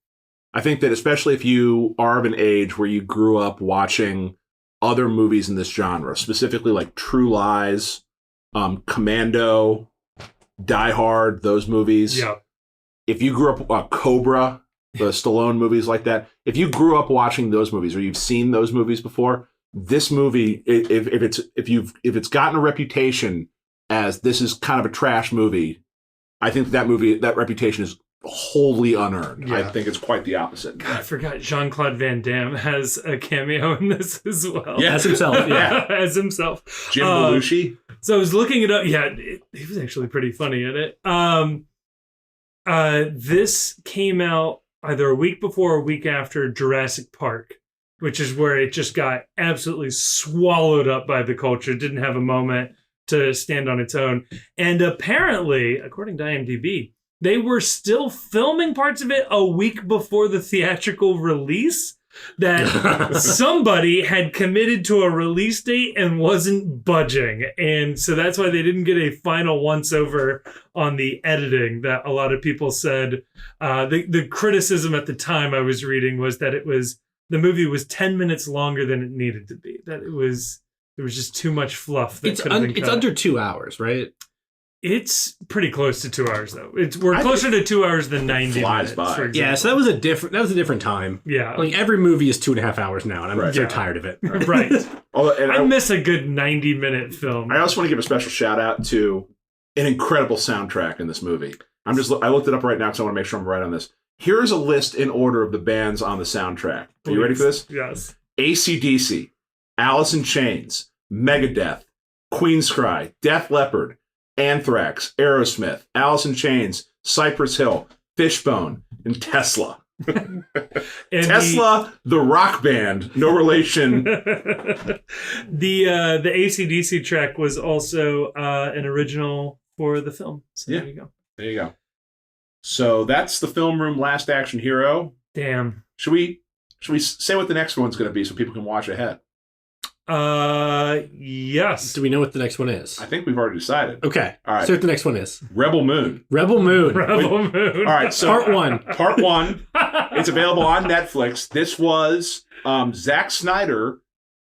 I think that especially if you are of an age where you grew up watching other movies in this genre, specifically like True Lies, Commando, Die Hard, those movies. Yeah. If you grew up Cobra, the Stallone movies like that, if you grew up watching those movies or you've seen those movies before, this movie, if it's gotten a reputation as this is kind of a trash movie, I think that reputation is wholly unearned. Yeah. I think it's quite the opposite. God, I forgot Jean-Claude Van Damme has a cameo in this as well. Yeah, as himself. Yeah, as himself. Jim Belushi. So I was looking it up. Yeah, he was actually pretty funny in it. This came out either a week before or a week after Jurassic Park, which is where it just got absolutely swallowed up by the culture. Didn't have a moment to stand on its own. And apparently, according to IMDb, they were still filming parts of it a week before the theatrical release. That somebody had committed to a release date and wasn't budging. And so that's why they didn't get a final once-over on the editing that a lot of people said. The criticism at the time I was reading was that the movie was 10 minutes longer than it needed to be. That there was just too much fluff. That it's under 2 hours, right? It's pretty close to 2 hours, though. We're closer to 2 hours than 90 minutes. For example. Yeah, so that was a different time. Yeah, like every movie is 2.5 hours now, and I'm tired of it. Right. I miss a good 90-minute film. I also want to give a special shout out to an incredible soundtrack in this movie. I looked it up right now because I want to make sure I'm right on this. Here's a list in order of the bands on the soundtrack. Are you ready for this? Yes. AC/DC, Alice in Chains, Megadeth, Queen's Cry, Def Leppard, Anthrax, Aerosmith, Alice in Chains, Cypress Hill, Fishbone, and Tesla. And Tesla, the rock band, no relation. The AC/DC track was also an original for the film. So Yeah. there you go. There you go. So that's the Film Room Last Action Hero. Damn. Should we say what the next one's going to be so people can watch ahead? Yes. Do we know what the next one is? I think we've already decided. Okay. All right. So what the next one is? Rebel Moon. Rebel Moon. Rebel Moon. All right. So Part 1. Part 1. It's available on Netflix. This was Zack Snyder.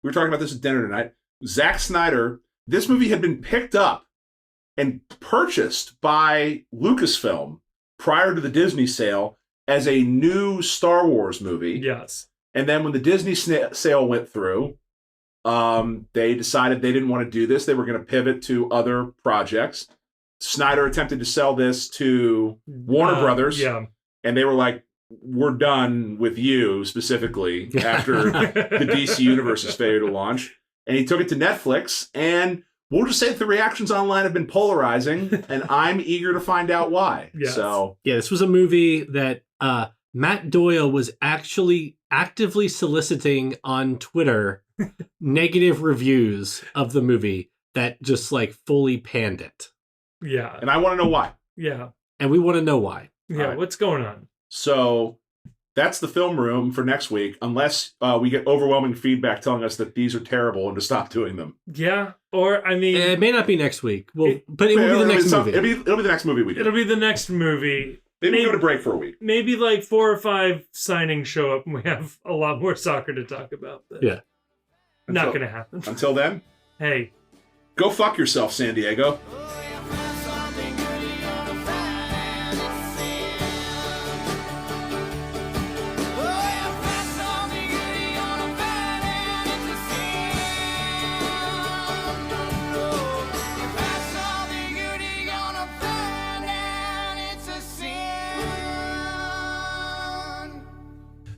We were talking about this at dinner tonight. Zack Snyder. This movie had been picked up and purchased by Lucasfilm prior to the Disney sale as a new Star Wars movie. Yes. And then when the Disney sale went through, they decided they didn't want to do this. They were going to pivot to other projects. Snyder attempted to sell this to Warner Brothers. Yeah. And they were like, we're done with you specifically after the DC Universe's failure to launch. And he took it to Netflix. And we'll just say that the reactions online have been polarizing. And I'm eager to find out why. Yes. So Yeah, this was a movie that Matt Doyle was actually actively soliciting on Twitter negative reviews of the movie that just like fully panned it. Yeah. and I want to know why. Yeah. And we want to know why. Yeah. right. What's going on? So that's the Film Room for next week, unless we get overwhelming feedback telling us that these are terrible and to stop doing them. Yeah. Or, I mean, It may not be next week. Well, but it will be the next movie. It'll be the next movie we do. it'll be the next movie. Maybe we go to break for a week. Maybe like 4 or 5 signings show up and we have a lot more soccer to talk about. But Yeah. Not Until- going to happen. Until then, Hey. go fuck yourself, San Diego.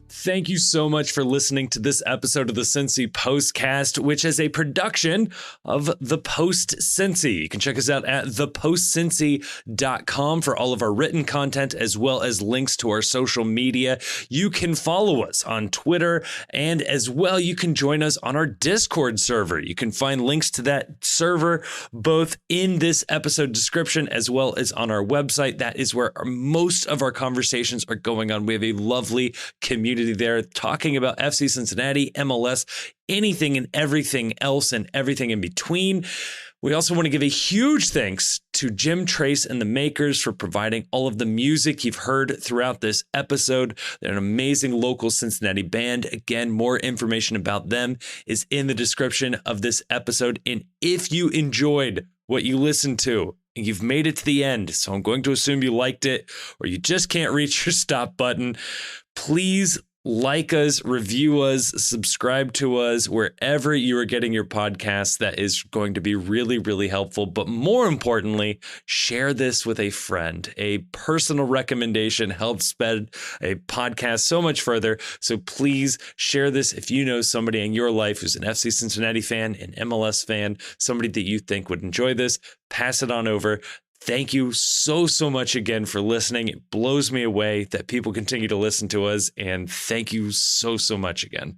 Thank you so much for listening to this episode of the Cincy PostCast, which is a production of The Post Cincy. You can check us out at thepostcincy.com for all of our written content, as well as links to our social media. You can follow us on Twitter, and as well, you can join us on our Discord server. You can find links to that server both in this episode description as well as on our website. That is where most of our conversations are going on. We have a lovely community there talking about FC Cincinnati, MLS, anything and everything else and everything in between. We also want to give a huge thanks to Jim Trace and the Makers for providing all of the music you've heard throughout this episode. They're an amazing local Cincinnati band. Again, more information about them is in the description of this episode. And if you enjoyed what you listened to, and you've made it to the end, so I'm going to assume you liked it, or you just can't reach your stop button, please like us, review us, subscribe to us wherever you are getting your podcasts. That is going to be really, really helpful. But more importantly, share this with a friend. A personal recommendation helps spread a podcast so much further. So please share this if you know somebody in your life who's an FC Cincinnati fan, an MLS fan, somebody that you think would enjoy this. Pass it on over. Thank you so much again for listening. It blows me away that people continue to listen to us. And thank you so much again.